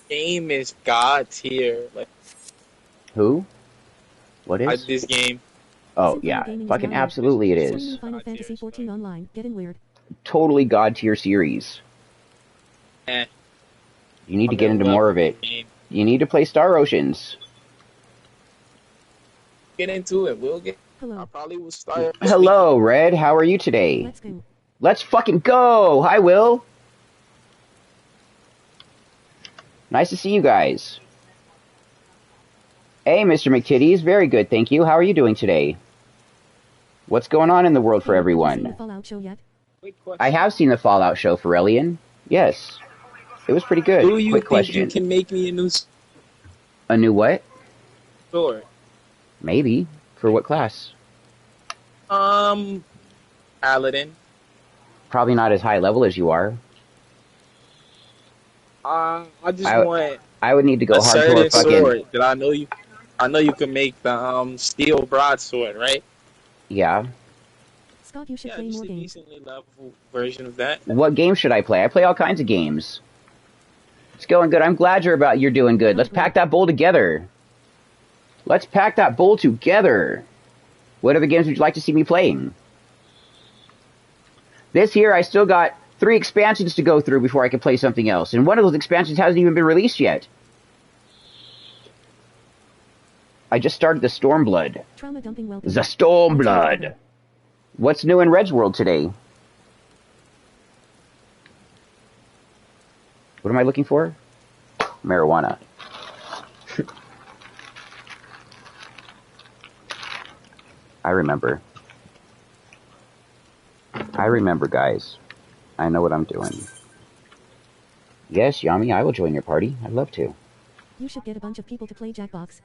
game is god tier. Like Who? What is? this game, Oh, yeah. Fucking absolutely it this is. god tier. Like, Totally god tier series. eh, You need to I'm get in into love more with of it. the game. You need to play Star Oceans. Get into it. We'll get. I probably will start this weekend. Hello, Red. How are you today? Let's fucking go! Hi, Will. Nice to see you guys. Hey, Mr. McTitties. Very good, thank you. How are you doing today? What's going on in the world for everyone? Quick question. I have seen the Fallout show, Pharrellian. Yes. It was pretty good. Do you Quick think question. you can make me a new A new what? sword? Maybe. For what class? Paladin. Probably not as high level as you are. I just I- want I would need to go a hardcore certain fucking... sword that I know you. I know you can make the steel broadsword, right? Yeah. Scott, you should Yeah, play just more a games. decently level version of that. What game should I play? I play all kinds of games. It's going good. I'm glad you're doing good. Let's pack that bowl together. Let's pack that bowl together. What other games would you like to see me playing? This year, I still got 3 expansions to go through before I can play something else. And one of those expansions hasn't even been released yet. I just started the Stormblood. Trauma dumping welcome. The Stormblood. What's new in Red's world today? What am I looking for? Marijuana. I remember. I remember, guys. I know what I'm doing. Yes, Yami, I will join your party. I'd love to. You should get a bunch of people to play Jackbox.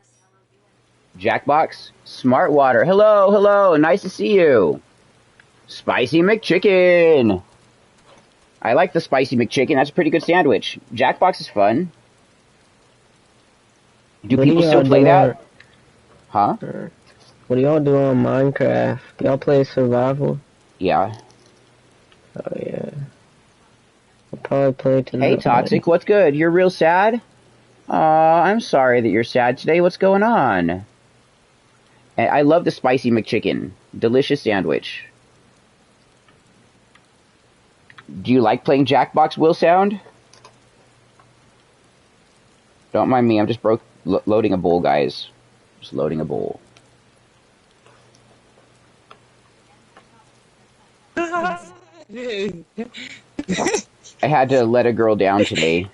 Jackbox? Smartwater. Hello, hello. Nice to see you. Spicy McChicken. I like the Spicy McChicken. That's a pretty good sandwich. Jackbox is fun. Do What people do still y'all play do that? Huh? What do y'all do on Minecraft? Y'all play survival? Yeah. Oh yeah. I'll probably play tonight. Hey, Toxic, what's good? You're real sad? Aw, I'm sorry that you're sad today. What's going on? I love the Spicy McChicken. Delicious sandwich. Do you like playing Jackbox, Will Sound? Don't mind me, I'm just loading a bowl, guys. Just loading a bowl. I had to let a girl down today.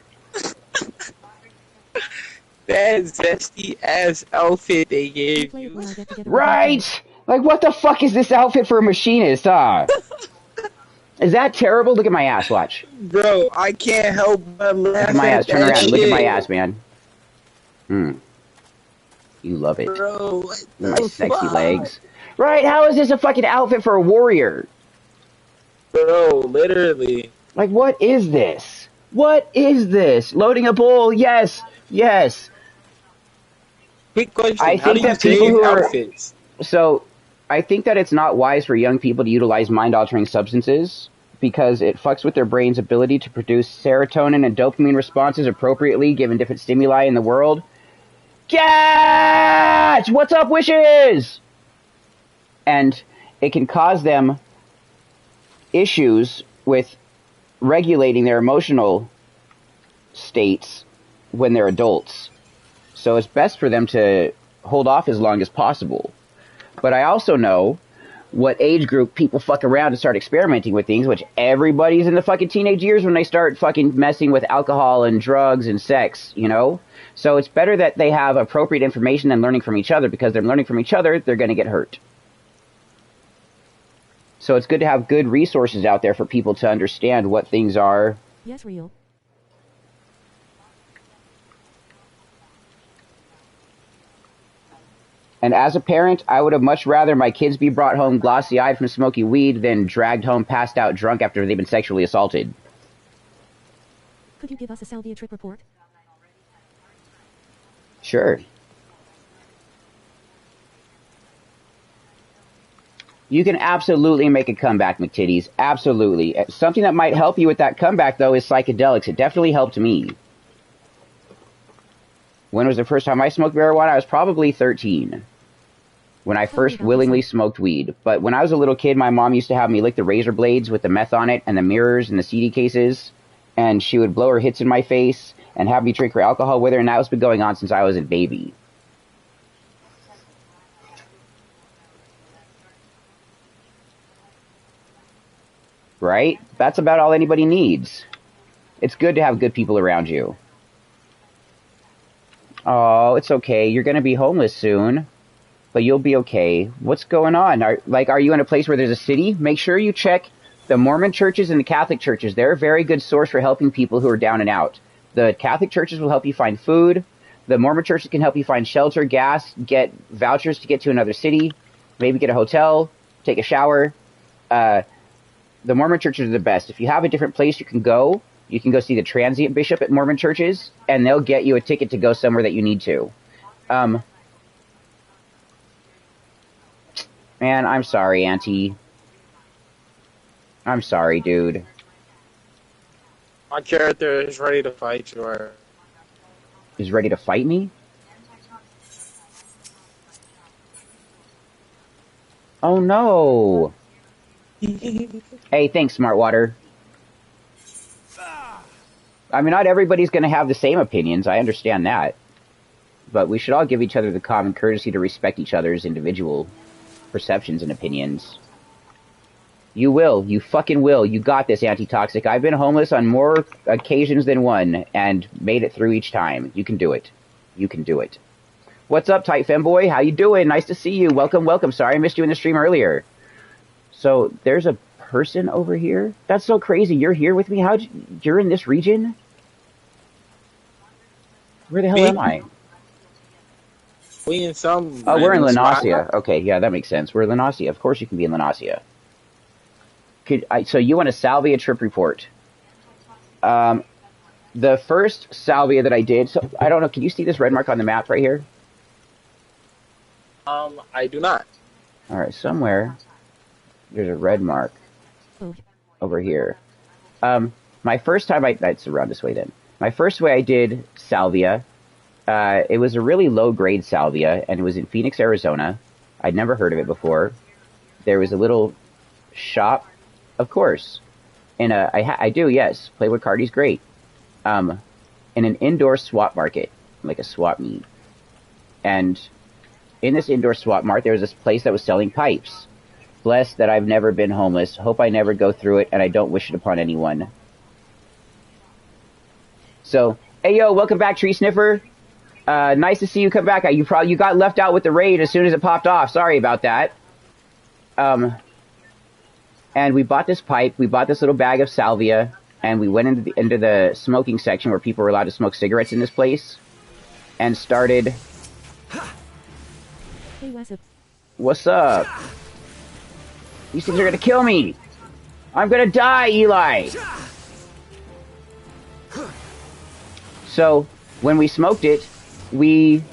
That zesty ass outfit they gave Play it when you. I get together with Right! Like, what the fuck is this outfit for a machinist, huh? Is that terrible? Look at my ass, watch. Bro, I can't help but laugh Look at my at ass, turn that around, shit. look at my ass, man. You love it. Bro, what Look at the my sexy fuck? legs. Right, how is this a fucking outfit for a warrior? Bro, literally. Like, what is this? What is this? Loading a bowl, yes, yes. Quick question. I How do think you that people save who are... outfits? So, I think that it's not wise for young people to utilize mind-altering substances because it fucks with their brain's ability to produce serotonin and dopamine responses appropriately given different stimuli in the world. Catch! What's up, Wishes? And it can cause them issues with regulating their emotional states when they're adults. So it's best for them to hold off as long as possible. But I also know what age group people fuck around and start experimenting with things, which everybody's in the fucking teenage years when they start fucking messing with alcohol and drugs and sex, you know? So it's better that they have appropriate information and learning from each other, because they're learning from each other, they're going to get hurt. So it's good to have good resources out there for people to understand what things are. Yes, real. And as a parent, I would have much rather my kids be brought home glossy-eyed from smoking weed than dragged home passed out drunk after they've been sexually assaulted. Could you give us a salvia trip report? Sure. You can absolutely make a comeback, McTitties. Absolutely. Something that might help you with that comeback, though, is psychedelics. It definitely helped me. When was the first time I smoked marijuana? I was probably 13 when I first willingly smoked weed. But when I was a little kid, my mom used to have me lick the razor blades with the meth on it and the mirrors and the CD cases. And she would blow her hits in my face and have me drink her alcohol with her. And that's been going on since I was a baby. Right? That's about all anybody needs. It's good to have good people around you. Oh, it's okay. You're going to be homeless soon. But you'll be okay. What's going on? Are you in a place where there's a city? Make sure you check the Mormon churches and the Catholic churches. They're a very good source for helping people who are down and out. The Catholic churches will help you find food. The Mormon churches can help you find shelter, gas, get vouchers to get to another city, maybe get a hotel, take a shower. The Mormon churches are the best. If you have a different place you can go see the transient bishop at Mormon churches, and they'll get you a ticket to go somewhere that you need to. Man, I'm sorry, Auntie. I'm sorry, dude. My character is ready to fight you. Or... Is ready to fight me? Oh, no. Hey, thanks, Smartwater. I mean, not everybody's going to have the same opinions. I understand that. But we should all give each other the common courtesy to respect each other's individual perceptions and opinions. You will. You fucking will. You got this, Antitoxic. I've been homeless on more occasions than one and made it through each time. You can do it. You can do it. What's up, Tight Femboy? How you doing? Nice to see you. Welcome, welcome. Sorry I missed you in the stream earlier. So, there's a person over here? That's so crazy. You're here with me? You're in this region? Where the hell am I? We in some... Oh, we're in Lanasia. Okay, yeah, that makes sense. We're in Lanasia. Of course you can be in Lanasia. So you want a salvia trip report. The first salvia that I did... So, I don't know, can you see this red mark on the map right here? I do not. Alright, somewhere there's a red mark. Over here. My first time it's around this way then. My first way I did salvia, it was a really low-grade salvia, and it was in Phoenix, Arizona. I'd never heard of it before. There was a little shop, of course. And I do, yes. Playwood Cardi's great. In an indoor swap market, like a swap meet. And in this indoor swap mart, there was this place that was selling pipes. Blessed that I've never been homeless. Hope I never go through it, and I don't wish it upon anyone. So, hey yo, welcome back, Tree Sniffer. Nice to see you come back. You got left out with the raid as soon as it popped off. Sorry about that. And we bought this pipe. We bought this little bag of salvia, and we went into the smoking section where people were allowed to smoke cigarettes in this place, and started. Hey, what's up? These things are gonna kill me. I'm gonna die, Eli. So, when we smoked it, we,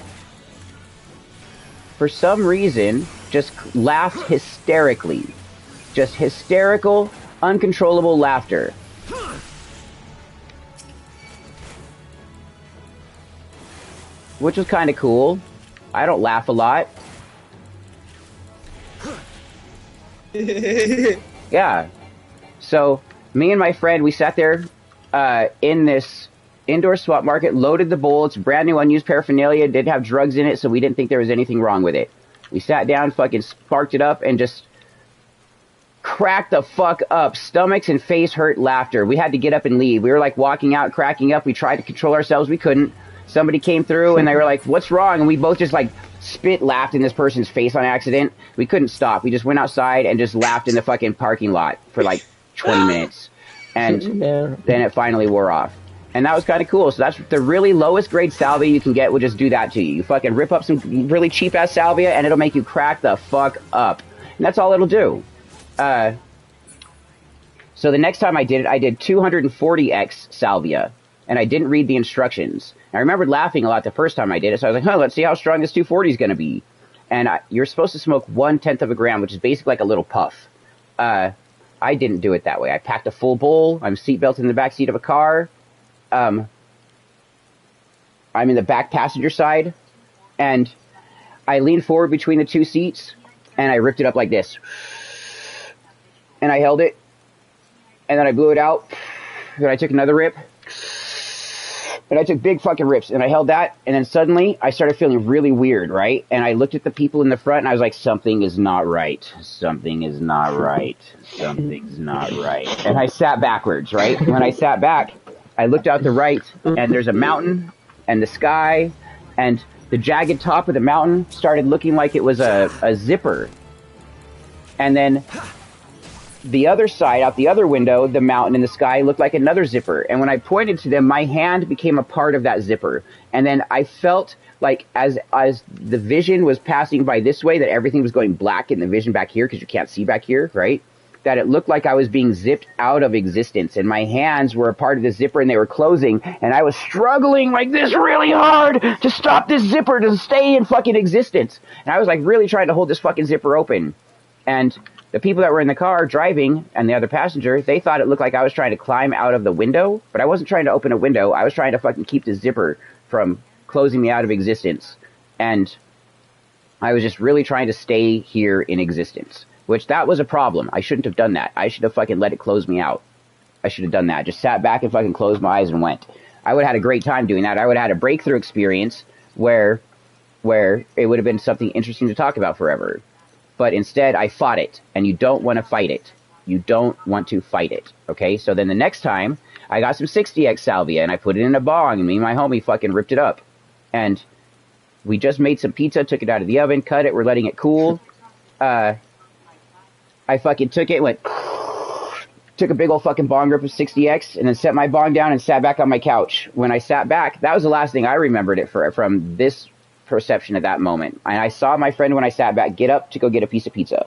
for some reason, just laughed hysterically. Just hysterical, uncontrollable laughter. Which was kind of cool. I don't laugh a lot. Yeah. So, me and my friend, we sat there in this indoor swap market, loaded the bowl. It's brand new unused paraphernalia. It did have drugs in it, so we didn't think there was anything wrong with it. We sat down, fucking sparked it up, and just cracked the fuck up. Stomachs and face hurt laughter. We had to get up and leave. We were like walking out, cracking up. We tried to control ourselves. We couldn't. Somebody came through and they were like, what's wrong? And we both just like laughed in this person's face on accident. We couldn't stop. We just went outside and just laughed in the fucking parking lot for like 20 minutes. And then it finally wore off. And that was kind of cool. So that's the really lowest grade salvia you can get will just do that to you. You fucking rip up some really cheap ass salvia and it'll make you crack the fuck up. And that's all it'll do. So the next time I did it, I did 240x salvia. And I didn't read the instructions. I remembered laughing a lot the first time I did it. So I was like, let's see how strong this 240 is going to be. And you're supposed to smoke 1/10 of a gram, which is basically like a little puff. I didn't do it that way. I packed a full bowl. I'm seatbelted in the back seat of a car. And I'm in the back passenger side, and I leaned forward between the two seats, and I ripped it up like this. And I held it, and then I blew it out, and I took another rip, and I took big fucking rips, and I held that, and then suddenly I started feeling really weird, right? And I looked at the people in the front, and I was like, something is not right. Something is not right. Something's not right. And I sat backwards, right? When I sat back, I looked out the right, and there's a mountain, and the sky, and the jagged top of the mountain started looking like it was a zipper. And then the other side, out the other window, the mountain and the sky looked like another zipper. And when I pointed to them, my hand became a part of that zipper. And then I felt like as the vision was passing by this way, that everything was going black in the vision back here, because you can't see back here, right? That it looked like I was being zipped out of existence. And my hands were a part of the zipper, and they were closing. And I was struggling like this really hard to stop this zipper to stay in fucking existence. And I was like really trying to hold this fucking zipper open. And the people that were in the car driving and the other passenger, they thought it looked like I was trying to climb out of the window, but I wasn't trying to open a window. I was trying to fucking keep the zipper from closing me out of existence. And I was just really trying to stay here in existence, which that was a problem. I shouldn't have done that. I should have fucking let it close me out. I should have done that. Just sat back and fucking closed my eyes and went. I would have had a great time doing that. I would have had a breakthrough experience where it would have been something interesting to talk about forever. But instead, I fought it, and you don't want to fight it. You don't want to fight it, okay? So then the next time, I got some 60X salvia, and I put it in a bong, and me and my homie fucking ripped it up. And we just made some pizza, took it out of the oven, cut it, we're letting it cool. I fucking took it, took a big old fucking bong rip of 60X, and then set my bong down and sat back on my couch. When I sat back, that was the last thing I remembered it from this perception at that moment. And I saw my friend when I sat back get up to go get a piece of pizza.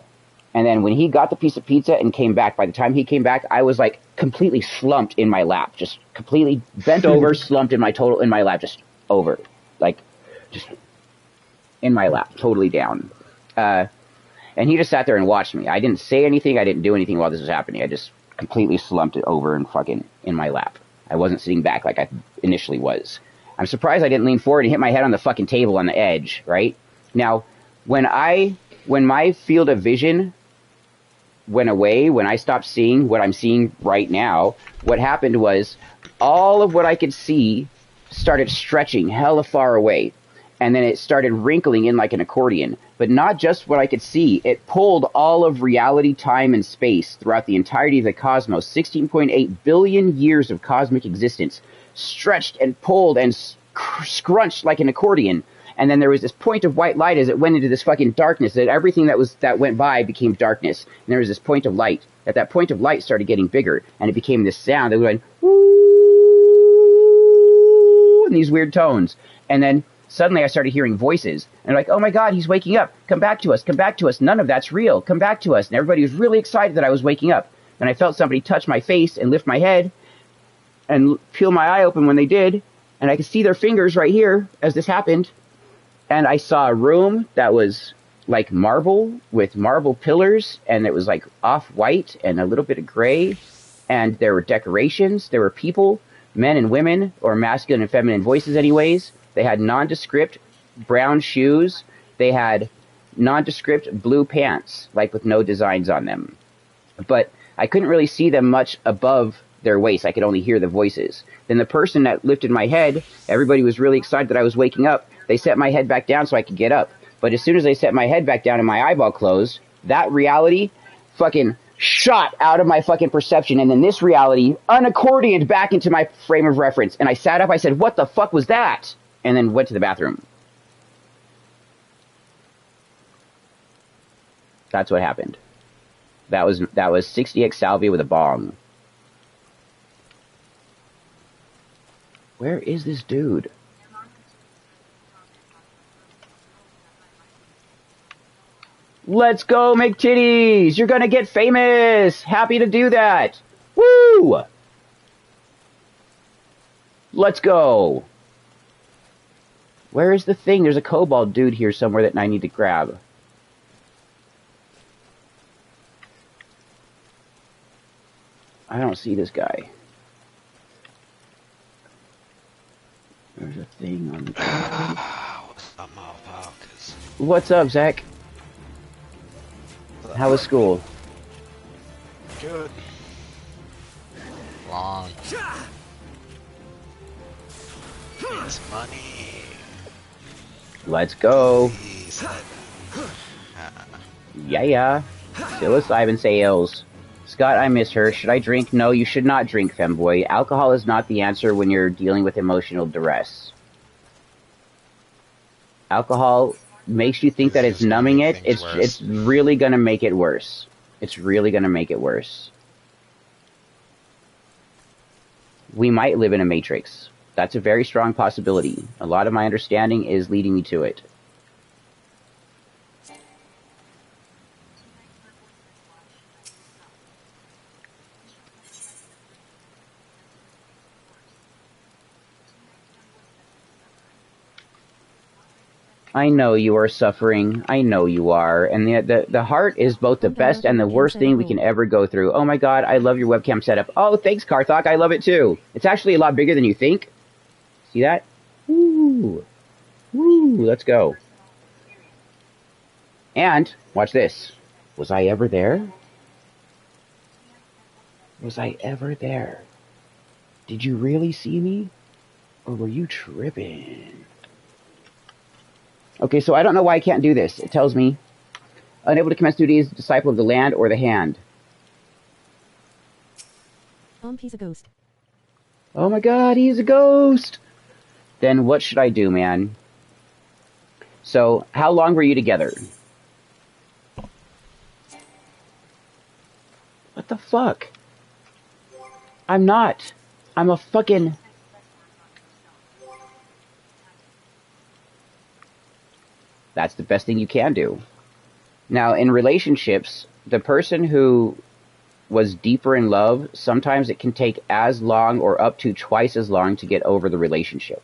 And then when he got the piece of pizza and came back, by the time he came back, I was like completely slumped in my lap, just completely bent over, slumped in my lap, just over, like just in my lap, totally down. And he just sat there and watched me. I didn't say anything. I didn't do anything while this was happening. I just completely slumped it over and fucking in my lap. I wasn't sitting back like I initially was. I'm surprised I didn't lean forward and hit my head on the fucking table on the edge, right? Now, when my field of vision went away, when I stopped seeing what I'm seeing right now, what happened was all of what I could see started stretching hella far away. And then it started wrinkling in like an accordion. But not just what I could see. It pulled all of reality, time, and space throughout the entirety of the cosmos. 16.8 billion years of cosmic existence stretched and pulled and scrunched like an accordion. And then there was this point of white light as it went into this fucking darkness, that everything that went by became darkness. And there was this point of light. That point of light started getting bigger, and it became this sound that went woo, in these weird tones. And then suddenly I started hearing voices, and like, oh my God, he's waking up. Come back to us. Come back to us. None of that's real. Come back to us. And everybody was really excited that I was waking up. And I felt somebody touch my face and lift my head and peel my eye open when they did. And I could see their fingers right here as this happened. And I saw a room that was like marble with marble pillars, and it was like off-white and a little bit of gray. And there were decorations. There were people, men and women, or masculine and feminine voices anyways. They had nondescript brown shoes. They had nondescript blue pants, like with no designs on them. But I couldn't really see them much above their waist. I could only hear the voices. Then the person that lifted my head, everybody was really excited that I was waking up. They set my head back down so I could get up. But as soon as they set my head back down and my eyeball closed, that reality fucking shot out of my fucking perception. And then this reality unaccordioned back into my frame of reference. And I sat up, I said, what the fuck was that? And then went to the bathroom. That's what happened. That was 60X salvia with a bong. Where is this dude? Let's go make titties! You're gonna get famous! Happy to do that! Woo! Let's go! Where is the thing? There's a kobold dude here somewhere that I need to grab. I don't see this guy. There's a thing on. What's up, motherfuckers? What's up, Zach? How was school? Good. Long. Need some money. Let's go. Please. Yeah. Psilocybin sales. Scott, I miss her. Should I drink? No, you should not drink, femboy. Alcohol is not the answer when you're dealing with emotional duress. Alcohol makes you think that it's numbing it. It's really gonna make it worse. It's really gonna make it worse. We might live in a matrix. That's a very strong possibility. A lot of my understanding is leading me to it. I know you are suffering. I know you are. And the heart is both the best and the worst thing we can ever go through. Oh my god, I love your webcam setup. Oh, thanks, Karthok. I love it too. It's actually a lot bigger than you think. See that? Woo. Woo. Let's go. And, watch this. Was I ever there? Was I ever there? Did you really see me? Or were you tripping? Okay, so I don't know why I can't do this. It tells me, unable to commence duty as disciple of the land or the hand. He's a ghost. Oh my god, he's a ghost! Then what should I do, man? So, how long were you together? What the fuck? I'm not. I'm a fucking... That's the best thing you can do. Now, in relationships, the person who was deeper in love, sometimes it can take as long or up to twice as long to get over the relationship.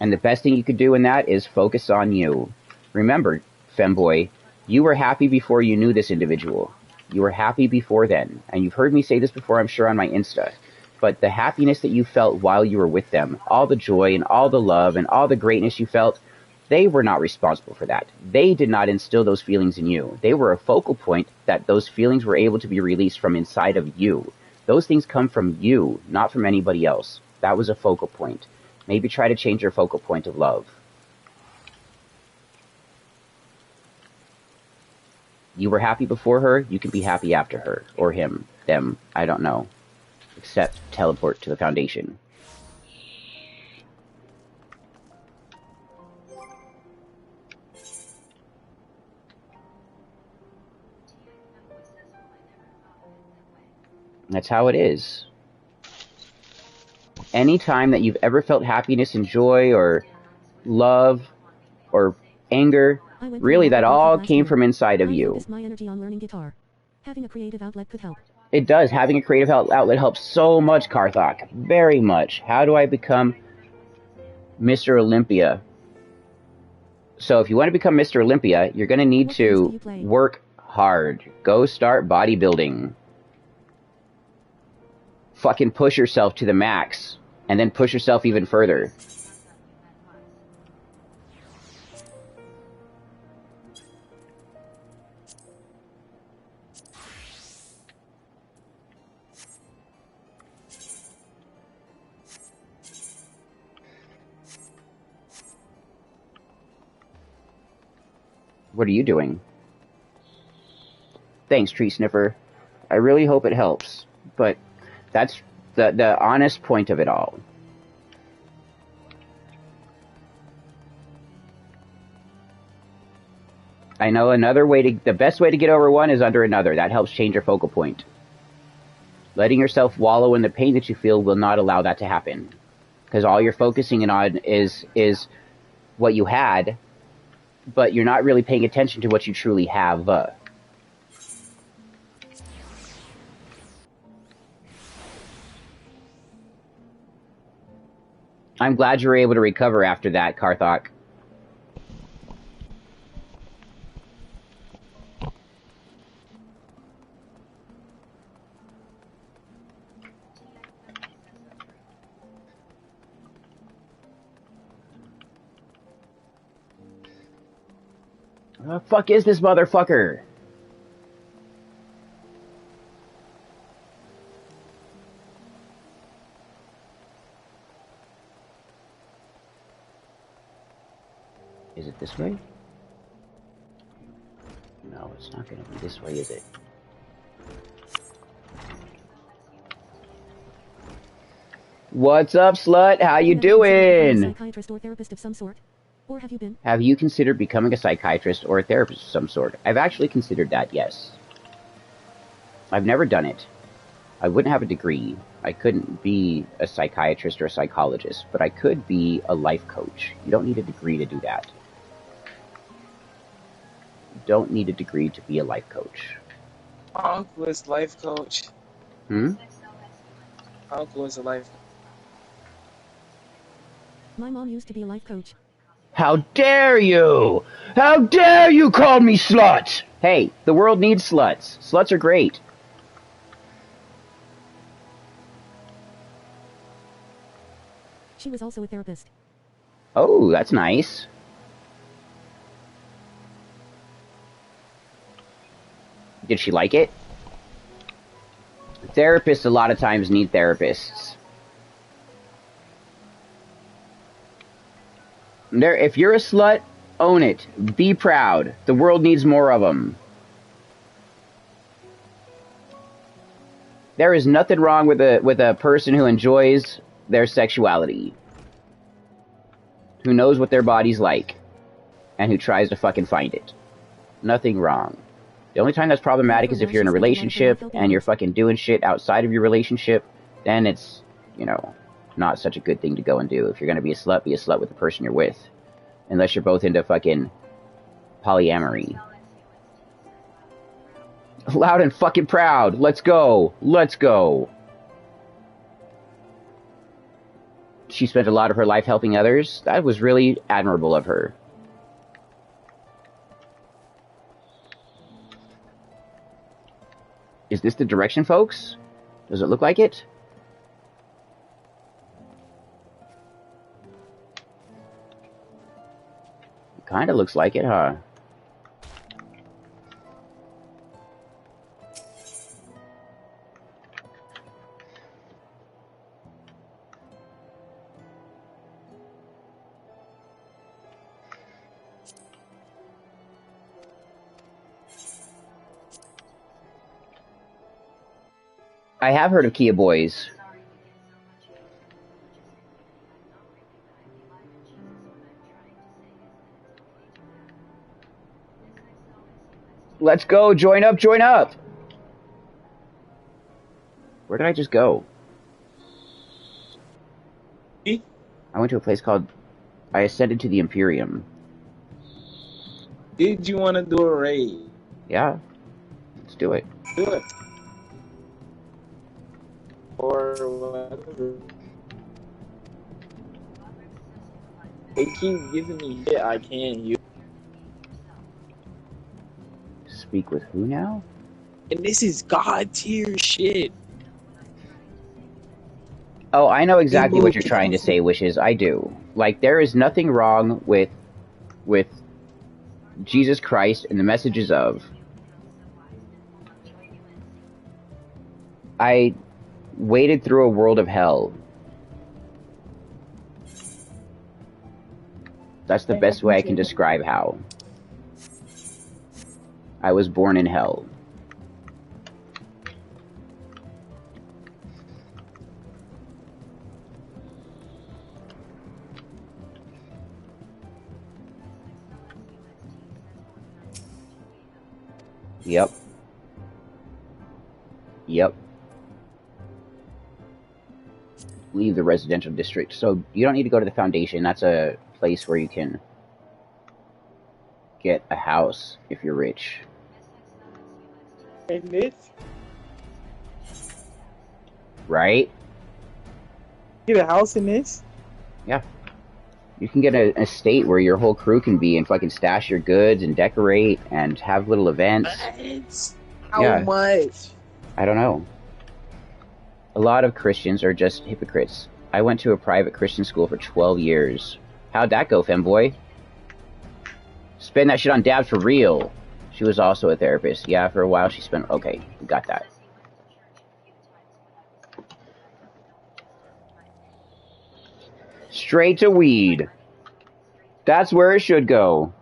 And the best thing you could do in that is focus on you. Remember, femboy, you were happy before you knew this individual. You were happy before then. And you've heard me say this before, I'm sure, on my Insta. But the happiness that you felt while you were with them, all the joy and all the love and all the greatness you felt, they were not responsible for that. They did not instill those feelings in you. They were a focal point that those feelings were able to be released from inside of you. Those things come from you, not from anybody else. That was a focal point. Maybe try to change your focal point of love. You were happy before her, you can be happy after her. Or him, them, I don't know. Except teleport to the Foundation. That's how it is. Any time that you've ever felt happiness and joy or love or anger, really that all came from inside of you. My energy on learning guitar. Having a creative outlet could help. It does. Having a creative outlet helps so much, Karthok. Very much. How do I become Mr. Olympia? So if you want to become Mr. Olympia, you're going to need to work hard. Go start bodybuilding. Fucking push yourself to the max. And then push yourself even further. What are you doing? Thanks, Tree Sniffer. I really hope it helps. But that's the honest point of it all. I know the best way to get over one is under another. That helps change your focal point. Letting yourself wallow in the pain that you feel will not allow that to happen. Because all you're focusing on is what you had, but you're not really paying attention to what you truly have. I'm glad you were able to recover after that, Karthok. The fuck is this motherfucker? Is it this way? No, it's not gonna be this way, is it? What's up, slut? How you Have considered becoming a doing? psychiatrist or therapist of some sort? Or have you been? Have you considered becoming a psychiatrist or a therapist of some sort? I've actually considered that, yes. I've never done it. I wouldn't have a degree. I couldn't be a psychiatrist or a psychologist, but I could be a life coach. You don't need a degree to do that. You don't need a degree to be a life coach. My uncle is life coach. Hmm? My uncle is a life. My mom used to be a life coach. How dare you! How dare you call me slut! Hey, the world needs sluts. Sluts are great. She was also a therapist. Oh, that's nice. Did she like it? Therapists a lot of times need therapists. If you're a slut, own it. Be proud. The world needs more of them. There is nothing wrong with a person who enjoys their sexuality, who knows what their body's like, and who tries to fucking find it. Nothing wrong. The only time that's problematic is if you're in a relationship and you're fucking doing shit outside of your relationship, then it's, you know, not such a good thing to go and do. If you're gonna be a slut with the person you're with. Unless you're both into fucking polyamory. Loud and fucking proud. Let's go. Let's go. She spent a lot of her life helping others. That was really admirable of her. Is this the direction, folks? Does it look like it? It kind of looks like it, huh? I have heard of Kia Boys. Let's go, join up, join up! Where did I just go? I went to a place called... I ascended to the Imperium. Did you want to do a raid? Yeah. Let's do it. Do it. Or whatever. They keep giving me shit I can't use. Speak with who now? And this is God tier shit. Oh, I know exactly what you're trying to say, Wishes. I do. Like, there is nothing wrong with Jesus Christ and the messages of. I waded through a world of hell. That's the best way I can describe how. I was born in hell. Yep. Yep. Leave the residential district. So you don't need to go to the Foundation. That's a place where you can get a house if you're rich. And this? Right? Get a house in this? Yeah. You can get an estate where your whole crew can be and fucking stash your goods and decorate and have little events. How Yeah. much? I don't know. A lot of Christians are just hypocrites. I went to a private Christian school for 12 years. How'd that go, femboy? Spend that shit on dabs for real. She was also a therapist. Yeah, for a while she spent... Okay, we got that. Straight to weed. That's where it should go.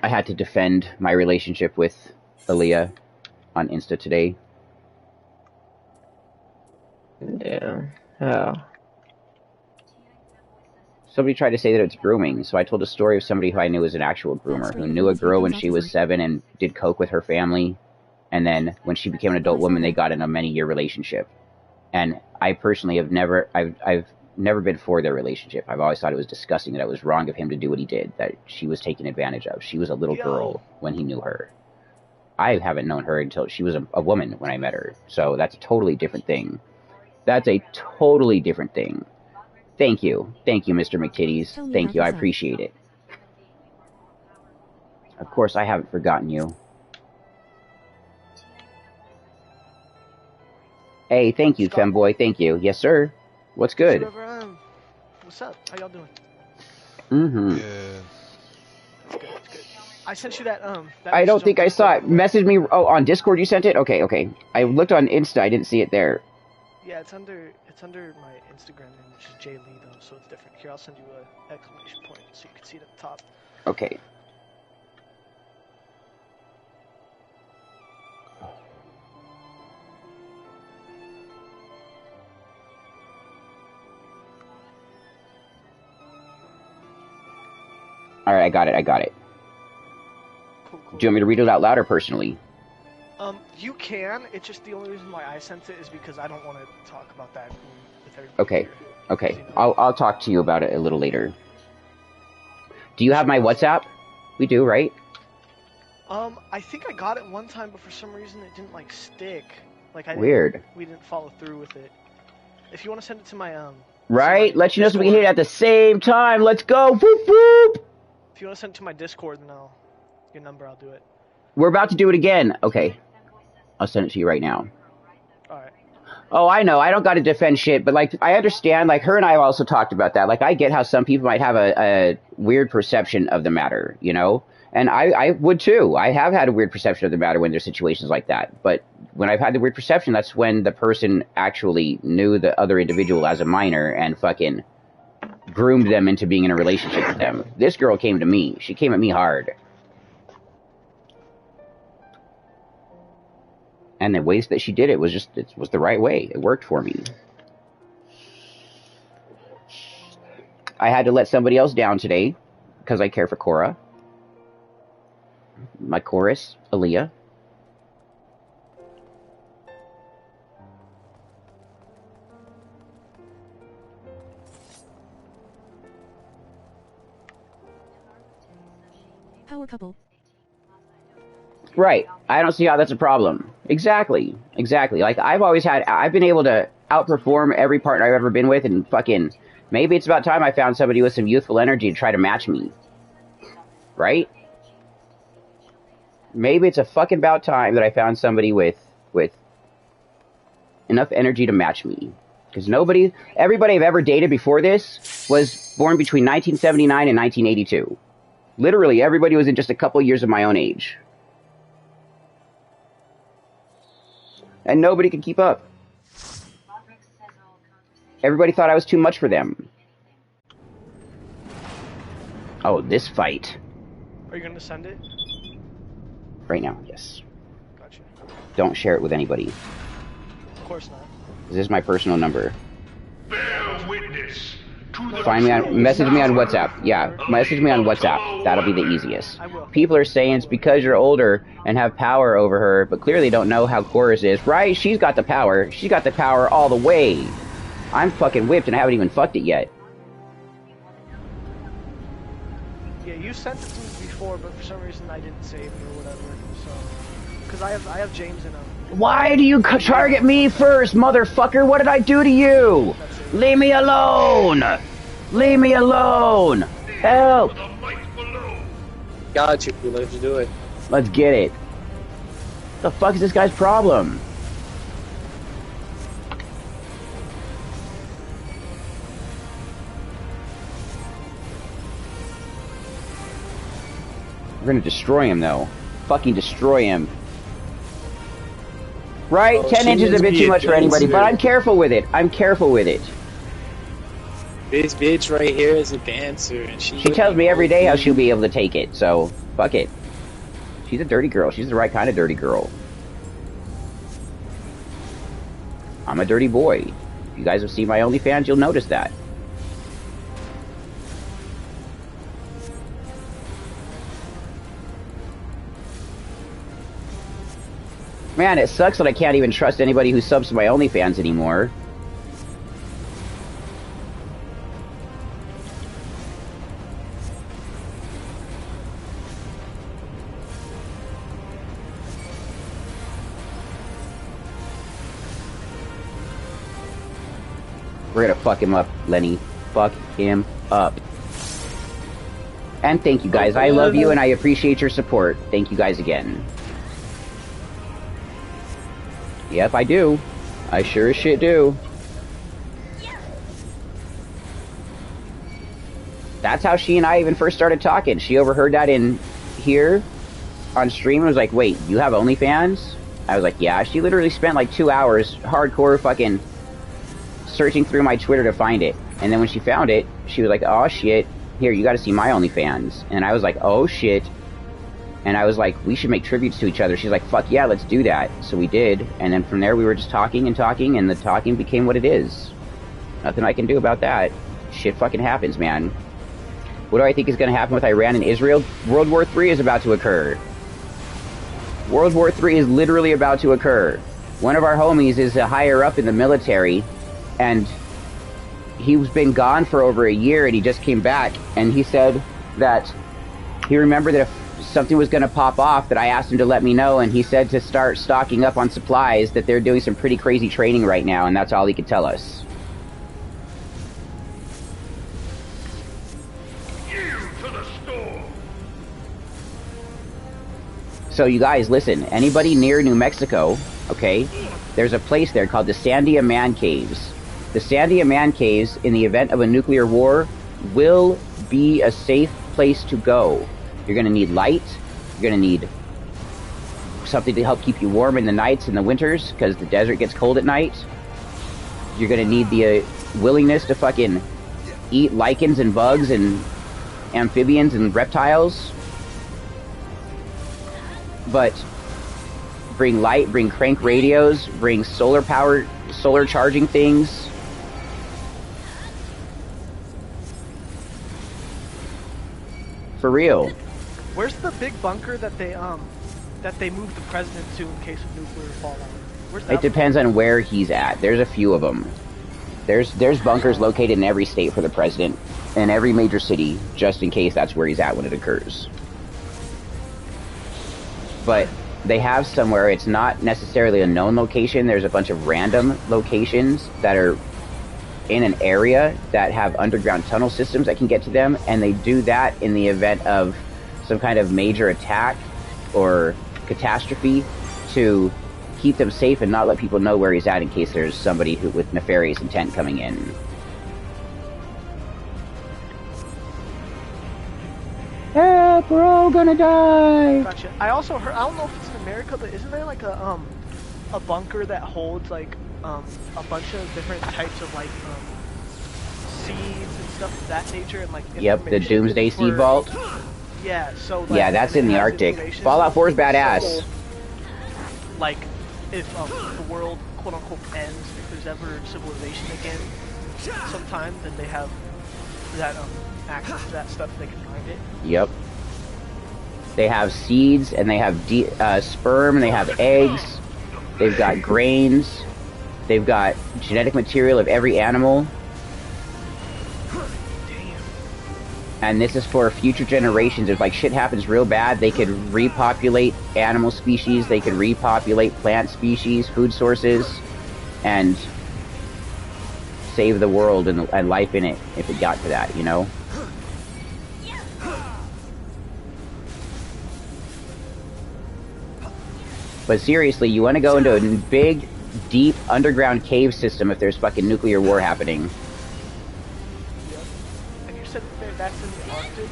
I had to defend my relationship with Aaliyah on Insta today. Yeah. Oh. Somebody tried to say that it's grooming, so I told a story of somebody who I knew was an actual groomer, who knew a girl when she was 7 and did coke with her family, and then when she became an adult woman, they got in a many-year relationship. And I personally have never, I've never been for their relationship. I've always thought it was disgusting, that it was wrong of him to do what he did, that she was taken advantage of. She was a little girl when he knew her. I haven't known her until she was a woman when I met her, so that's a totally different thing. That's a totally different thing. Thank you, Mr. McTitties. Thank you, I appreciate it. Of course, I haven't forgotten you. Hey, thank you, femboy. Thank you. Yes, sir. What's good? What's up? How y'all doing? Mm-hmm. Yeah. That's good. That's good. I sent you that. I don't think I saw it. Message me. Oh, on Discord you sent it? Okay, okay. I looked on Insta. I didn't see it there. Yeah, it's under my Instagram name, which is Jay Lee though, so it's different. Here, I'll send you a exclamation point so you can see it at the top. Okay. All right, I got it. Cool. Do you want me to read it out loud or personally? You can. It's just the only reason why I sent it is because I don't want to talk about that with everybody. Okay. Here. Okay. You know? I'll talk to you about it a little later. Do you have my WhatsApp? We do, right? I think I got it one time, but for some reason it didn't like stick. Like Weird. We didn't follow through with it. If you want to send it to my Right? my Let you know so we can Discord. hit it at the same time. Let's go. Whoop whoop. If you want to send it to my Discord, then your number, I'll do it. We're about to do it again. Okay. I'll send it to you right now. Alright. Oh, I know. I don't got to defend shit, but, like, I understand. Like, her and I have also talked about that. Like, I get how some people might have a weird perception of the matter, you know? And I would, too. I have had a weird perception of the matter when there's situations like that. But when I've had the weird perception, that's when the person actually knew the other individual as a minor and fucking groomed them into being in a relationship with them. This girl came to me. She came at me hard. And the ways that she did it was just, it was the right way. It worked for me. I had to let somebody else down today because I care for Cora. My chorus, Aaliyah. Power couple. Right. I don't see how that's a problem. Exactly. Like, I've been able to outperform every partner I've ever been with, and fucking, maybe it's about time I found somebody with some youthful energy to try to match me. Right? Maybe it's a fucking about time that I found somebody with enough energy to match me. Because everybody I've ever dated before this was born between 1979 and 1982. Literally, everybody was in just a couple years of my own age. And nobody could keep up. Everybody thought I was too much for them. Oh, this fight. Are you going to send it? Right now, yes. Gotcha. Don't share it with anybody. Of course not. This is my personal number. Bear witness to the Message me on WhatsApp. Yeah, message me on WhatsApp. That'll be the easiest. I will. People are saying it's because you're older and have power over her, but clearly don't know how Chorus is. Right? She's got the power. She's got the power all the way. I'm fucking whipped and I haven't even fucked it yet. Yeah, you sent it to me before, but for some reason I didn't save it or whatever. So, because I have James in Why do you target me first, motherfucker? What did I do to you? Leave me alone! Leave me alone! Help! Got you. Let's do it. Let's get it. What the fuck is this guy's problem? We're gonna destroy him, though. Fucking destroy him. Right? Oh, 10 she inches is a needs bit to too be much for anybody, but advanced. I'm careful with it. I'm careful with it. This bitch right here is a dancer, and She tells me every day how she'll be able to take it, so fuck it. She's a dirty girl. She's the right kind of dirty girl. I'm a dirty boy. If you guys have seen my OnlyFans, you'll notice that. Man, it sucks that I can't even trust anybody who subs to my OnlyFans anymore. We're gonna fuck him up, Lenny. Fuck him up. And thank you guys. I love you and I appreciate your support. Thank you guys again. Yep, I do. I sure as shit do. That's how she and I even first started talking. She overheard that in here on stream and was like, wait, you have OnlyFans? I was like, yeah. She literally spent like 2 hours hardcore fucking searching through my Twitter to find it. And then when she found it, she was like, oh shit, here, you gotta see my OnlyFans. And I was like, oh shit. And I was like, we should make tributes to each other. She's like, fuck yeah, let's do that. So we did. And then from there we were just talking and talking, and the talking became what it is. Nothing I can do about that. Shit fucking happens, man. What do I think is gonna happen with Iran and Israel? World War III is about to occur. World War III is literally about to occur. One of our homies is a higher up in the military, and he's been gone for over a year, and he just came back, and he said that he remembered that if something was going to pop off, that I asked him to let me know, and he said to start stocking up on supplies, that they're doing some pretty crazy training right now, and that's all he could tell us. You to the store. So you guys, listen, anybody near New Mexico, okay, there's a place there called the Sandia Man Caves. The Sandia Man Caves, in the event of a nuclear war, will be a safe place to go. You're going to need light. You're going to need something to help keep you warm in the nights and the winters, because the desert gets cold at night. You're going to need the willingness to fucking eat lichens and bugs and amphibians and reptiles. But bring light, bring crank radios, bring solar charging things. For real. Where's the big bunker that they moved the president to in case of nuclear fallout? Where's that? It depends on where he's at. There's a few of them. There's bunkers located in every state for the president, in every major city, just in case that's where he's at when it occurs. But they have somewhere, it's not necessarily a known location, there's a bunch of random locations that are in an area that have underground tunnel systems that can get to them, and they do that in the event of some kind of major attack or catastrophe to keep them safe and not let people know where he's at in case there's somebody with nefarious intent coming in. Help, we're all gonna die! Gotcha. I also heard, I don't know if it's in America, but isn't there like a bunker that holds like a bunch of different types of like seeds and stuff of that nature, and like Yep, the Doomsday Seed Vault. Yeah, so like, yeah, that's in the Arctic. Fallout 4 is badass. So, like, if the world quote unquote ends, if there's ever civilization again, sometime, then they have that access to that stuff. They can find it. Yep. They have seeds, and they have sperm, and they have eggs. They've got grains. They've got genetic material of every animal. And this is for future generations. If like shit happens real bad, they could repopulate animal species, they could repopulate plant species, food sources, and save the world and life in it if it got to that, you know? But seriously, you want to go into a big, deep, underground cave system if there's fucking nuclear war happening. And you said that's vaults in the Arctic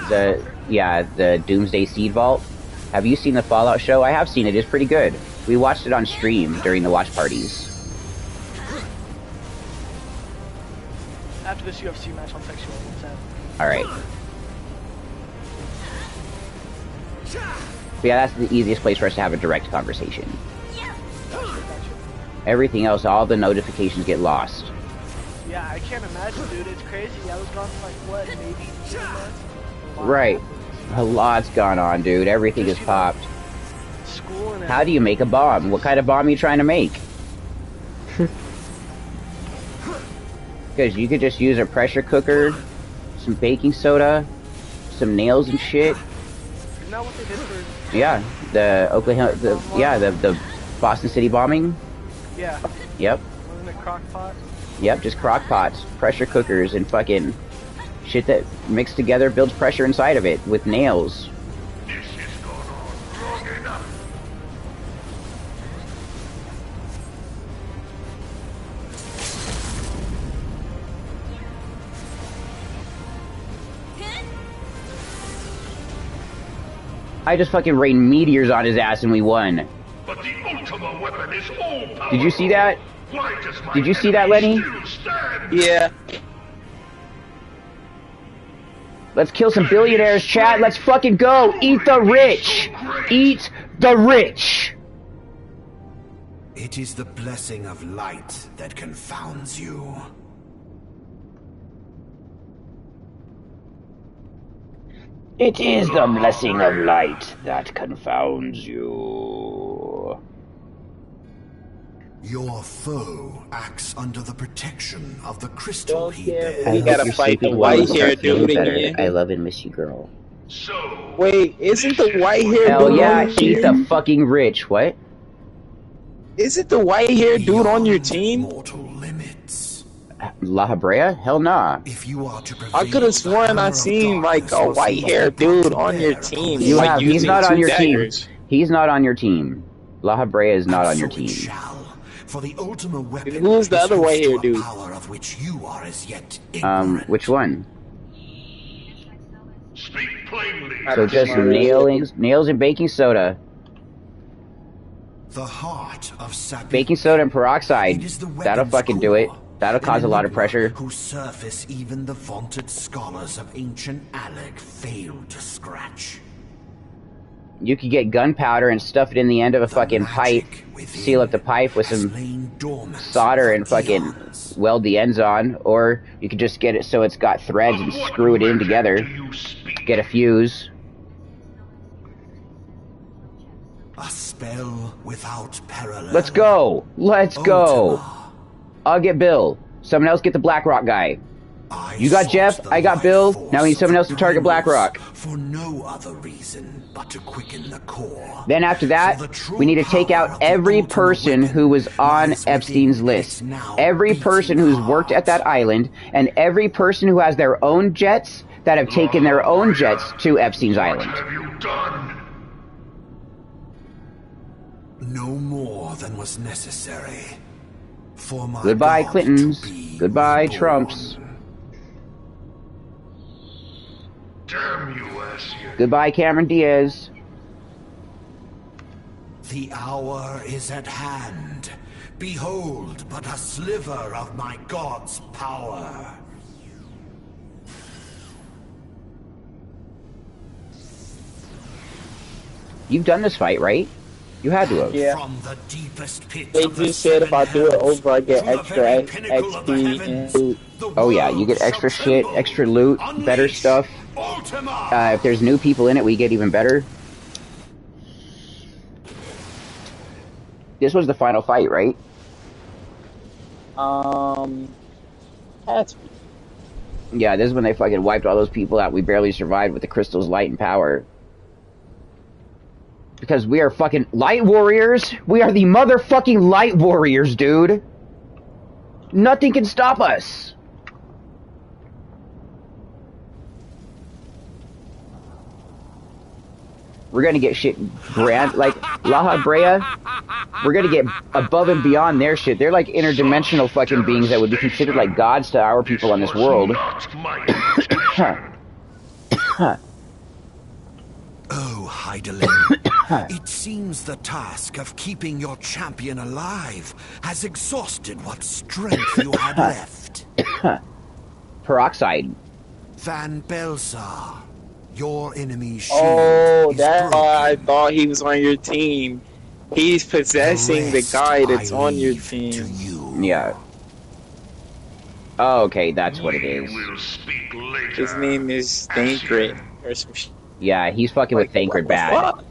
that The Doomsday Seed Vault. Have you seen the Fallout show? I have seen it. It's pretty good. We watched it on stream during the watch parties. after this UFC match, I'll text you on WhatsApp. Alright. But yeah, that's the easiest place for us to have a direct conversation. Everything else, all the notifications get lost. Yeah, I can't imagine, dude. It's crazy. I was gone for like, what, maybe 2 months? Right. A lot's gone on, dude. Everything is popped. School and How do you make a bomb? What kind of bomb are you trying to make? Because you could just use a pressure cooker, some baking soda, some nails and shit. Isn't that what they did for... Yeah, the Boston City bombing. Yeah. Yep. Wasn't it crock pot? Yep, just crock pots, pressure cookers, and fucking shit that mixed together builds pressure inside of it with nails. This has gone on long enough. I just fucking rained meteors on his ass and we won. But the ultimate weapon is all powerful. Did you see that? Why does my Did you see that, enemy Lenny? still stand? Yeah. Let's kill some billionaires, chat. Let's fucking go. Eat the rich. Eat the rich. It is the blessing of light that confounds you. It is the blessing of light that confounds you. Your foe acts under the protection of the crystal he bears. We gotta fight the white-haired dude again. I love and miss you, girl. So, Wait, isn't the white-haired Hell dude yeah, on eat your the team? fucking rich. What? Isn't the white-haired dude on your Beyond team? mortal limits. La Habrea? Hell nah. If you are to I could have sworn I seen like a white-haired dude on your team. You like have. He's using not on two your daggers. team. He's not on your team. La Habrea is not on your So it team. shall, for the ultimate weapon Who's the is other close white-haired to a dude? power of which you are as yet ignorant. Which one? speak plainly. So just nails and baking soda. The heart of Sapphire. Baking soda and peroxide. It is the That'll weapon's fucking do it. core, That'll an cause a lot of enigma pressure. Whose surface even the vaunted scholars of ancient Alec failed to scratch. You could get gunpowder and stuff it in the end of a The fucking pipe, magic within seal up the pipe with has some lain dormant solder for and fucking eons. weld the ends on, or you could just get it so it's got threads and Of what screw it in magic together. do you speak? Get a fuse. A spell without parallel. Let's go! Let's go! I'll get Bill. Someone else get the BlackRock guy. I You got sought Jeff, the I got life Bill, force now we need someone of else to target Primus BlackRock. For no other reason but to quicken the core. Then after that, For the true we need to take power out of the every ultimate person weapon who was on lies within Epstein's its list. now Every person beating who's worked at that heart. island, and every person who has their own jets that have taken their own jets to Epstein's What island. have you done? No more than was necessary. For my Goodbye, God Clintons. to be Goodbye, reborn. Trumps. Damn you, Assia. Goodbye, Cameron Diaz. The hour is at hand. Behold but a sliver of my God's power. You've done this fight, right? You had to have. Yeah. From the deepest pits They of the just said if I do it seven over, I get hells, extra to the very pinnacle of the XP heavens, and loot. the Oh yeah, you get world extra shall shit, tremble. extra loot, better Unleash stuff. Ultima! If there's new people in it, we get even better. This was the final fight, right? That's Yeah, this is when they fucking wiped all those people out. We barely survived with the crystal's light and power. Because we are fucking light warriors. We are the motherfucking light warriors, dude. Nothing can stop us. We're gonna get shit grand, like La Habrea. We're gonna get above and beyond their shit. They're like interdimensional fucking beings that would be considered like gods to our people on this world. Not my Oh, Hydaelyn, it seems the task of keeping your champion alive has exhausted what strength you had left. Peroxide. Van Belsar, your enemy's shield Oh, is that's why I broken. thought he was on your team. He's possessing the rest guy that's I on your leave to team. you. Yeah. Oh, okay, that's what it We is. will speak later. His name is Thancred or some shit. Yeah, he's fucking with Thancred bad. Fuck?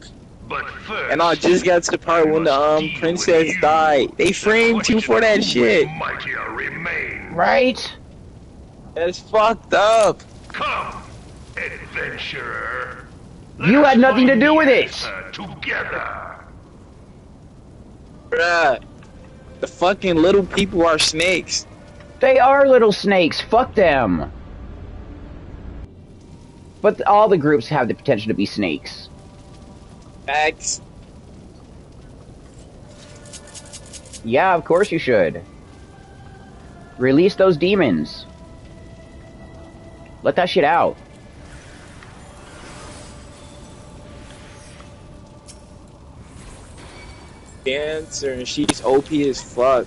But first, And I just got to the part when the princess died. They framed you for that shit. Mightier remain. Right? That's fucked up. Come, adventurer. You had nothing to do with it. Together. Bruh. The fucking little people are snakes. They are little snakes. Fuck them. But all the groups have the potential to be snakes. Facts. Yeah, of course you should. Release those demons. Let that shit out. Dancer, and she's OP as fuck.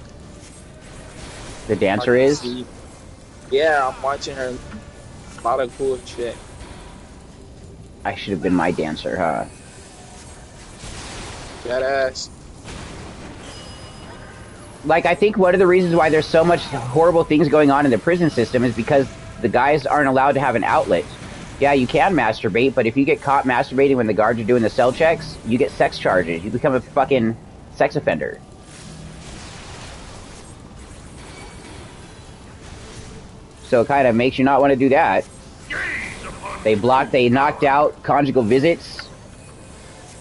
The dancer is? Yeah, I'm watching her. A lot of cool shit. I should have been my dancer, huh? That ass. Like, I think one of the reasons why there's so much horrible things going on in the prison system is because the guys aren't allowed to have an outlet. Yeah, you can masturbate, but if you get caught masturbating when the guards are doing the cell checks, you get sex charges. You become a fucking sex offender. So it kind of makes you not want to do that. They knocked out conjugal visits. So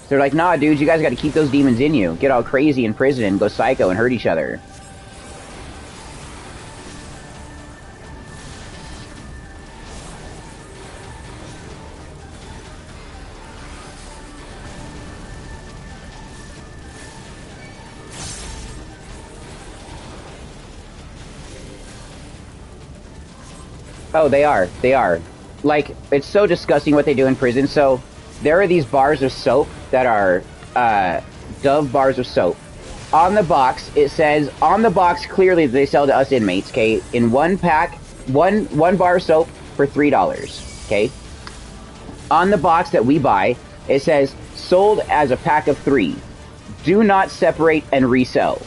they're like, nah, dudes, you guys got to keep those demons in you. Get all crazy in prison and go psycho and hurt each other. Oh, they are. They are. Like, it's so disgusting what they do in prison. So, there are these bars of soap that are, Dove bars of soap. On the box, it says, on the box, clearly they sell to us inmates, okay? In one pack, one bar of soap for $3, okay? On the box that we buy, it says, sold as a pack of 3. Do not separate and resell.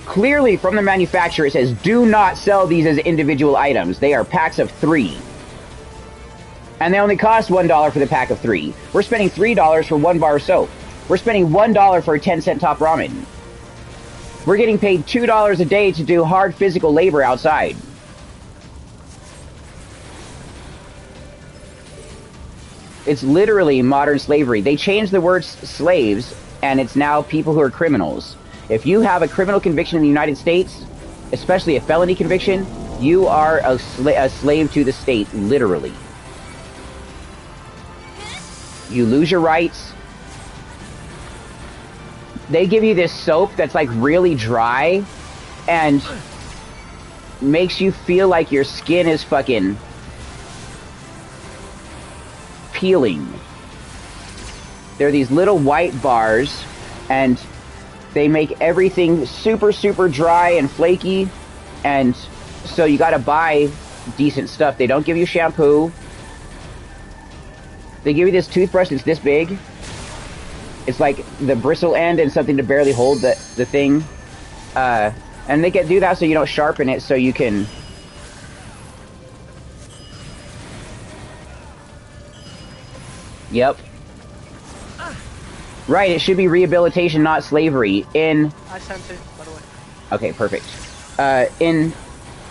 Clearly, from the manufacturer, it says, do not sell these as individual items. They are packs of 3. And they only cost $1 for the pack of 3. We're spending $3 for 1 bar of soap. We're spending $1 for a 10-cent top ramen. We're getting paid $2 a day to do hard physical labor outside. It's literally modern slavery. They changed the word slaves, and it's now people who are criminals. If you have a criminal conviction in the United States, especially a felony conviction, you are a slave to the state, literally. You lose your rights. They give you this soap that's like really dry and makes you feel like your skin is fucking peeling. They're these little white bars, and they make everything super, super dry and flaky, and so you gotta buy decent stuff. They don't give you shampoo. They give you this toothbrush that's this big. It's like the bristle end and something to barely hold the thing. And they do that so you don't sharpen it, so you can... Yep. Right, it should be rehabilitation, not slavery. I sent it, by the way. Okay, perfect. In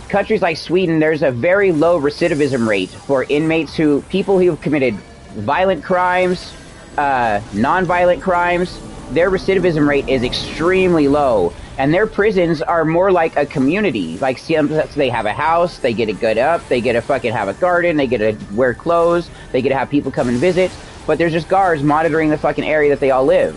countries like Sweden, there's a very low recidivism rate for inmates people who have committed violent crimes, non-violent crimes. Their recidivism rate is extremely low, and their prisons are more like a community. Like, they have a house, they get to get up, they get to fucking have a garden, they get to wear clothes, they get to have people come and visit, but there's just guards monitoring the fucking area that they all live.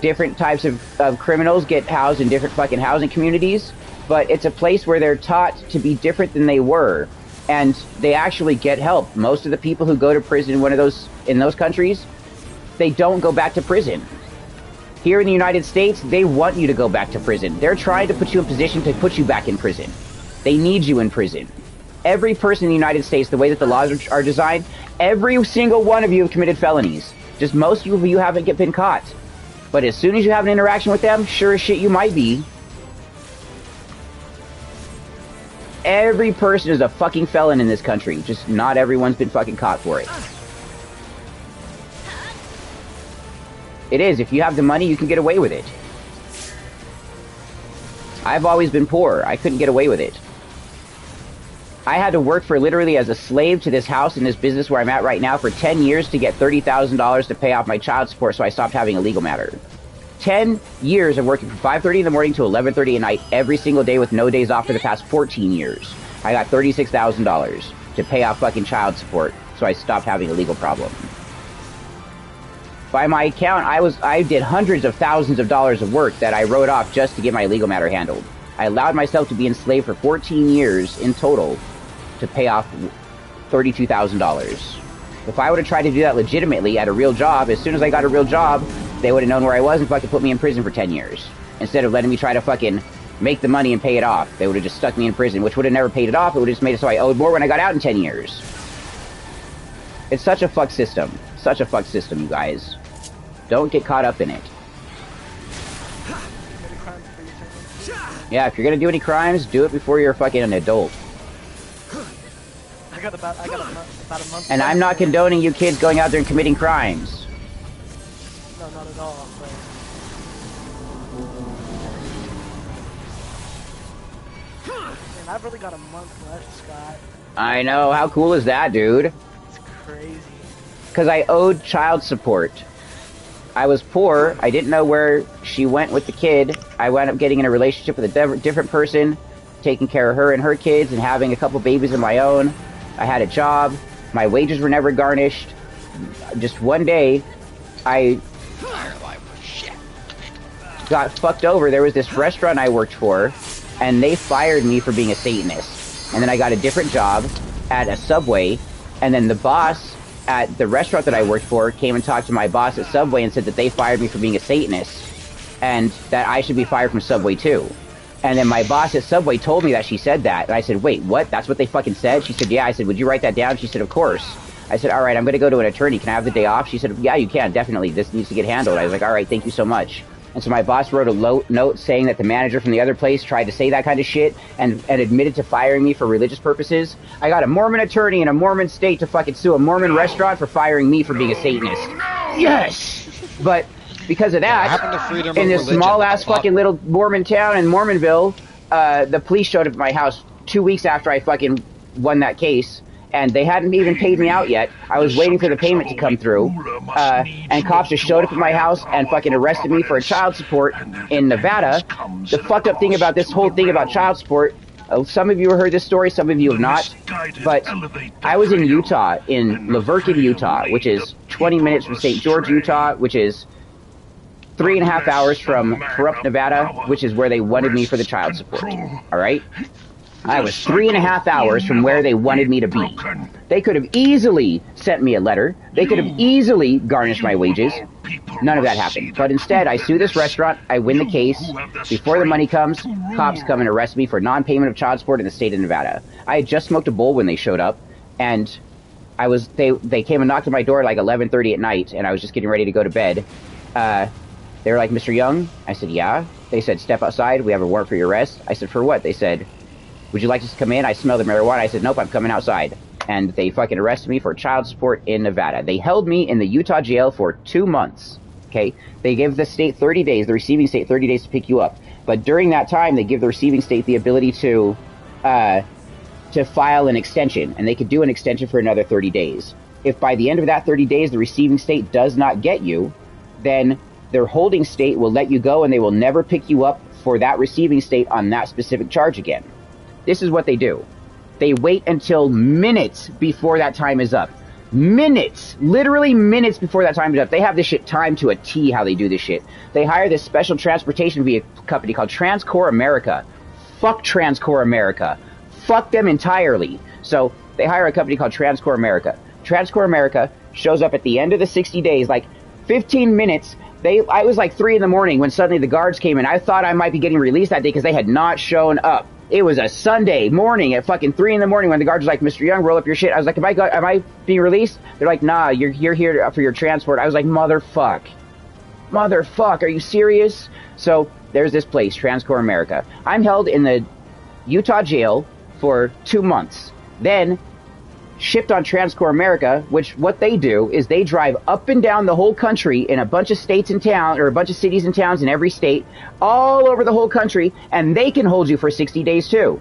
Different types of criminals get housed in different fucking housing communities, but it's a place where they're taught to be different than they were. and they actually get help. Most of the people who go to prison in those countries, they don't go back to prison. Here in the United States, they want you to go back to prison. They're trying to put you in position to put you back in prison. They need you in prison. Every person in the United States, the way that the laws are designed, every single one of you have committed felonies. Just most of you haven't been caught. But as soon as you have an interaction with them, sure as shit you might be. Every person is a fucking felon in this country. Just not everyone's been fucking caught for it. It is. If you have the money, you can get away with it. I've always been poor. I couldn't get away with it. I had to work for literally as a slave to this house and this business where I'm at right now for 10 years to get $30,000 to pay off my child support, so I stopped having a legal matter. 10 years of working from 5:30 in the morning to 11:30 at night every single day with no days off for the past 14 years. I got $36,000 to pay off fucking child support, so I stopped having a legal problem. By my account, I did hundreds of thousands of dollars of work that I wrote off just to get my legal matter handled. I allowed myself to be enslaved for 14 years in total to pay off $32,000. If I would have tried to do that legitimately at a real job, as soon as I got a real job, they would have known where I was and fucking put me in prison for 10 years. Instead of letting me try to fucking make the money and pay it off. They would have just stuck me in prison, which would have never paid it off. It would have just made it so I owed more when I got out in 10 years. It's such a fucked system. Such a fucked system, you guys. Don't get caught up in it. Yeah, if you're gonna do any crimes, do it before you're fucking an adult. I got about a month. And I'm not condoning you kids going out there and committing crimes. No, not at all. But... Man, I've really got a month left, Scott. I know. How cool is that, dude? It's crazy. Because I owed child support. I was poor. I didn't know where she went with the kid. I wound up getting in a relationship with a different person, taking care of her and her kids, and having a couple babies of my own. I had a job. My wages were never garnished. Just one day, I got fucked over. There was this restaurant I worked for, and they fired me for being a Satanist. And then I got a different job at a Subway, and then the boss at the restaurant that I worked for came and talked to my boss at Subway and said that they fired me for being a Satanist and that I should be fired from Subway too. And then my boss at Subway told me that she said that. And I said, wait, what? That's what they fucking said? She said, yeah. I said, would you write that down? She said, of course. I said, all right, I'm going to go to an attorney. Can I have the day off? She said, yeah, you can, definitely. This needs to get handled. I was like, all right, thank you so much. And so my boss wrote a note saying that the manager from the other place tried to say that kind of shit and admitted to firing me for religious purposes. I got a Mormon attorney in a Mormon state to fucking sue a Mormon restaurant for firing me for being a Satanist. Yes! But because of that, in this small-ass fucking little Mormon town in Mormonville, the police showed up at my house 2 weeks after I fucking won that case. And they hadn't even paid me out yet. I was waiting for the payment to come through. And cops just showed up at my house and fucking arrested me for child support in Nevada. The fucked up thing about this whole thing about child support, some of you have heard this story, some of you have not. But I was in Utah, in Laverton, Utah, which is 20 minutes from St. George, Utah, which is 3.5 hours from Pahrump, Nevada, which is where they wanted me for the child support. All right? I was 3.5 hours from where they wanted me to be. They could have easily sent me a letter. They could have easily garnished my wages. None of that happened. But instead, I sue this restaurant. I win the case. Before the money comes, cops come and arrest me for non-payment of child support in the state of Nevada. I had just smoked a bowl when they showed up, and they came and knocked on my door at like 11:30 at night, and I was just getting ready to go to bed. They were like, Mr. Young? I said, yeah. They said, step outside. We have a warrant for your arrest. I said, for what? They said, would you like us to come in? I smelled the marijuana. I said, nope, I'm coming outside. And they fucking arrested me for child support in Nevada. They held me in the Utah jail for 2 months. Okay? They give the state 30 days, the receiving state 30 days to pick you up. But during that time, they give the receiving state the ability to file an extension. And they could do an extension for another 30 days. If by the end of that 30 days, the receiving state does not get you, then their holding state will let you go and they will never pick you up for that receiving state on that specific charge again. This is what they do. They wait until minutes before that time is up. Minutes. Literally minutes before that time is up. They have this shit timed to a T how they do this shit. They hire this special transportation vehicle company called Transcore America. Fuck Transcore America. fuck them entirely. So they hire a company called TransCore America. TransCore America shows up at the end of the 60 days, like 15 minutes. I was like 3 in the morning when suddenly the guards came in. I thought I might be getting released that day because they had not shown up. It was a Sunday morning at fucking 3 in the morning when the guards was like, Mr. Young, roll up your shit. I was like, am I being released? They're like, nah, you're here for your transport. I was like, motherfuck, are you serious? So there's this place, TransCore America. I'm held in the Utah jail for 2 months. Then shipped on TransCore America, which what they do is they drive up and down the whole country in a bunch of states and towns, or a bunch of cities and towns in every state, all over the whole country, and they can hold you for 60 days too.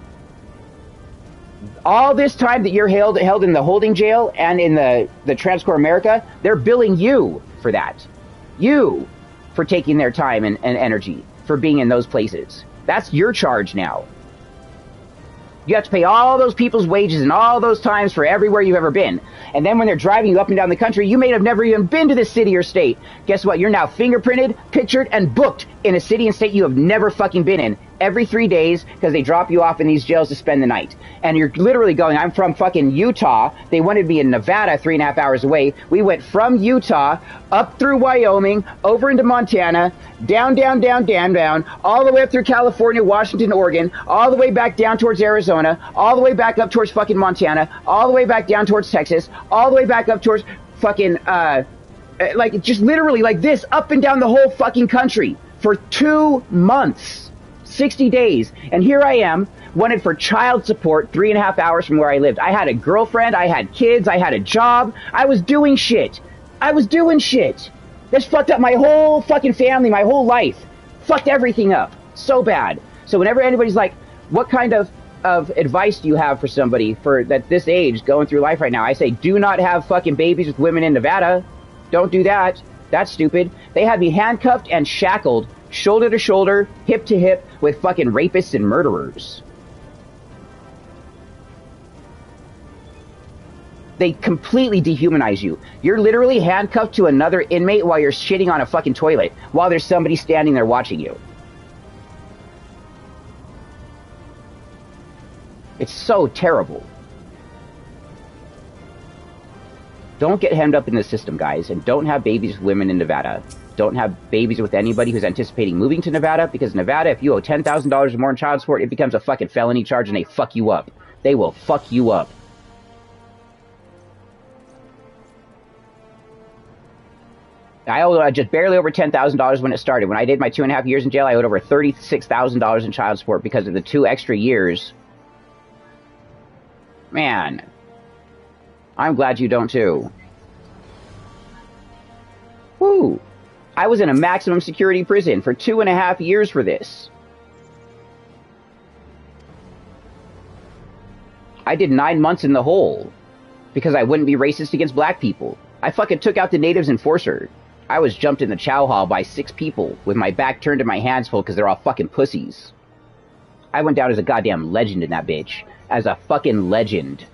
All this time that you're held in the holding jail and in the TransCore America, they're billing you for that. You for taking their time and energy for being in those places. That's your charge now. You have to pay all those people's wages and all those times for everywhere you've ever been. And then when they're driving you up and down the country, you may have never even been to this city or state. Guess what? You're now fingerprinted, pictured, and booked in a city and state you have never fucking been in every 3 days because they drop you off in these jails to spend the night. And you're literally going, I'm from fucking Utah. They wanted me in Nevada 3.5 hours away. We went from Utah up through Wyoming, over into Montana, down, all the way up through California, Washington, Oregon, all the way back down towards Arizona, all the way back up towards fucking Montana, all the way back down towards Texas, all the way back up towards fucking, like, just literally like this, up and down the whole fucking country for 2 months, 60 days. And here I am, wanted for child support 3.5 hours from where I lived. I had a girlfriend, I had kids, I had a job, I was doing shit. This fucked up my whole fucking family, my whole life. Fucked everything up. So bad. So whenever anybody's like, what kind of advice do you have for somebody for that this age going through life right now? I say, do not have fucking babies with women in Nevada. Don't do that. That's stupid. They had me handcuffed and shackled, shoulder to shoulder, hip to hip, with fucking rapists and murderers. They completely dehumanize you. You're literally handcuffed to another inmate while you're shitting on a fucking toilet, while there's somebody standing there watching you. It's so terrible. Don't get hemmed up in the system, guys, and don't have babies with women in Nevada. Don't have babies with anybody who's anticipating moving to Nevada, because Nevada, if you owe $10,000 or more in child support, it becomes a fucking felony charge and they fuck you up. They will fuck you up. I owed just barely over $10,000 when it started. When I did my 2.5 years in jail, I owed over $36,000 in child support because of the 2 extra years. Man, I'm glad you don't too. Woo! I was in a maximum security prison for 2.5 years for this. I did 9 months in the hole because I wouldn't be racist against black people. I fucking took out the natives enforcer. I was jumped in the chow hall by 6 people with my back turned and my hands full because they're all fucking pussies. I went down as a goddamn legend in that bitch. As a fucking legend.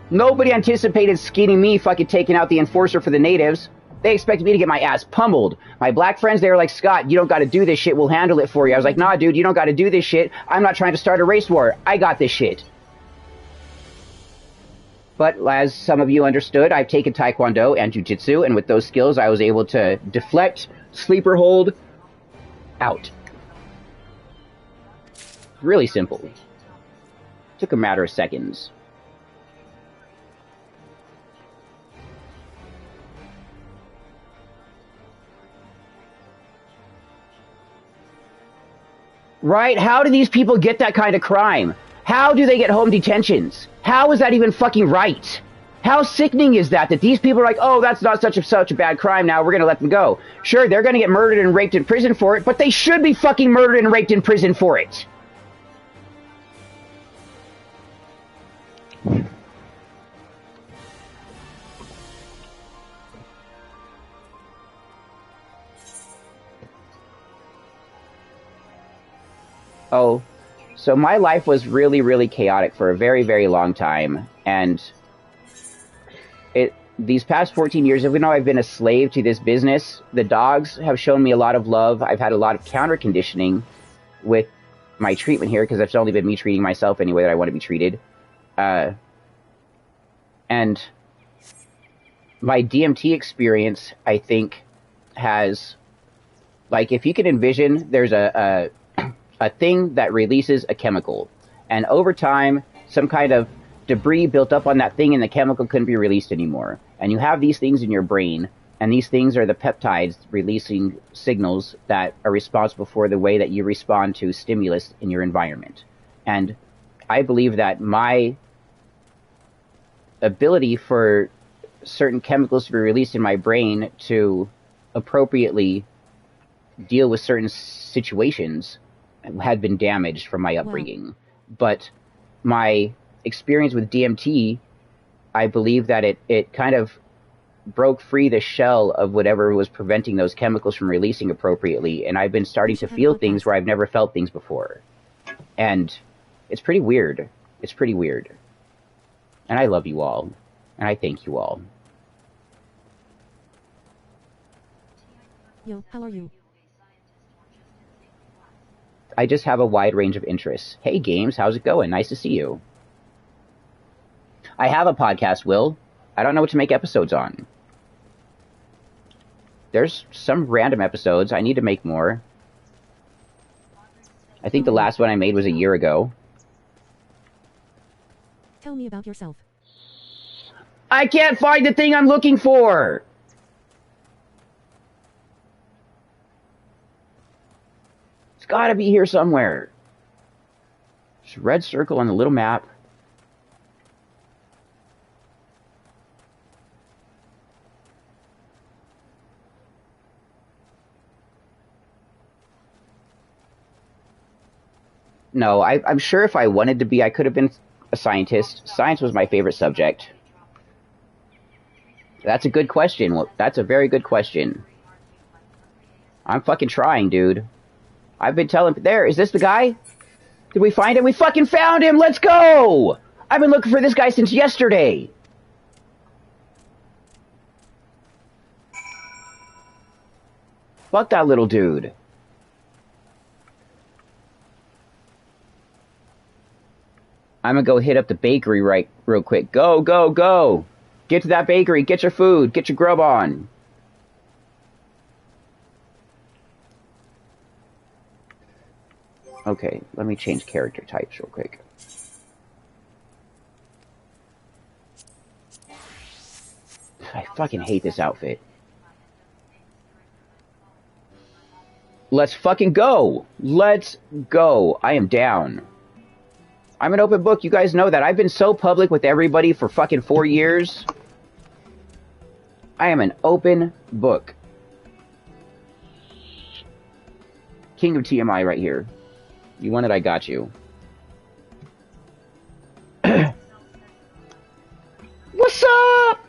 Nobody anticipated skinny me fucking taking out the enforcer for the natives. They expected me to get my ass pummeled. My black friends, they were like, Scott, you don't gotta do this shit, we'll handle it for you. I was like, nah, dude, you don't gotta do this shit. I'm not trying to start a race war. I got this shit. But as some of you understood, I've taken Taekwondo and Jiu-Jitsu, and with those skills, I was able to deflect, sleeper hold, out. Really simple. Took a matter of seconds. Right? How do these people get that kind of crime? How do they get home detentions? How is that even fucking right? How sickening is that these people are like, oh, that's not such a bad crime now, we're going to let them go. Sure, they're going to get murdered and raped in prison for it, but they should be fucking murdered and raped in prison for it. Oh, so my life was really, really chaotic for a very, very long time, and these past 14 years, even though I've been a slave to this business, the dogs have shown me a lot of love. I've had a lot of counter conditioning with my treatment here because it's only been me treating myself any way that I want to be treated. And my DMT experience, I think, has, like, if you can envision, there's a thing that releases a chemical, and over time, some kind of debris built up on that thing, and the chemical couldn't be released anymore. And you have these things in your brain, and these things are the peptides releasing signals that are responsible for the way that you respond to stimulus in your environment. And I believe that my ability for certain chemicals to be released in my brain to appropriately deal with certain situations had been damaged from my upbringing. Wow. But my experience with DMT, I believe that it kind of broke free the shell of whatever was preventing those chemicals from releasing appropriately, and I've been starting to feel things where I've never felt things before. And it's pretty weird. It's pretty weird. And I love you all. And I thank you all. Yo, how are you? I just have a wide range of interests. Hey, Games, how's it going? Nice to see you. I have a podcast, Will. I don't know what to make episodes on. There's some random episodes. I need to make more. I think the last one I made was a year ago. Tell me about yourself. I can't find the thing I'm looking for! It's gotta be here somewhere. There's a red circle on the little map. No, I'm sure if I wanted to be, I could have been a scientist. Science was my favorite subject. That's a good question. Well, that's a very good question. I'm fucking trying, dude. I've been telling... There, is this the guy? Did we find him? We fucking found him! Let's go! I've been looking for this guy since yesterday. Fuck that little dude. I'm gonna go hit up the bakery real quick. Go, go, go! Get to that bakery, get your food, get your grub on. Okay, let me change character types real quick. I fucking hate this outfit. Let's fucking go! Let's go! I am down. I'm an open book, you guys know that. I've been so public with everybody for fucking 4 years. I am an open book. King of TMI right here. You want it, I got you. What's up?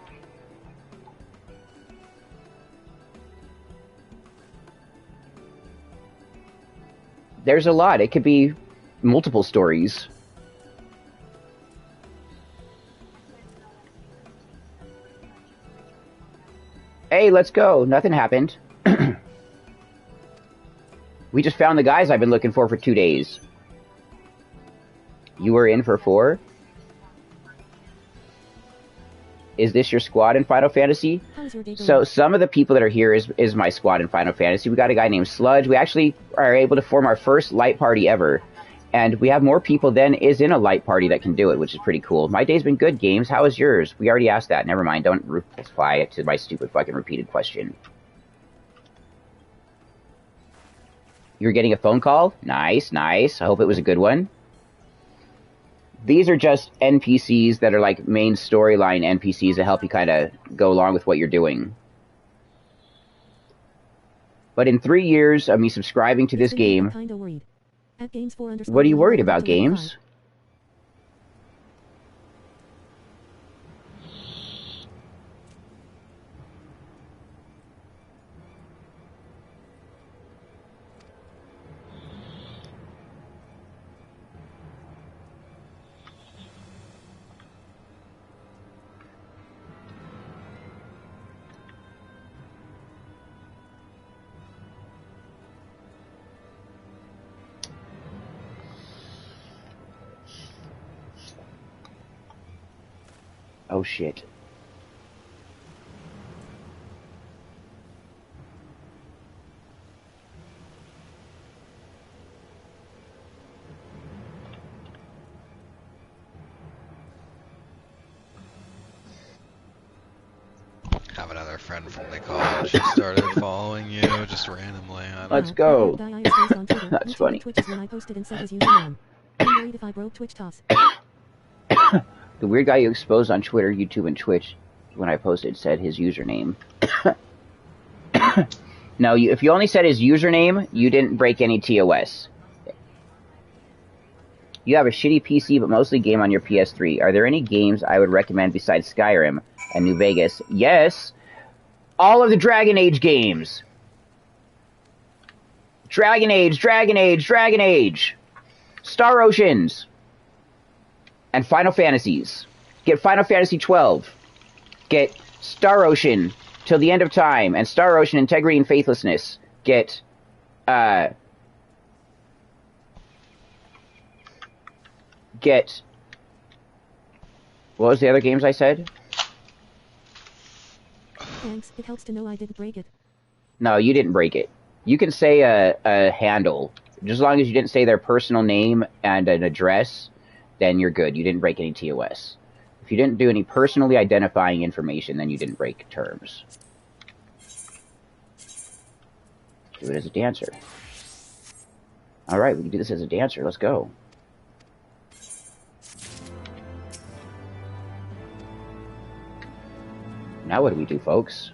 There's a lot. It could be multiple stories. Hey, let's go. Nothing happened. We just found the guys I've been looking for 2 days. You were in for 4? Is this your squad in Final Fantasy? So some of the people that are here is my squad in Final Fantasy. We got a guy named Sludge. We actually are able to form our first light party ever. And we have more people than is in a light party that can do it, which is pretty cool. My day's been good, Games. How is yours? We already asked that. Never mind. Don't reply to my stupid fucking repeated question. You're getting a phone call? Nice, nice. I hope it was a good one. These are just NPCs that are like main storyline NPCs that help you kind of go along with what you're doing. But in 3 years of me subscribing to this game, what are you worried about, Games? Oh shit. Have another friend from the college who started following you just randomly. I don't Let's go. Guy I exposed on Twitter. That's Me too funny. on Twitch is when I posted and said his username. I'm worried if I broke Twitch toss. The weird guy you exposed on Twitter, YouTube, and Twitch when I posted said his username. No, if you only said his username, you didn't break any TOS. You have a shitty PC, but mostly game on your PS3. Are there any games I would recommend besides Skyrim and New Vegas? Yes! All of the Dragon Age games! Dragon Age, Dragon Age, Dragon Age! Star Oceans! And Final Fantasies. Get Final Fantasy 12. Get Star Ocean Till the End of Time and Star Ocean Integrity and Faithlessness. Get what was the other games I said? Thanks, it helps to know I didn't break it. No, you didn't break it. You can say a handle. Just as long as you didn't say their personal name and an address, then you're good. You didn't break any TOS. If you didn't do any personally identifying information, then you didn't break terms. Do it as a dancer. Alright, we can do this as a dancer. Let's go. Now what do we do, folks?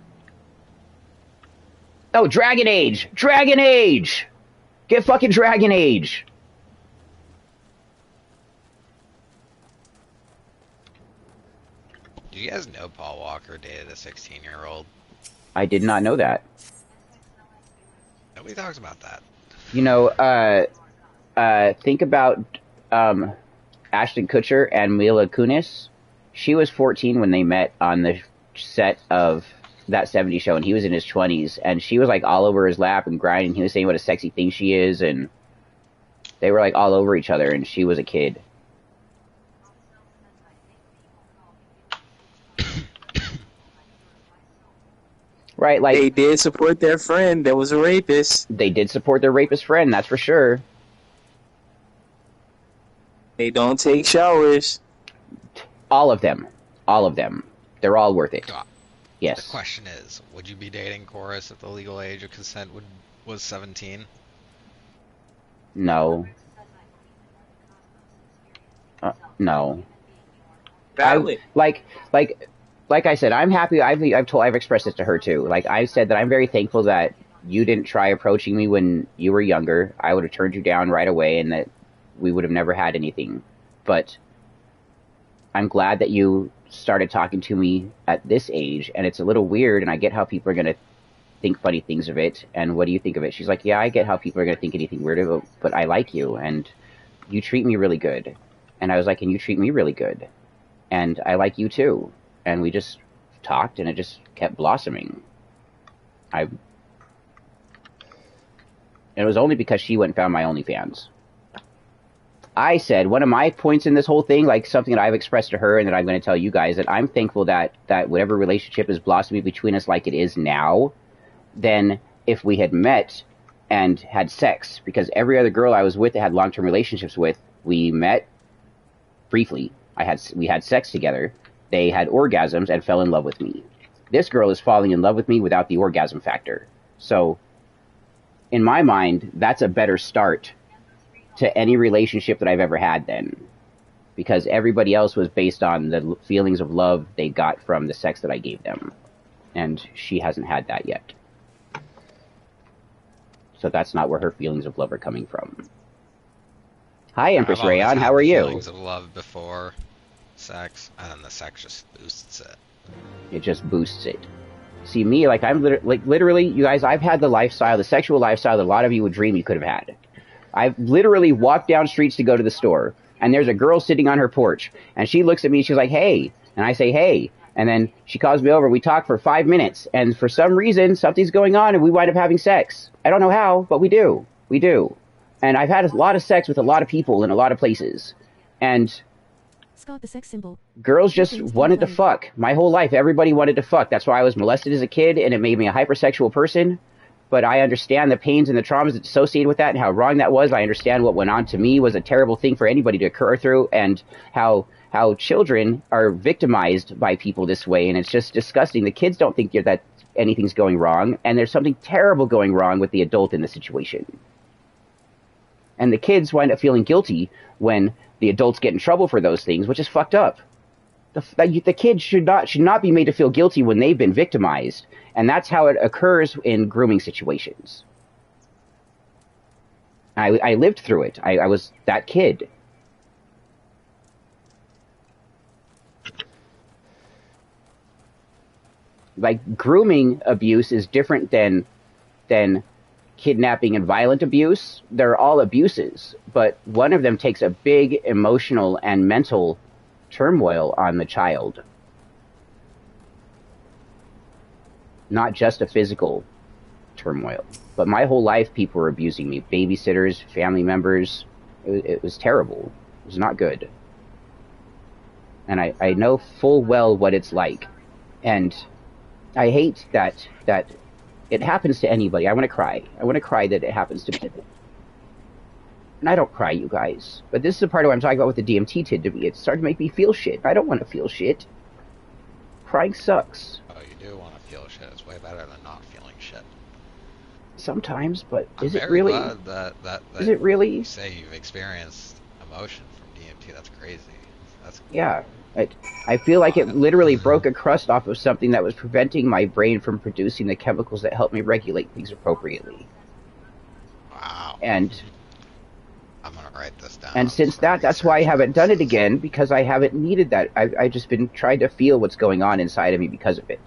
Oh, Dragon Age! Dragon Age! Get fucking Dragon Age! Do you guys know Paul Walker dated a 16-year-old? I did not know that. Nobody talks about that. You know, think about Ashton Kutcher and Mila Kunis. She was 14 when they met on the set of that 70s show, and he was in his 20s, and she was like all over his lap and grinding. He was saying what a sexy thing she is, and they were like all over each other, and she was a kid. Right, like They did support their friend that was a rapist. they did support their rapist friend, that's for sure. They don't take showers. All of them. All of them. They're all worth it. God. Yes. The question is, would you be dating Chorus if the legal age of consent was 17? No. No. Valid. Like I said, I'm happy. I've expressed this to her too. Like I said that I'm very thankful that you didn't try approaching me when you were younger. I would have turned you down right away, and that we would have never had anything. But I'm glad that you started talking to me at this age, and it's a little weird, and I get how people are going to think funny things of it, and what do you think of it? She's like, yeah, I get how people are going to think anything weird of it, but I like you, and you treat me really good. And I was like, and you treat me really good. And I like you too. And we just talked, and it just kept blossoming. And it was only because she went and found my OnlyFans. I said, one of my points in this whole thing, like something that I've expressed to her and that I'm going to tell you guys, that I'm thankful that whatever relationship is blossoming between us like it is now, then if we had met and had sex, because every other girl I was with that had long-term relationships with, we met briefly. We had sex together. They had orgasms and fell in love with me. This girl is falling in love with me without the orgasm factor. So, in my mind, that's a better start to any relationship that I've ever had then. Because everybody else was based on the feelings of love they got from the sex that I gave them. And she hasn't had that yet. So that's not where her feelings of love are coming from. Hi, Empress I've always Rayon, had how are you? Feelings of love before sex, and then the sex just boosts it. It just boosts it. See, me, like, I'm literally, you guys, I've had the sexual lifestyle that a lot of you would dream you could have had. I've literally walked down streets to go to the store, and there's a girl sitting on her porch, and she looks at me, and she's like, hey, and I say, hey, and then she calls me over, we talk for 5 minutes, and for some reason, something's going on, and we wind up having sex. I don't know how, but we do. And I've had a lot of sex with a lot of people in a lot of places, and Scott the sex symbol. Girls just wanted to fuck. My whole life, everybody wanted to fuck. That's why I was molested as a kid, and it made me a hypersexual person. But I understand the pains and the traumas associated with that and how wrong that was. I understand what went on to me was a terrible thing for anybody to occur through, and how children are victimized by people this way, and it's just disgusting. The kids don't think that anything's going wrong, and there's something terrible going wrong with the adult in the situation. And the kids wind up feeling guilty when the adults get in trouble for those things, which is fucked up. The kids should not be made to feel guilty when they've been victimized, and that's how it occurs in grooming situations. I lived through it. I was that kid. Like, grooming abuse is different than kidnapping and violent abuse. They're all abuses, but one of them takes a big emotional and mental turmoil on the child. Not just a physical turmoil. But my whole life, people were abusing me. Babysitters, family members. It was terrible. It was not good. And I know full well what it's like. And I hate that it happens to anybody. I want to cry. I want to cry that it happens to people. And I don't cry, you guys. But this is the part of what I'm talking about with the DMT did to me. It started to make me feel shit. I don't want to feel shit. Crying sucks. Oh, you do want to feel shit. It's way better than not feeling shit. Sometimes, but is I'm it really? glad that is it really? You say you've experienced emotion from DMT. That's crazy. That's yeah. I feel like it literally broke a crust off of something that was preventing my brain from producing the chemicals that help me regulate things appropriately. Wow. And I'm gonna write this down. And since that's why I haven't done it again, because I haven't needed that. I've just been trying to feel what's going on inside of me because of it.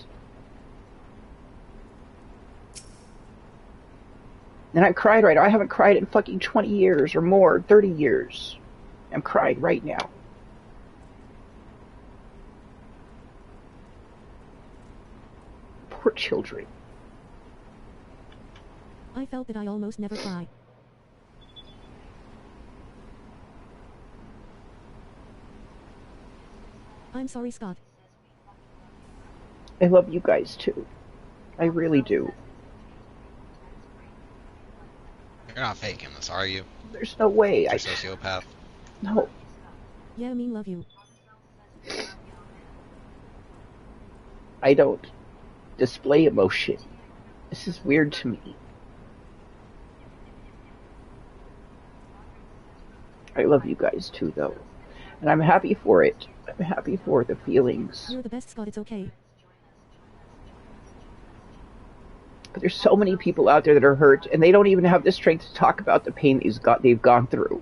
And I cried right now. I haven't cried in fucking 20 years or more, 30 years. I'm crying right now. Poor children. I felt that I almost never cry. I'm sorry, Scott. I love you guys too. I really do. You're not faking this, are you? There's no way. You're a sociopath. No. Yeah, I mean, love you. I don't display emotion. This is weird to me. I love you guys too, though. And I'm happy for it. I'm happy for the feelings. You're the best, Scott. It's okay. But there's so many people out there that are hurt, and they don't even have the strength to talk about the pain they've gone through.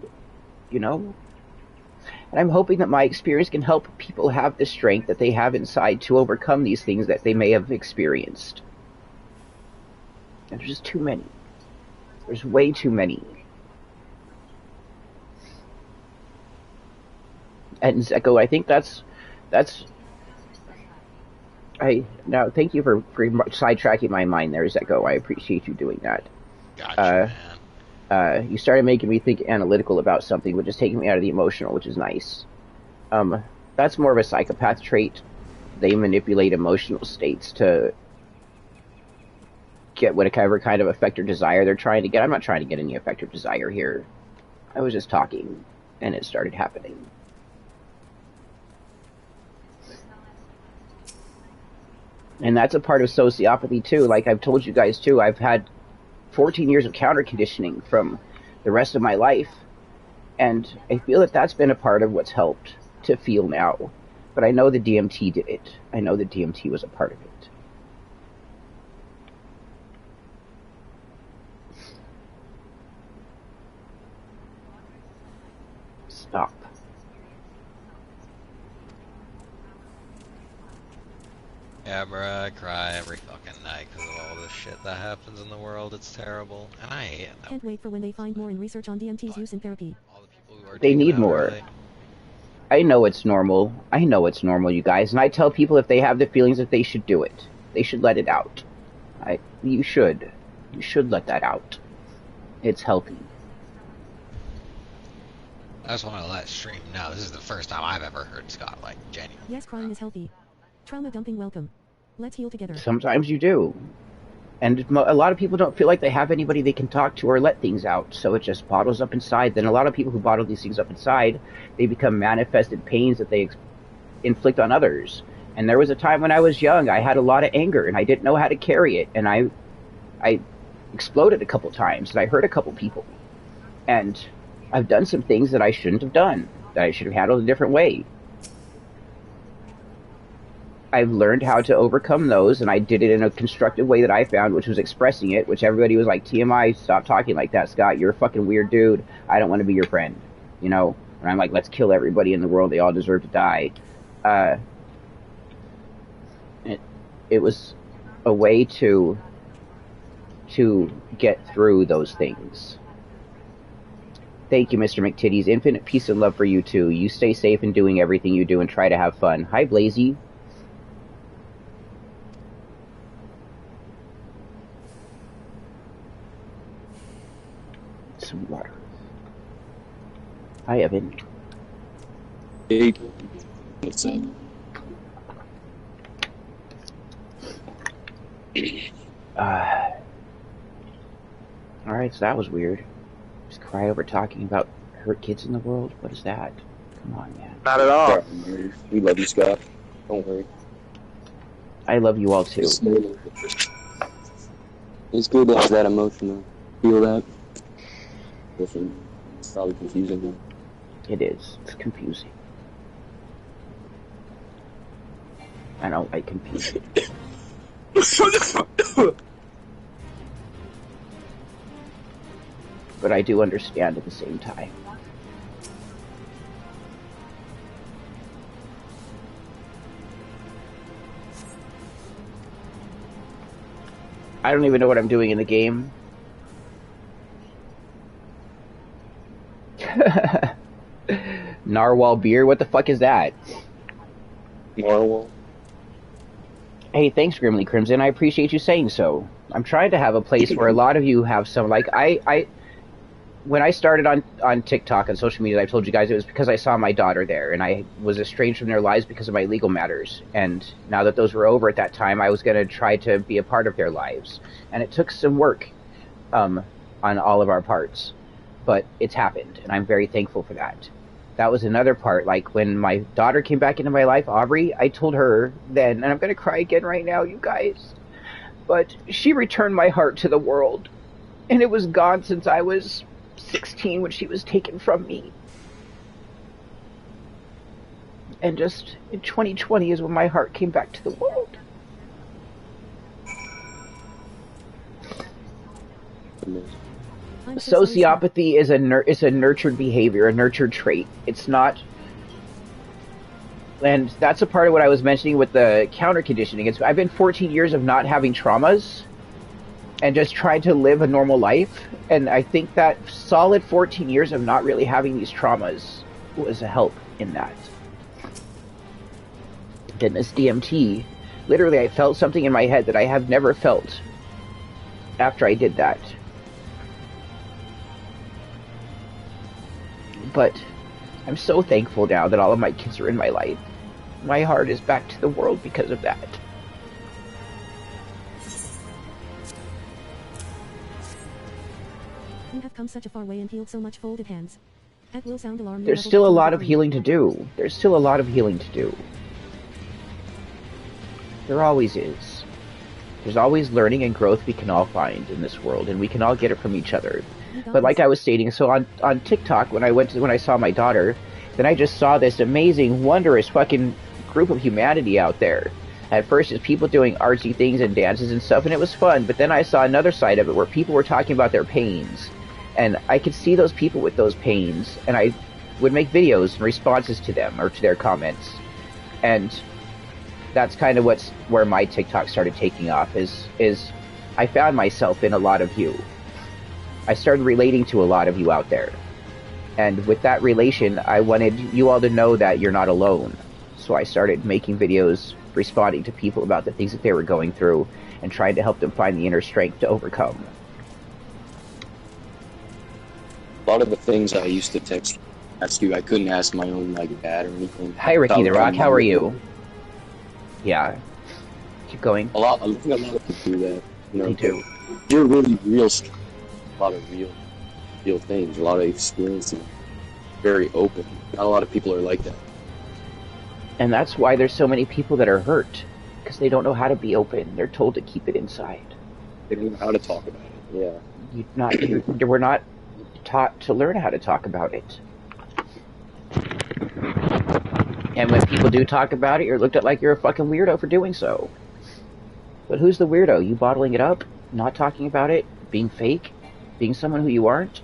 You know? And I'm hoping that my experience can help people have the strength that they have inside to overcome these things that they may have experienced. And there's just too many. There's way too many. And Zeko, I think that's now thank you for sidetracking my mind there, Zeko. I appreciate you doing that. Gotcha, man. You started making me think analytical about something, which is taking me out of the emotional, which is nice. That's more of a psychopath trait. They manipulate emotional states to get whatever kind of effect or desire they're trying to get. I'm not trying to get any effect or desire here. I was just talking, and it started happening. And that's a part of sociopathy, too. Like I've told you guys, too, I've had 14 years of counter-conditioning from the rest of my life. And I feel that that's been a part of what's helped to feel now. But I know the DMT did it. I know the DMT was a part of it. Stop. Yeah, bruh, I cry every fucking night because of all this shit that happens in the world. It's terrible, and I hate it. Can't wait for when they find more in research on DMT's use in therapy. All the people who are They taking need it out more. early. I know it's normal. I know it's normal, you guys. And I tell people if they have the feelings that they should do it. They should let it out. You should. You should let that out. It's healthy. I just want to let stream know this is the first time I've ever heard Scott like genuine. Yes, crying is healthy. Trauma dumping welcome. Let's heal together. Sometimes you do. And a lot of people don't feel like they have anybody they can talk to or let things out, so it just bottles up inside. Then a lot of people who bottle these things up inside, they become manifested pains that they inflict on others. And there was a time when I was young, I had a lot of anger, and I didn't know how to carry it, and I exploded a couple times, and I hurt a couple people. And I've done some things that I shouldn't have done, that I should have handled a different way. I've learned how to overcome those, and I did it in a constructive way that I found, which was expressing it, which everybody was like, TMI, stop talking like that, Scott. You're a fucking weird dude. I don't want to be your friend. You know? And I'm like, let's kill everybody in the world. They all deserve to die. It was a way to get through those things. Thank you, Mr. McTitties. Infinite peace and love for you, too. You stay safe in doing everything you do and try to have fun. Hi, Blazy. Some water. Hi, Evan. Hey. What's up? Alright, so that was weird. Just cry over talking about hurt kids in the world? What is that? Come on, man. Not at all. We love you, Scott. Don't worry. I love you all, too. It's good to have that emotion, though. Feel that. Listen, it's probably confusing. It is. It's confusing. I don't like confusion. But I do understand at the same time. I don't even know what I'm doing in the game. Narwhal beer? What the fuck is that? Narwhal? Hey, thanks, Grimly Crimson. I appreciate you saying so. I'm trying to have a place where a lot of you have some, like, when I started on TikTok and social media, I told you guys it was because I saw my daughter there, and I was estranged from their lives because of my legal matters. And now that those were over at that time, I was going to try to be a part of their lives. And it took some work on all of our parts. But it's happened, and I'm very thankful for that. That was another part, like when my daughter came back into my life, Aubrey, I told her then, and I'm going to cry again right now, you guys, but she returned my heart to the world, and it was gone since I was 16 when she was taken from me. And just in 2020 is when my heart came back to the world. Sociopathy is a nurtured behavior, a nurtured trait. It's not, and that's a part of what I was mentioning with the counter conditioning. I've been 14 years of not having traumas, and just trying to live a normal life. And I think that solid 14 years of not really having these traumas was a help in that. Then this DMT, literally, I felt something in my head that I have never felt after I did that. But I'm so thankful now that all of my kids are in my life. My heart is back to the world because of that. You have come such a far way and healed so much. Folded hands. At will sound alarm. There's still a lot of healing to do. There's still a lot of healing to do. There always is. There's always learning and growth we can all find in this world, and we can all get it from each other. But like I was stating, so on TikTok, when I saw my daughter, then I just saw this amazing, wondrous fucking group of humanity out there. At first, it's people doing artsy things and dances and stuff, and it was fun. But then I saw another side of it where people were talking about their pains. And I could see those people with those pains, and I would make videos and responses to them or to their comments. And that's kind of where my TikTok started taking off, is I found myself in a lot of you. I started relating to a lot of you out there. And with that relation, I wanted you all to know that you're not alone. So I started making videos responding to people about the things that they were going through and trying to help them find the inner strength to overcome. A lot of the things I used to text ask you. I couldn't ask my own like dad or anything. Hi, Ricky the Without Rock. How are telling you? Yeah. Keep going. I think a lot of people do that. You know, Me too. you're really real. A lot of real things. A lot of experiences. Very open. Not a lot of people are like that. And that's why there's so many people that are hurt. Because they don't know how to be open. They're told to keep it inside. They don't know how to talk about it. Yeah. We're not taught to learn how to talk about it. And when people do talk about it, you're looked at like you're a fucking weirdo for doing so. But who's the weirdo? You bottling it up? Not talking about it? Being fake? Being someone who you aren't?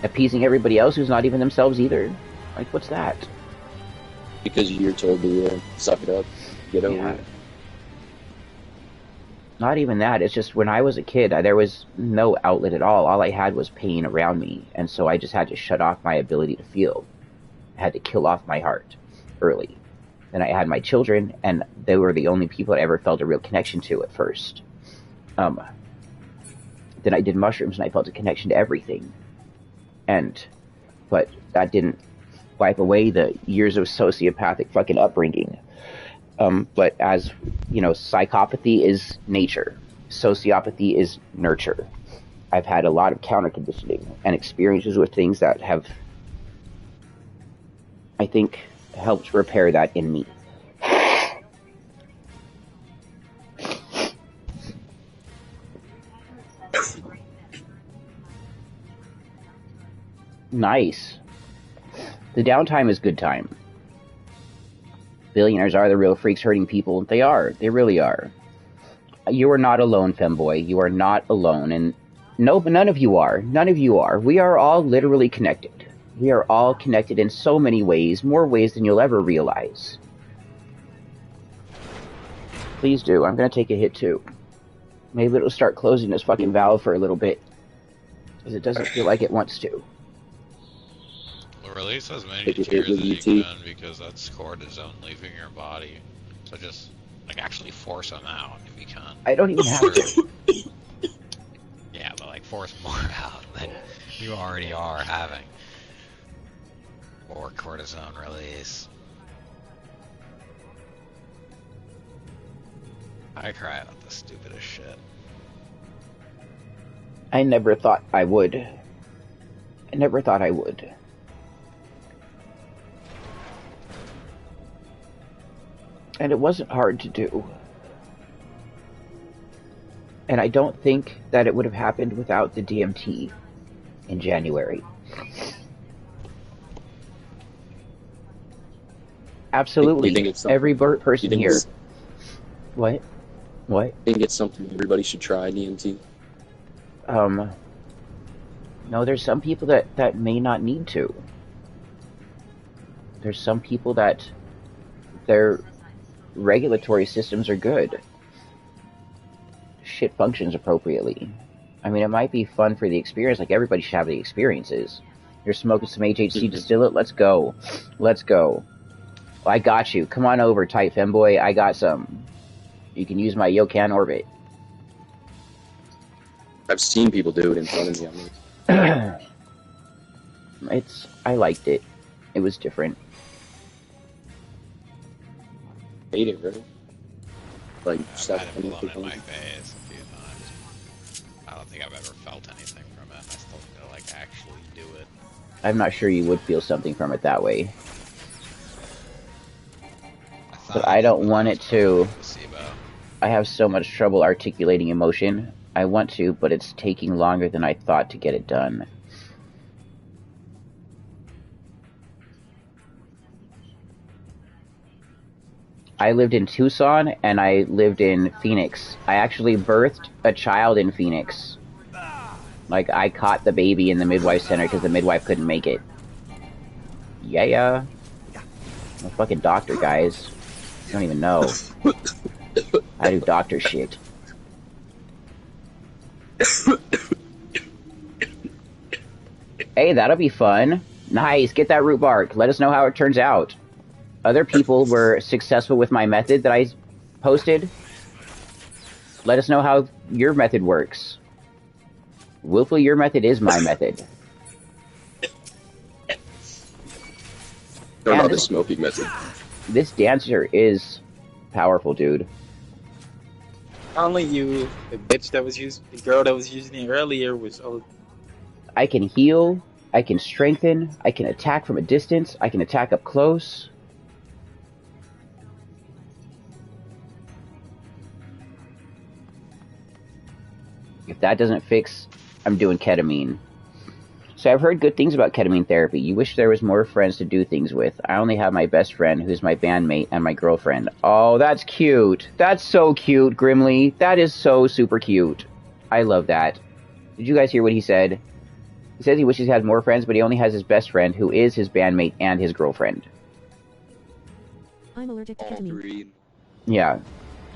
Appeasing everybody else who's not even themselves either? Like, what's that? Because you're told to suck it up, get over it. Not even that. It's just when I was a kid, there was no outlet at all. All I had was pain around me, and so I just had to shut off my ability to feel. I had to kill off my heart early. Then I had my children, and they were the only people I ever felt a real connection to at first. Then I did mushrooms, and I felt a connection to everything. But that didn't wipe away the years of sociopathic fucking upbringing. But as, you know, psychopathy is nature. Sociopathy is nurture. I've had a lot of counter conditioning and experiences with things that have, I think, helped repair that in me. Nice. The downtime is good time. Billionaires are the real freaks hurting people. They are. They really are. You are not alone, femboy. You are not alone. And no, none of you are. None of you are. We are all literally connected. We are all connected in so many ways, more ways than you'll ever realize. Please do. I'm going to take a hit too. Maybe it'll start closing this fucking valve for a little bit. Because it doesn't feel like it wants to. Release as many tears as you can, because that's cortisone leaving your body. So just, like, actually force them out if you can. I don't even have to. Yeah, but, like, force more out than you already are having. Or cortisone release. I cry about the stupidest shit. I never thought I would. I never thought I would. And it wasn't hard to do. And I don't think that it would have happened without the DMT in January. Absolutely. You think it's every person here. What? What? I think it's something everybody should try, DMT. No, there's some people that may not need to. There's some people that their regulatory systems are good. Shit functions appropriately. I mean, it might be fun for the experience, like everybody should have the experiences. You're smoking some HHC distillate? Let's go. Let's go. Well, I got you. Come on over, tight femboy. I got some. You can use my Yokan Orbit. I've seen people do it in front of me. I mean. I liked it. It was different. Hate it, right? Like, I've had it blown in my face a few times. I don't think I've ever felt anything from it. I still feel like actually do it. I'm not sure you would feel something from it that way. But I don't want it to. I have so much trouble articulating emotion. I want to, but it's taking longer than I thought to get it done. I lived in Tucson, and I lived in Phoenix. I actually birthed a child in Phoenix. Like, I caught the baby in the midwife center because the midwife couldn't make it. Yeah. I'm a fucking doctor, guys. You don't even know. I do doctor shit. Hey, that'll be fun. Nice, get that root bark. Let us know how it turns out. Other people were successful with my method that I posted. Let us know how your method works. Willful, your method is my method. Or And not the smoking method. this dancer is powerful, dude. Only you, the girl that was using it earlier was. Oh, I can heal, I can strengthen, I can attack from a distance, I can attack up close. If that doesn't fix, I'm doing ketamine. So I've heard good things about ketamine therapy. You wish there was more friends to do things with. I only have my best friend, who's my bandmate, and my girlfriend. Oh, that's cute. That's so cute, Grimly. That is so super cute. I love that. Did you guys hear what he said? He says he wishes he had more friends, but he only has his best friend, who is his bandmate and his girlfriend. I'm allergic to ketamine. Agreed. Yeah.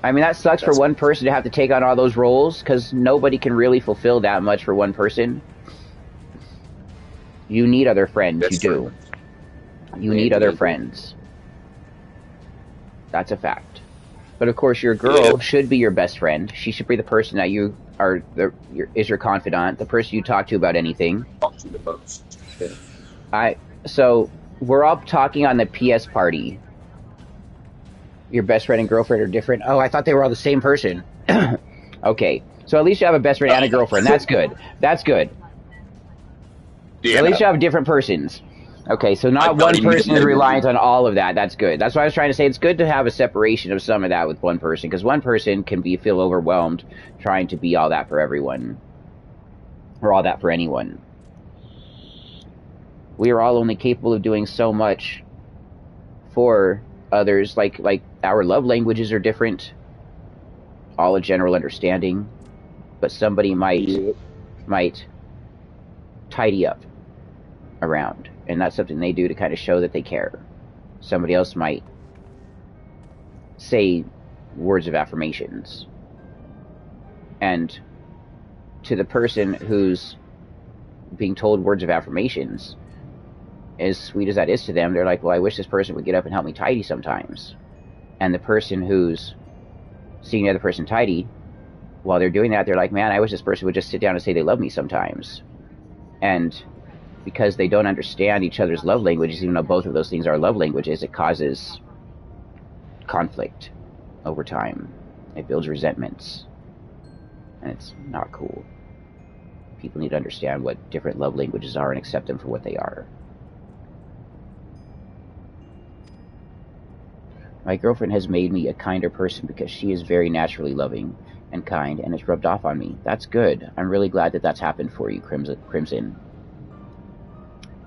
I mean, that sucks for one person to have to take on all those roles, because nobody can really fulfill that much for one person. You need other friends, you do. You need other friends. That's a fact. But of course, your girl should be your best friend. She should be the person that you are, is your confidant, the person you talk to about anything. Talk to the most. Yeah. So, we're all talking on the PS party. Your best friend and girlfriend are different? Oh, I thought they were all the same person. Okay. So at least you have a best friend and a girlfriend. That's good. That's good. Yeah. At least you have different persons. Okay, so not one person is reliant on all of that. That's good. That's why I was trying to say it's good to have a separation of some of that with one person, because one person can feel overwhelmed trying to be all that for everyone. Or all that for anyone. We are all only capable of doing so much for others. Like our love languages are different. All a general understanding. But somebody might tidy up around, and that's something they do to kind of show that they care. Somebody else might say words of affirmations, and to the person who's being told words of affirmations, as sweet as that is to them, they're like, well, I wish this person would get up and help me tidy sometimes. And the person who's seeing the other person tidy, while they're doing that, they're like, man, I wish this person would just sit down and say they love me sometimes. And because they don't understand each other's love languages, even though both of those things are love languages, it causes conflict over time. It builds resentments. And it's not cool. People need to understand what different love languages are and accept them for what they are. My girlfriend has made me a kinder person because she is very naturally loving and kind, and it's rubbed off on me. That's good. I'm really glad that that's happened for you, Crimson.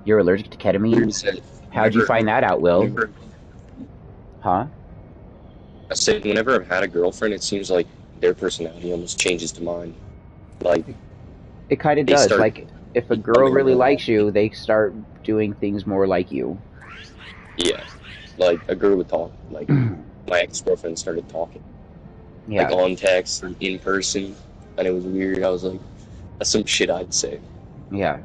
You're allergic to ketamine? How'd you find that out, Will? Huh? I said, whenever I've had a girlfriend, it seems like their personality almost changes to mine. Like, it kind of does. Like, if a girl really likes you, they start doing things more like you. Yeah. Like, a girl would talk. Like, my ex-girlfriend started talking. Yeah. Like, on text, or in person. And it was weird. I was like, that's some shit I'd say. Yeah.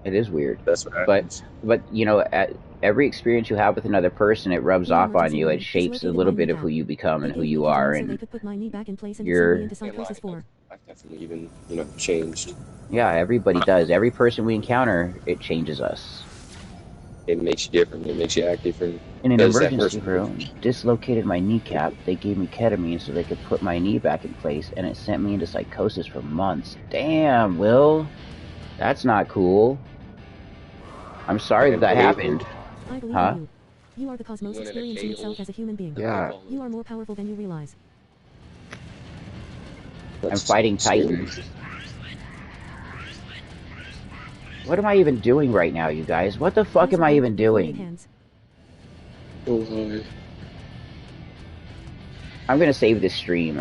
It is weird. That's what happens. But you know, at every experience you have with another person, it rubs off on you. It shapes a little bit of who you become and who you are. And you're... I've definitely even, changed. Yeah, everybody does. Every person we encounter, it changes us. It makes you different. It makes you act different. In an emergency room, dislocated my kneecap. They gave me ketamine so they could put my knee back in place, and it sent me into psychosis for months. Damn, Will. That's not cool. I'm sorry that happened. I believe Huh? in you. You are the cosmos experiencing itself as a human being. Yeah. You are more powerful than you realize. I'm fighting Titans. What am I even doing right now, you guys? What the fuck am I even doing? I'm gonna save this stream,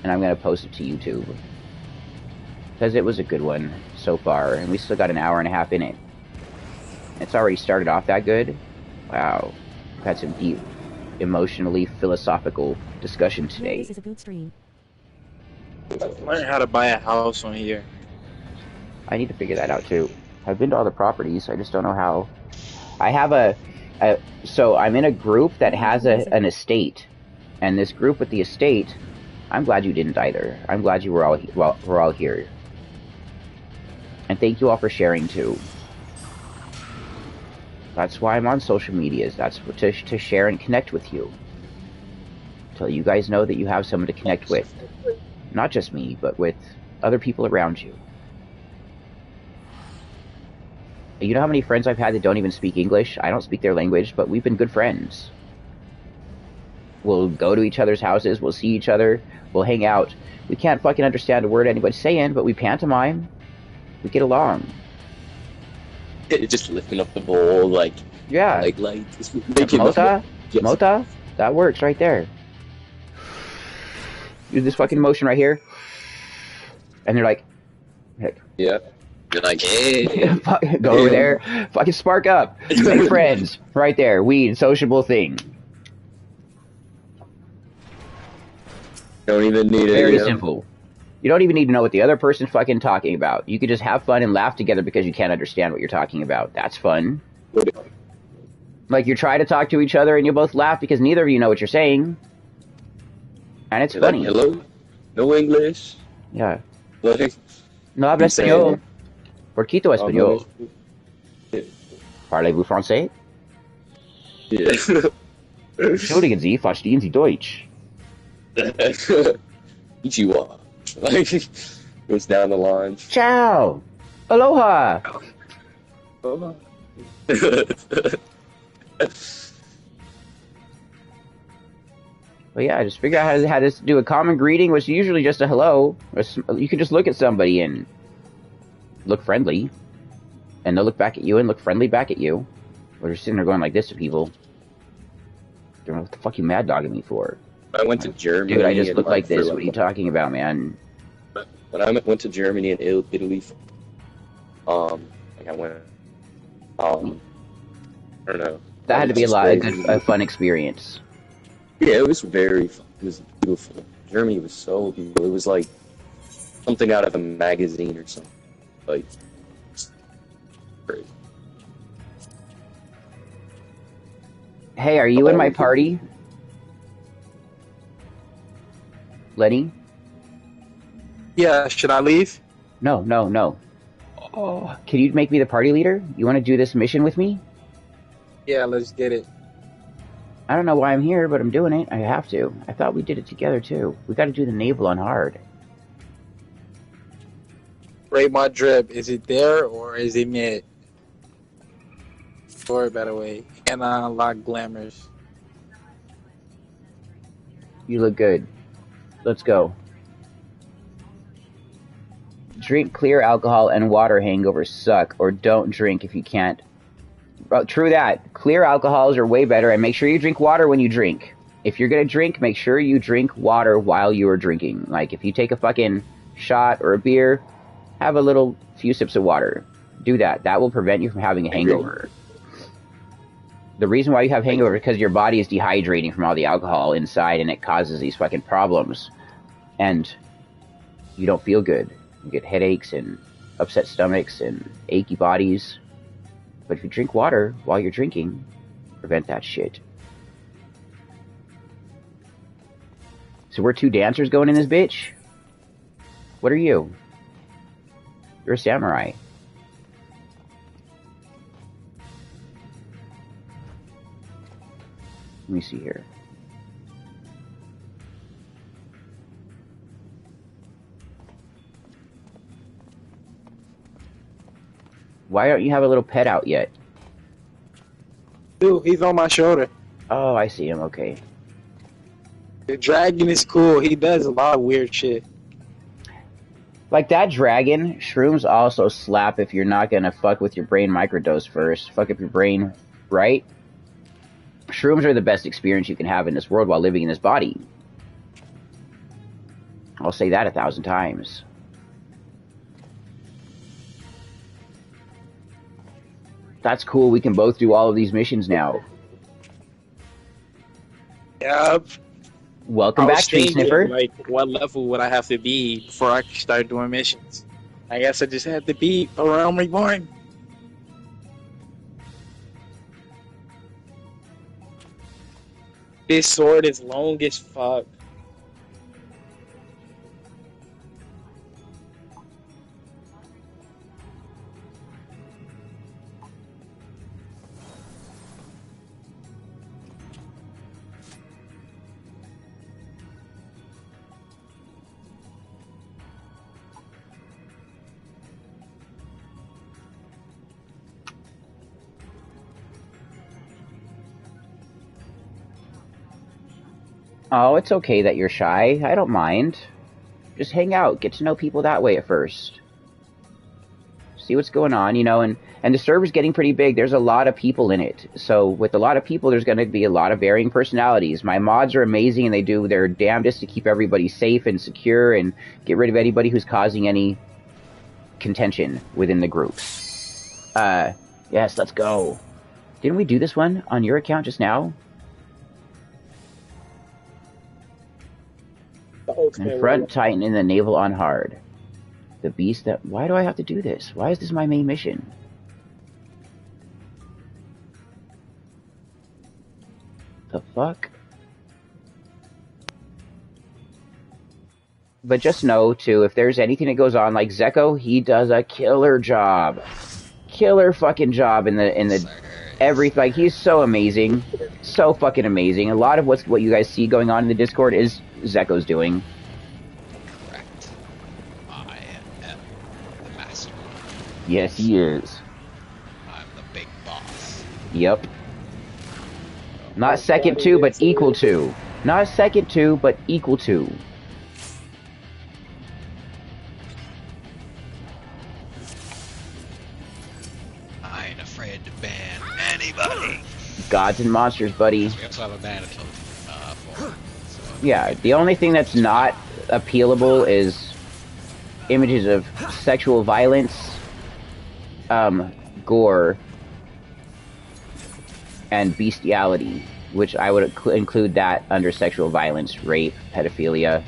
and I'm gonna post it to YouTube. Because it was a good one so far, and we still got an hour and a half in it. It's already started off that good? Wow. We've had some deep, emotionally philosophical discussion today. This is a good stream. Learn how to buy a house on here. I need to figure that out too. I've been to all the properties, I just don't know how. I have so I'm in a group that has an estate. And this group with the estate, I'm glad you didn't either. I'm glad you were all here. And thank you all for sharing too. That's why I'm on social medias. That's to share and connect with you. So you guys know that you have someone to connect with. Not just me, but with other people around you. You know how many friends I've had that don't even speak English? I don't speak their language, but we've been good friends. We'll go to each other's houses, we'll see each other, we'll hang out. We can't fucking understand a word anybody's saying, but we pantomime. We get along. Just lifting up the bowl, like, Yeah. just making Mota? Yes. Mota? That works right there. Use this fucking motion right here. And they're like, heck. Yeah. You're like, hey. Go over there. Fucking spark up. Make friends. Right there. Weed. Sociable thing. Don't even need it. Very simple. You don't even need to know what the other person's fucking talking about. You could just have fun and laugh together because you can't understand what you're talking about. That's fun. Like, you try to talk to each other and you both laugh because neither of you know what you're saying. And it's funny. Like, hello? No English? Yeah. Like, No habla español. Porquito español. Parlez-vous français? Yeah. Entschuldigen Sie, verstehen Sie Deutsch? Ichiwa. Like, goes down the line. Ciao! Aloha! But yeah, just figure out how to do a common greeting, which is usually just a hello. You can just look at somebody and look friendly, and they'll look back at you and look friendly back at you. Or you're sitting there going like this to people. I don't know what the fuck you mad dogging me for. I went to Germany. Dude, I just look like this. for, What are you talking about, man? When I went to Germany and Italy, like I went, I don't know. That had to be a fun experience. Yeah, it was very fun. It was beautiful. Germany was so beautiful. It was like something out of a magazine or something. Like, great. Hey, are you in my party? Lenny? Yeah, should I leave? No. Oh, can you make me the party leader? You want to do this mission with me? Yeah, let's get it. I don't know why I'm here, but I'm doing it. I have to. I thought we did it together, too. We got to do the naval on hard. Rate my drip. Is it there or is it mid? Or better way. And I unlock glamours. You look good. Let's go. Drink clear alcohol and water hangovers suck, or don't drink if you can't. Well, true that. Clear alcohols are way better, and make sure you drink water when you drink. If you're gonna drink, make sure you drink water while you are drinking. Like, if you take a fucking shot or a beer, have a few sips of water. Do that. That will prevent you from having a hangover. The reason why you have hangover is because your body is dehydrating from all the alcohol inside, and it causes these fucking problems. And you don't feel good. You get headaches and upset stomachs and achy bodies. But if you drink water while you're drinking, prevent that shit. So we're two dancers going in this bitch? What are you? You're a samurai. Let me see here. Why don't you have a little pet out yet? Dude, he's on my shoulder. Oh, I see him. Okay. The dragon is cool. He does a lot of weird shit. Like that dragon, shrooms also slap if you're not gonna fuck with your brain microdose first. Fuck up your brain, right? Shrooms are the best experience you can have in this world while living in this body. I'll say that 1,000 times. That's cool. We can both do all of these missions now. Yep. Welcome back, Tree Sniffer. Like, what level would I have to be before I could start doing missions? I guess I just had to be a Realm Reborn. This sword is long as fuck. Oh, it's okay that you're shy. I don't mind. Just hang out. Get to know people that way at first. See what's going on, and the server's getting pretty big. There's a lot of people in it. So with a lot of people, there's going to be a lot of varying personalities. My mods are amazing, and they do their damnedest to keep everybody safe and secure and get rid of anybody who's causing any contention within the groups. Yes, let's go. Didn't we do this one on your account just now? Confront Titan in the naval on hard. The beast that... Why do I have to do this? Why is this my main mission? The fuck? But just know, too, if there's anything that goes on, like Zeko, he does a killer job. Killer fucking job in the everything. Like, he's so amazing. So fucking amazing. A lot of what you guys see going on in the Discord is Zeko's doing. Correct. I am the master. Yes, he is. I'm the big boss. Yep. Not second to, but equal to. Not second to, but equal to. I ain't afraid to ban anybody. Gods and monsters, buddy. We also have a ban for Yeah, the only thing that's not appealable is images of sexual violence, gore, and bestiality, which I would include that under sexual violence, rape, pedophilia.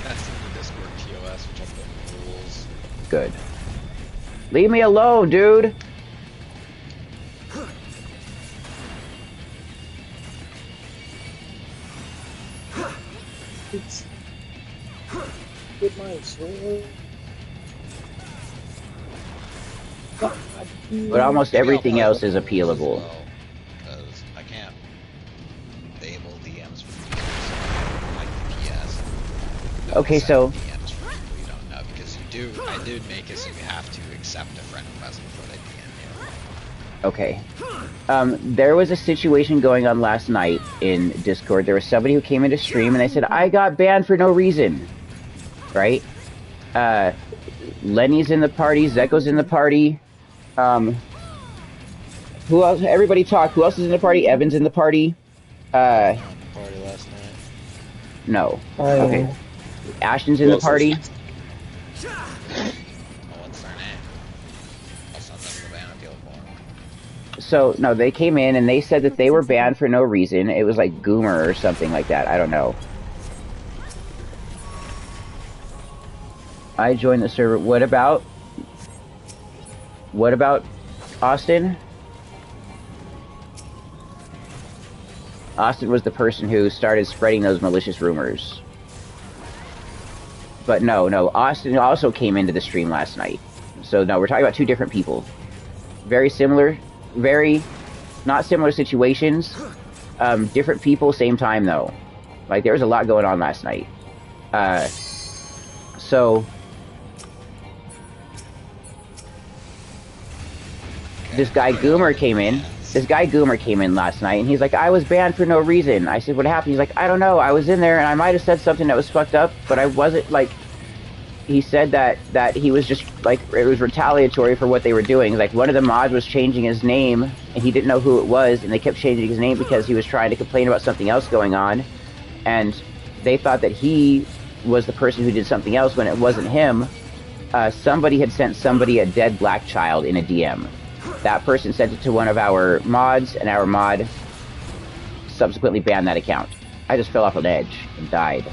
That's in the Discord TOS, which I put in the rules. Good. Leave me alone, dude! With my sword. But almost everything else is appealable. Because I can't enable DMs for users like the PS. Okay, so... DMs for people you don't know, because I do make it so you have to accept a friend request before they DM you. Okay. There was a situation going on last night in Discord. There was somebody who came into stream and they said, I got banned for no reason. Right? Lenny's in the party, Zeko's in the party. Who else? Everybody talk. Who else is in the party? Evan's in the party. Party last night. No. Okay. Ashton's in the party. What's their name? I'll send them the ban appeal form. So, no, they came in and they said that they were banned for no reason. It was like Goomer or something like that. I don't know. I joined the server. What about Austin? Austin was the person who started spreading those malicious rumors. But no, Austin also came into the stream last night. So no, we're talking about two different people. Very similar, not similar situations. Different people, same time though. Like there was a lot going on last night. So this guy Goomer came in. This guy Goomer came in last night, and he's like, I was banned for no reason. I said, what happened? He's like, I don't know. I was in there, and I might have said something that was fucked up, but I wasn't, like... He said that he was just, like, it was retaliatory for what they were doing. Like, one of the mods was changing his name, and he didn't know who it was, and they kept changing his name because he was trying to complain about something else going on. And they thought that he was the person who did something else when it wasn't him. Somebody had sent somebody a dead black child in a DM. That person sent it to one of our mods, and our mod subsequently banned that account. I just fell off an edge and died.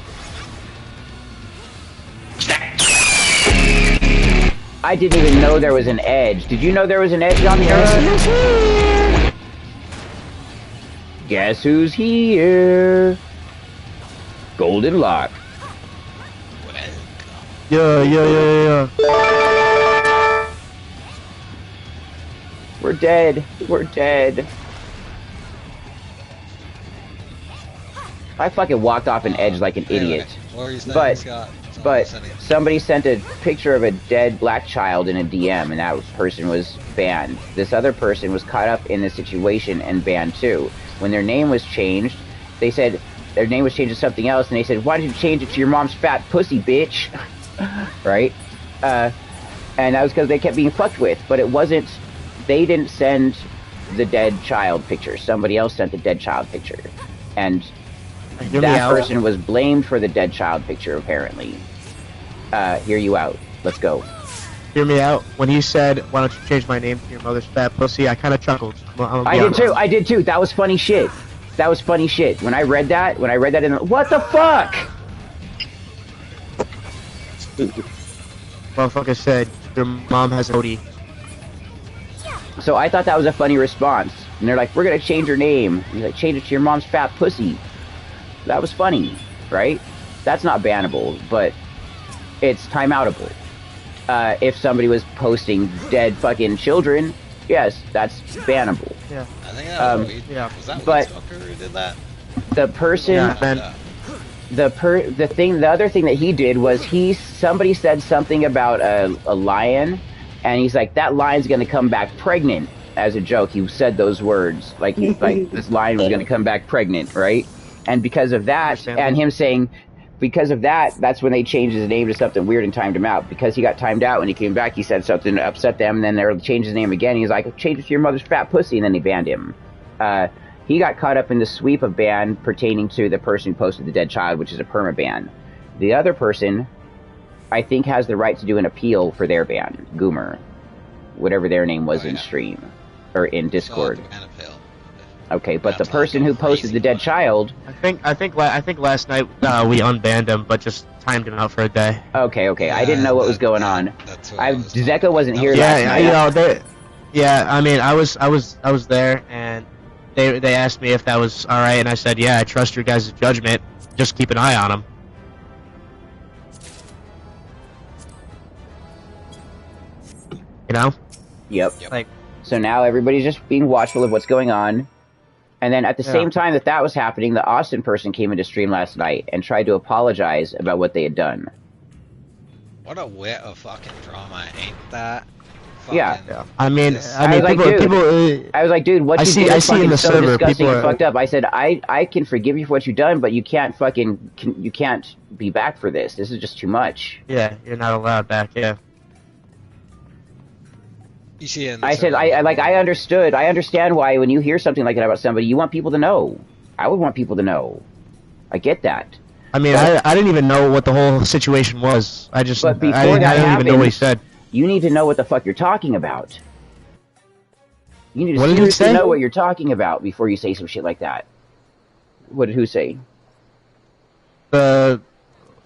I didn't even know there was an edge. Did you know there was an edge on here? Guess who's here? Golden Lock. Yeah. We're dead. We're dead. I fucking walked off an edge like an idiot. But somebody sent a picture of a dead black child in a DM, and that person was banned. This other person was caught up in the situation and banned too. When their name was changed, they said, their name was changed to something else, and they said, "Why did you change it to your mom's fat pussy, bitch?" Right? And that was because they kept being fucked with. But it wasn't. They didn't send the dead child picture. Somebody else sent the dead child picture, and that person was blamed for the dead child picture. Apparently, hear you out. Let's go. Hear me out. When he said, "Why don't you change my name to your mother's fat pussy?" I kind of chuckled. I did too. I did too. That was funny shit. That was funny shit. When I read that in the, what the fuck? Motherfucker said, "Your mom has an OD." So I thought that was a funny response. And they're like, "We're gonna change your name." He's like, "Change it to your mom's fat pussy." That was funny, right? That's not bannable, but it's timeoutable. If somebody was posting dead fucking children, yes, that's bannable. Yeah. I think that was Weed. Yeah. Was that But- Weedstalker who did that? The person, Yeah, the other thing that he did was somebody said something about a lion, and he's like, "That lion's gonna come back pregnant," as a joke. He said those words, like this lion was gonna come back pregnant, right? And because of that, and him saying, because of that, that's when they changed his name to something weird and timed him out. Because he got timed out when he came back, he said something to upset them, and then they changed his name again. He's like, "Change it to your mother's fat pussy," and then they banned him. He got caught up in the sweep of ban pertaining to the person who posted the dead child, which is a perma ban. The other person, I think, has the right to do an appeal for their ban, Goomer, whatever their name was in stream or in Discord. Okay, but the person who posted the dead child. I think last night we unbanned him, but just timed him out for a day. Okay. I didn't know what was going on. Zeka wasn't here last night. I mean, I was there, and they asked me if that was all right, and I said, "Yeah, I trust your guys' judgment. Just keep an eye on him." You know? Yep. Like, so now everybody's just being watchful of what's going on. And then at the same time that was happening, the Austin person came into stream last night and tried to apologize about what they had done. What a wit of fucking drama, ain't that? Yeah. I mean, I was like, dude, what you did is fucking so disgusting and fucked up. I said, I can forgive you for what you've done, but you can't you can't be back for this. This is just too much. Yeah, you're not allowed back. Yeah. You see it in I said, I understand why when you hear something like that about somebody, you want people to know. I would want people to know. I get that. I mean, I didn't even know what the whole situation was. I didn't even know what he said. You need to know what the fuck you're talking about. You need to seriously know what you're talking about before you say some shit like that. What did who say? The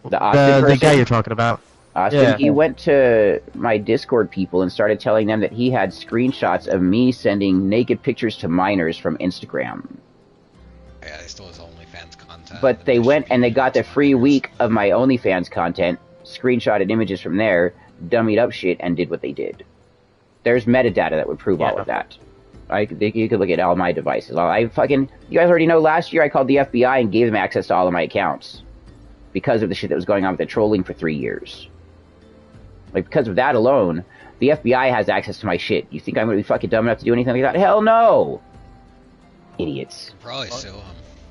Austin person? The guy you're talking about. Austin, he went to my Discord people and started telling them that he had screenshots of me sending naked pictures to minors from Instagram. Yeah, they stole his OnlyFans content. But they went and they got the free week of my OnlyFans content, screenshotted images from there, dummied up shit, and did what they did. There's metadata that would prove all of that. You could look at all my devices. You guys already know last year I called the FBI and gave them access to all of my accounts. Because of the shit that was going on with the trolling for 3 years. Like, because of that alone, the FBI has access to my shit. You think I'm going to be fucking dumb enough to do anything like that? Hell no! Idiots. You'd probably sue him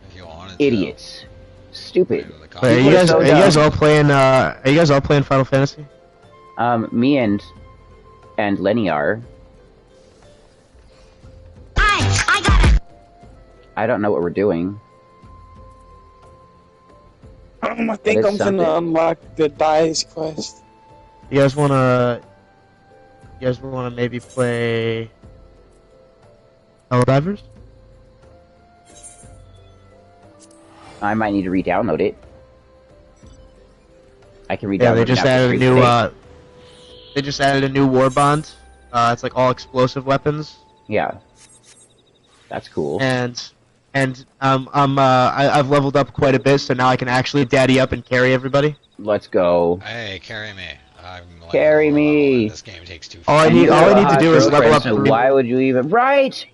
if you wanted Idiots. Stupid. Wait, are you guys all playing? Are you guys all playing Final Fantasy? Me and Lenny are. I got it. I don't know what we're doing. I think I'm gonna unlock the Dice quest. You guys wanna maybe play Helldivers? I might need to re-download it. I can re-download it. Yeah, they just added a new war bond. It's like all explosive weapons. Yeah, that's cool. And I've leveled up quite a bit, so now I can actually daddy up and carry everybody. Let's go. Hey, carry me. Carry me. This game takes too all I need to do is level up. So why would you even? Right.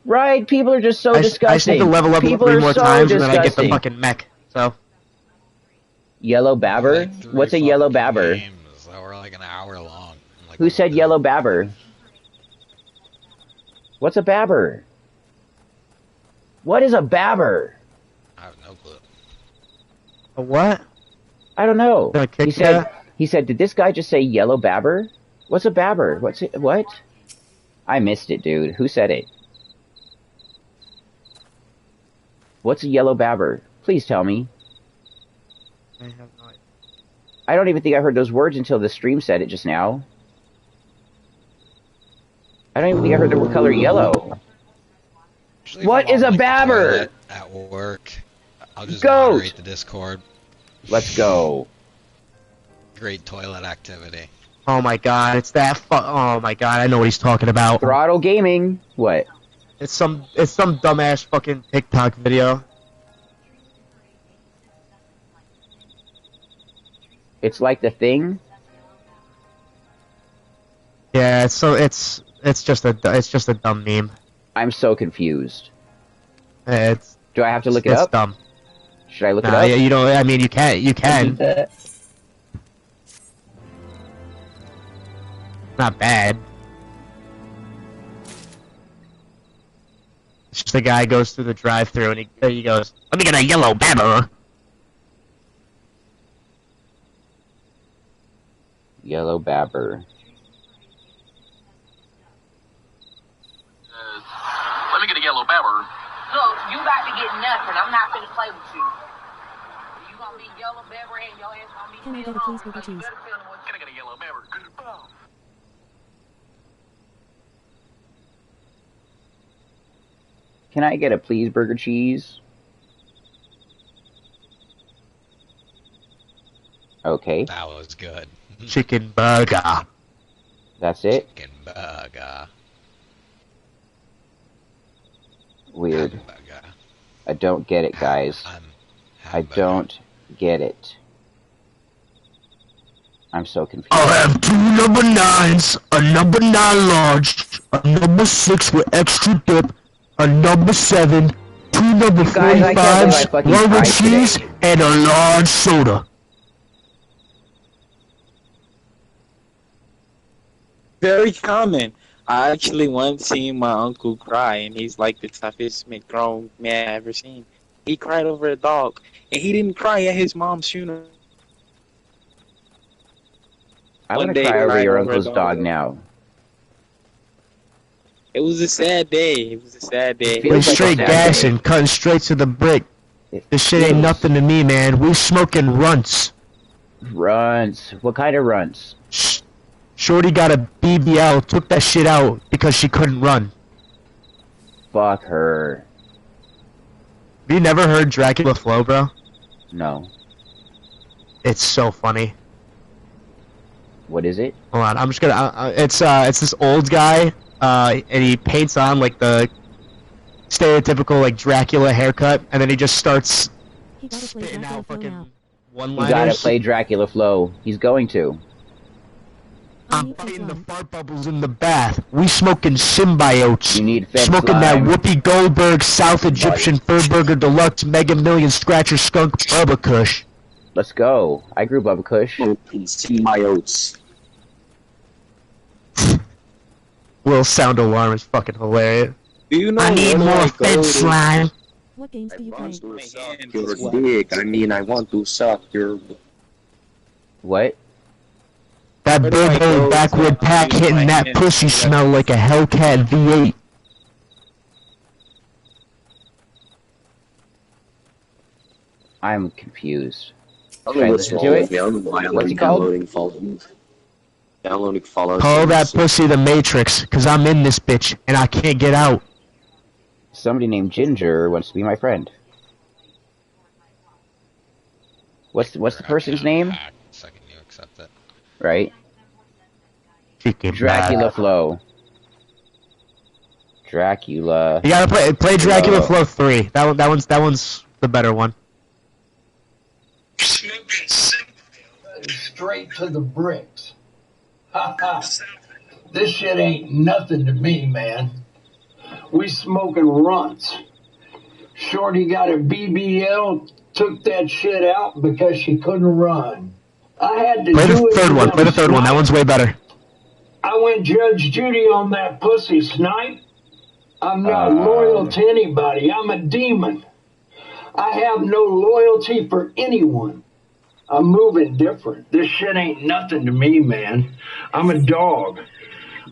People are just so disgusting. I just need to level up People 3 more so times, disgusting. and then I get the fucking mech. So. Yellow Babber? What's a Yellow Babber? That were like an hour long. Who said Yellow Babber? What's a Babber? What is a Babber? I have no clue. A what? I don't know. Gonna kick He said, did this guy just say yellow babber? What's a babber? What's it? What? I missed it, dude. Who said it? What's a yellow babber? Please tell me. I have no idea. I don't even think I heard those words until the stream said it just now. I don't even think I heard the color yellow. Usually What if I'm is on, a like, the babber? toilet at work, I'll just Goat. moderate the Discord. Let's go. Great toilet activity. Oh my god, it's that oh my god, I know what he's talking about. Throttle Gaming. What? It's some dumbass fucking TikTok video. It's like the thing. Yeah, it's just a dumb meme. I'm so confused. It's Do I have to look it it's up? dumb. Should I look it Nah, up? yeah, you don't. I mean, you can. Not bad. It's just the guy goes through the drive-thru and he goes, "Let me get a yellow babber." Yellow babber. Let me get a yellow babber. Look, you about to get nothing. I'm not finna play with you. You gonna be yellow babber and your ass gonna be Can I get a cheeseburger cheese? Can I get a yellow babber? Can I get a please burger cheese? Okay. That was good. Chicken burger. That's it? Chicken burger. Weird. Hamburger. I don't get it, guys. I don't get it. I'm so confused. I'll have 2 number 9s, a number 9 large, a number 6 with extra dip, a number 7, 2 number guys, I can't believe I 45s, fucking 1 with cried cheese, today. and a large soda. Very common. I actually once seen my uncle cry, and he's like the toughest grown man I ever seen. He cried over a dog, and he didn't cry at his mom's funeral. I One want to day cry over cried your over a uncle's dog. dog now. It was a sad day. It was a sad day. Feels like Straight a sad gassing, cutting straight to the brick. This shit ain't nothing to me, man. We smoking runts. Runts. What kind of runts? Shorty got a BBL, took that shit out because she couldn't run. Fuck her. Have you never heard Dracula Flow, bro? No. It's so funny. What is it? Hold on, I'm just gonna. It's this old guy, and he paints on like the stereotypical like Dracula haircut, and then he just starts He gotta play spitting Dracula out Flow now. fucking You one-liners. gotta play Dracula Flow. He's going to. I'm fighting the fart bubbles in the bath. We smoking symbiotes. You need fed Smoking that slime. Whoopi Goldberg South Egyptian Furburger Deluxe Mega Million Scratcher Skunk Bubba Kush. Let's go. I grew Bubba Kush. Symbiotes. Little sound alarm is fucking hilarious. Do you know I need where more I go fed to- slime. What games do you play? Your dick. I mean, I want to suck your. What? That Where do I big go old backward to pack use hitting my that hands pussy to smell like a Hellcat V8. I'm confused. I Should don't I know what's listen wrong to with it? me. I'm What's it called? downloading Fallout. Downloading Fallout. Call that 76. pussy the Matrix, cause I'm in this bitch and I can't get out. Somebody named Ginger wants to be my friend. What's the person's name? Second you accept it. Right? Chicken Dracula Flow. Dracula. You gotta play Dracula Flow. Flow 3. That one's the better one. Straight to the bricks. Ha ha. This shit ain't nothing to me, man. We smoking runts. Shorty got a BBL, took that shit out because she couldn't run. I had to Play do the it. third one. with Play the third one. That snipe. one's way better. I went Judge Judy on that pussy snipe. I'm not loyal to anybody. I'm a demon. I have no loyalty for anyone. I'm moving different. This shit ain't nothing to me, man. I'm a dog.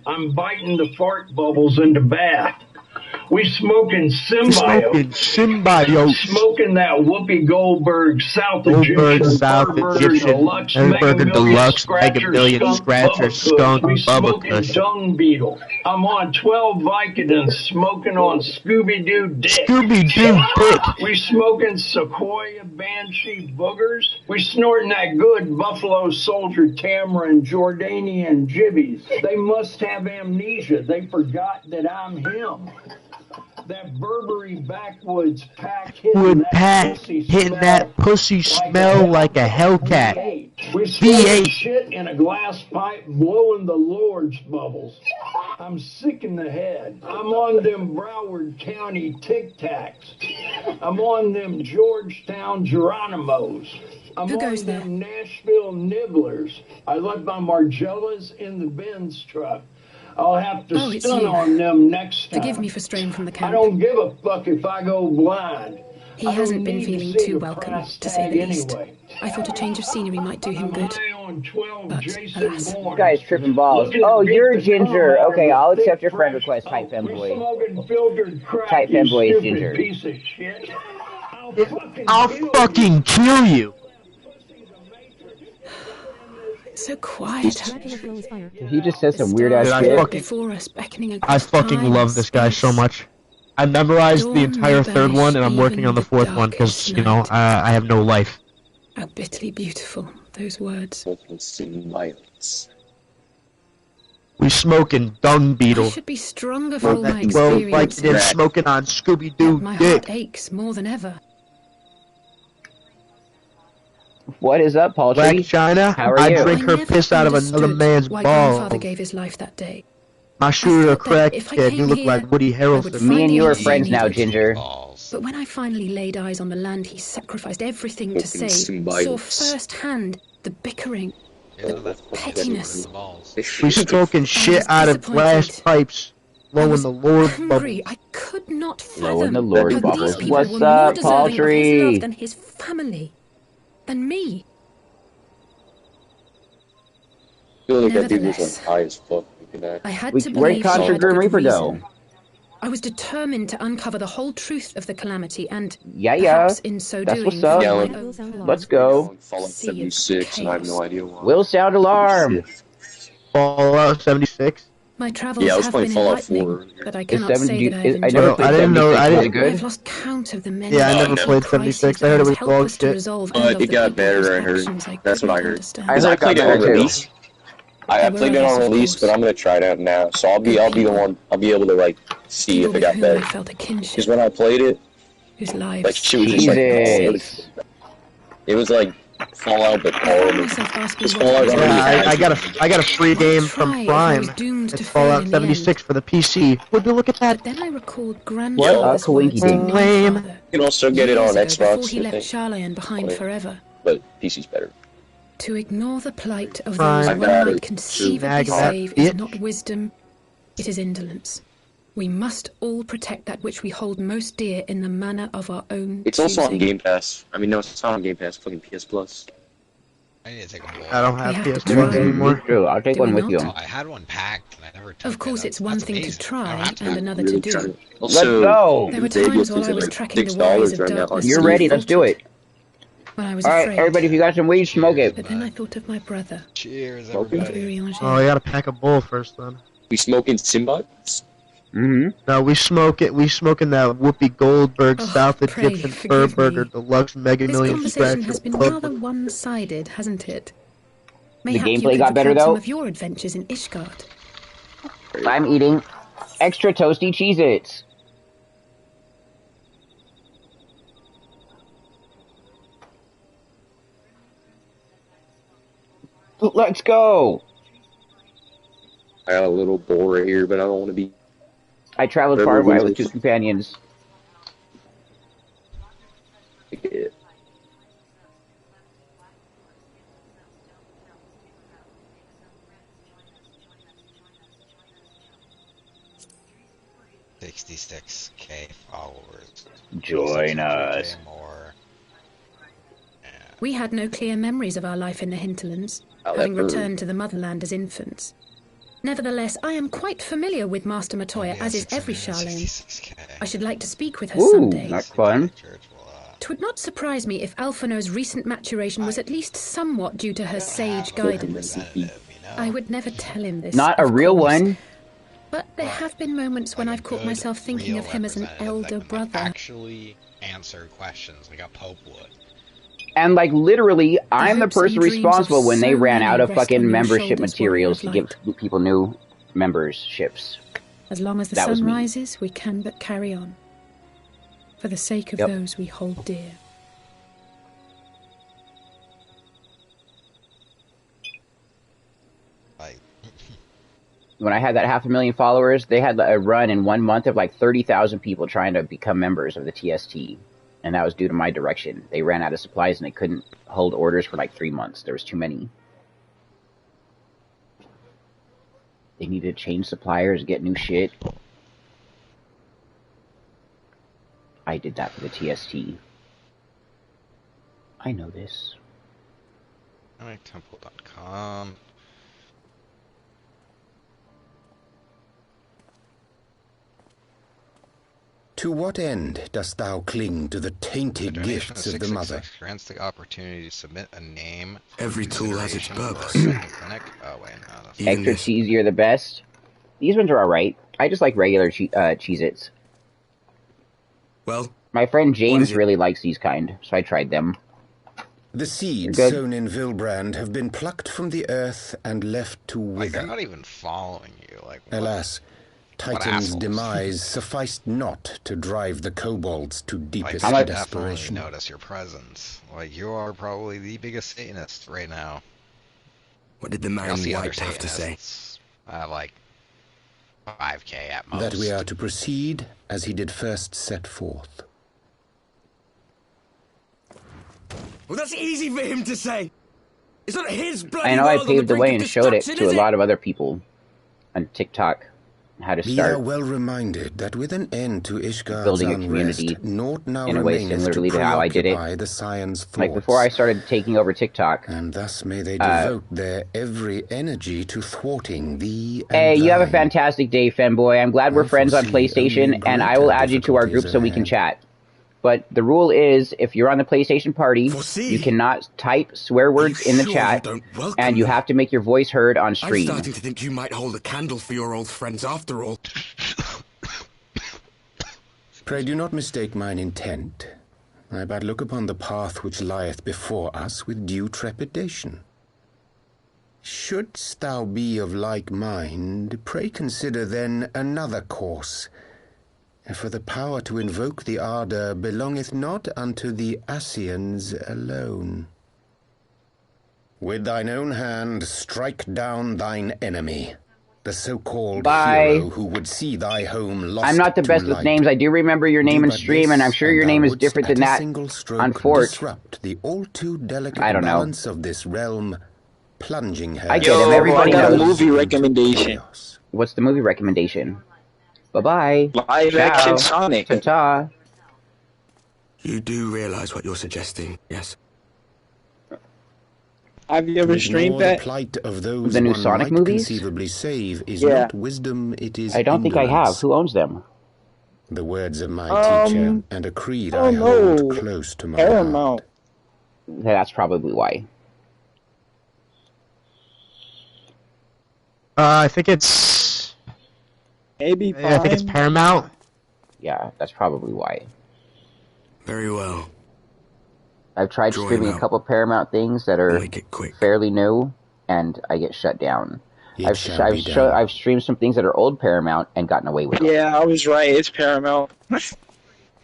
I'm biting the fart bubbles in the bath. We smoking symbiote. Smoking that Whoopi Goldberg South Egyptian Burger Deluxe Mega Million Scratcher Skunk We Bubba smoking Kush. dung beetle. I'm on 12 Vicodins smoking on Scooby-Doo dick. Scooby-Doo dick. We smoking Sequoia Banshee boogers. We snorting that good Buffalo Soldier Tamarind Jordanian jibbies. They must have amnesia. They forgot that I'm him. That Burberry backwoods pack hitting that pussy smell like a Hellcat. We smoking shit in a glass pipe, blowing the Lord's bubbles. I'm sick in the head. I'm on them Broward County Tic Tacs. I'm on them Georgetown Geronimos. I'm Who goes on there? them Nashville Nibblers. I left my Margellas in the Benz truck. I'll have to Oh, it's stun you. on them next time. Forgive me for straying from the I camp. don't give a fuck if I go blind. He I hasn't don't been need to feeling see too the welcome, price to say tag the least. anyway. I thought a change of scenery might do him good. But, alas. You guys tripping balls. Oh, you're Ginger. Okay, I'll accept your friend request. Type femboy. Type femboy is Ginger. Piece of shit. I'll fucking kill you. It's so quiet. He just says some weird ass Dude, shit. Before us, beckoning I across fucking time love and this guy so much. I memorized the entire third one, and I'm working on the fourth one because, you know, I have no life. How bitterly beautiful, those words. We smoking dung I beetle. should be stronger for all my Well, experience. like they're smoking on Scooby-Doo My dick. heart aches more than ever. What is up, Paul Black Tree? China, How are I you? drink her never piss out of another understood man's why grandfather ball. gave his life that day. My shooter a thought that if I crackhead, you came look here, like Woody Harrelson. Me and you are Finally, friends now, needed. Ginger. But when I finally laid eyes on the land he sacrificed everything to Fucking save, saw symbiotes. firsthand the bickering, the pettiness. We smoking shit out of glass pipes, blowing the Lord Hungry, bubbles. I could not Blowing the fathom Lord how bubbles. these people What's were more up, deserving of his Paltry? love than his family, than me. I feel like that dude was Nevertheless, on high as fuck. Looking at. I had We- to where'd believe Contra she had Grim good Reaper go? reason. I was determined to uncover the whole truth of the calamity and, Yeah. perhaps in so That's doing, what's up. Yeah, find my Will sound own. Let's go. Fallout Sea of 76, and I have no chaos. idea why. Will sound alarm. Fallout 76. My travels Yeah, I was have playing been Fallout 4 enlightening, earlier. but I Is cannot 70, say that I have I enjoyed never it. played I didn't know- 76. I Was it didn't- I have good? lost count of the many Yeah, I never trials played and crises 76. I that heard it was was helpless dog to shit. resolve, and But of it the got people better, whose I heard. actions I That's what I couldn't heard. understand. I Because I heard it got played it better on too. release. I There were played it others, on of release, course. but I'm gonna try it out now. So I'll be the one. I'll be able to like see People if it with got whom I better. felt a kinship, Because when I played it, whose lives like she was just like, Jesus. it was like Fallout, but I found horrible. myself asking Just what Fallout it was already Yeah, had. I got a free game from try if I was Prime. doomed to It's fail Fallout in the 76 for the PC. Would you look at that? But then I recalled What grandfather's a words to coinky my Lame. father You can also get it on years ago, before Xbox, he I left think, Charlayan behind Wait. forever. but PC's better. To ignore the plight of Prime. those I've one got might it, conceivably too. save That is bitch. not wisdom, it is indolence. We must all protect that which we hold most dear in the manner of our own It's also on choosing. Game Pass. I mean, no, it's not on Game Pass. Fucking PS Plus. I need to take a bowl. I don't We have have to PS try. Plus anymore. True, I'll take Do one we with you. not? Oh, I had one packed and I never took Of course, it. it's one That's thing to amazing. I try don't have to. and another Really to try do. it. Also, go. There were they times get while I these was like tracking the $6 ways of right now on darkness. You're Steam. ready, let's do it. When I was Alright, afraid. everybody, if you got some weed, smoke it. But then I thought of my brother, Cheers, Okay. everybody. Urianger. Oh, I gotta pack a bowl first then. We smoking Simbots? Mm-hmm. No, we smoking that Whoopi Goldberg Oh, South pray Egyptian Fur forgive Burger me. Deluxe Mega This Million conversation Scratcher has been Bubba. rather one-sided, hasn't it? The Mayhap gameplay you could got better, recount some though? of your adventures in Ishgard. I'm eating extra toasty Cheez-Its. Let's go. I got a little bowl right here, but I don't want to be. I traveled far away with 2 companions. Yeah. $66K followers. Join us. More. We had no clear memories of our life in the hinterlands, Oh, having that bird. returned to the motherland as infants. Nevertheless, I am quite familiar with Master Matoya, as is every Charlene. I should like to speak with her Ooh, someday. not fun. 'Twould not surprise me if Alphino's recent maturation was at least somewhat due to her sage guidance. I would never tell him this. Not a of real course. one. But there have been moments when I've caught myself thinking of him as an elder brother. Actually answer questions like a pope would. And like literally, I'm the hopes and person dreams responsible of when they so ran many out of rest on fucking your membership shoulders, materials to warrior give of people new memberships. As long as the That was sun me. rises, we can but carry on. For the sake of Yep. those we hold dear. When I had that 500,000 followers, they had a run in 1 month of like 30,000 people trying to become members of the TST. And that was due to my direction. They ran out of supplies and they couldn't hold orders for like 3 months. There was too many. They needed to change suppliers, get new shit. I did that for the TST. I know this. Temple.com. To what end dost thou cling to the tainted gifts of the mother? Grants the opportunity to submit a name. Every tool has its purpose. Clinic. Oh wait, no, that's Extra cheesy are the best. These ones are alright. I just like regular Cheez-Its. Well, my friend James really likes these kind, so I tried them. The seeds Good. sown in Vilbrand have been plucked from the earth and left to like they're wither. not even following you. Like Alas, Titan's assholes. demise sufficed not to drive the kobolds to deepest I desperation. definitely notice your presence. Like you are probably the biggest Satanist right now. What did the man I'll in see other white have to say? Satanists. Like 5K at most. That we are to proceed as he did first set forth. Well, that's easy for him to say. It's not his bloody I know I world on the paved the brink way of and showed it destruction, to is a it? lot of other people on TikTok how to Be thou start well reminded that with an end to Ishgard's building a unrest, community naught now in a way remaineth similar to to how I did it. preoccupy the scions' thoughts. Like before I started taking over TikTok. And thus may they devote their every energy to thwarting thee and Hey, you have a thine. fantastic day, Femboy. I'm glad we're friends on PlayStation, and I will add you to our group so we can chat. But the rule is, if you're on the PlayStation party, you cannot type swear words in the sure chat, you don't welcome and you have to make your voice heard on I'm stream. starting to think you might hold a candle for your old friends after all. Pray do not mistake mine intent. I but look upon the path which lieth before us with due trepidation. Shouldst thou be of like mind, pray consider then another course. For the power to invoke the ardour belongeth not unto the Ascians alone. With thine own hand strike down thine enemy, the so-called hero who would see thy home lost I'm not the to best with light. names. I do remember your name in Do but stream, and I'm this, sure your and name thou is wouldst different at than a that single stroke on Fort. disrupt the all too delicate I don't know. balance of this realm, plunging her. I get him. Everybody I got a knows. movie recommendation. What's the movie recommendation? Bye-bye. Live action Sonic. Ta-ta. You do realize what you're suggesting, yes? Have you ever streamed Ignore that? The plight of those The new one Sonic might movies? conceivably save is Yeah. not wisdom, it is I don't think I have. indolence. Who owns them? The words of my teacher, and a creed I no. hold close to my heart. Paramount. That's probably why. I think it's. Maybe I think it's Paramount. Yeah, that's probably why. Very well. I've tried Drawing streaming a out. couple Paramount things that are Make it quick. fairly new, and I get shut down. It shall be done. I've streamed some things that are old Paramount and gotten away with it. Yeah, I was right. It's Paramount.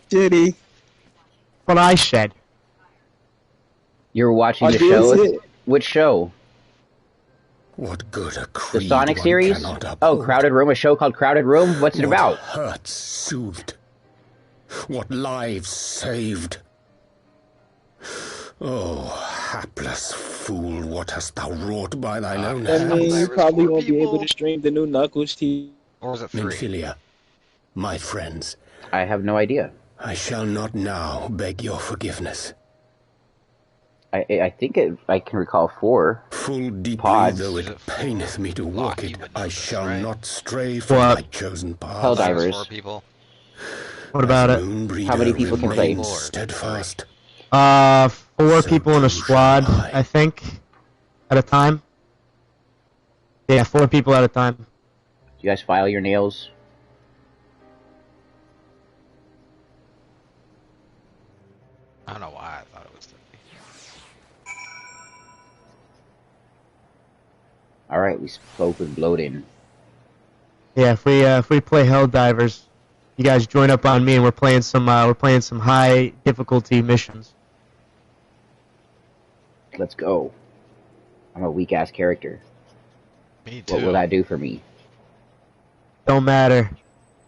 Diddy. What I said. You were watching Oh, the is show? it? Which show? What good a The creed Sonic one series? cannot Oh, uphold. Crowded Room, a show called Crowded Room? What's it What about? hurts soothed. What lives saved. Oh, hapless fool, what hast thou wrought by thine own That hands? means you probably won't be able to stream the new Knuckles TV. Or was it 3? Nymphilia, my friends, I have no idea. I shall not now beg your forgiveness. I think I can recall 4 Full deeply pods. though it paineth me to walk it, I shall not stray from What? my chosen path. Helldivers. 4 people. What about it? How many people can play? Steadfast. 4 people in a squad, I think, at a time. Yeah, 4 people at a time. Do you guys file your nails? I don't know why I thought it was 30. Alright, we spoke with Bloating. Yeah, if we play Helldivers, you guys join up on me and we're playing some high difficulty missions. Let's go. I'm a weak ass character. Me too. What will that do for me? Don't matter.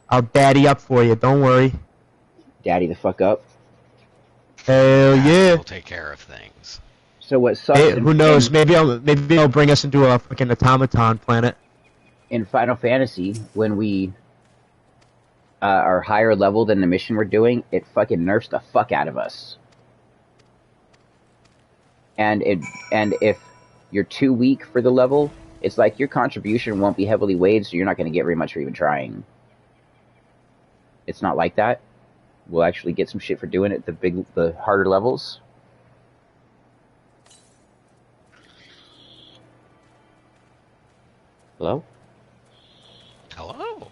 I'll daddy up for you, don't worry. Daddy the fuck up? Hell yeah. We'll take care of things. So what sucks? Hey, who knows? Maybe I'll bring us into a fucking automaton planet. In Final Fantasy, when we are higher level than the mission we're doing, it fucking nerfs the fuck out of us. And if you're too weak for the level, it's like your contribution won't be heavily weighed, so you're not going to get very much for even trying. It's not like that. We'll actually get some shit for doing it at the harder levels. Hello? Hello?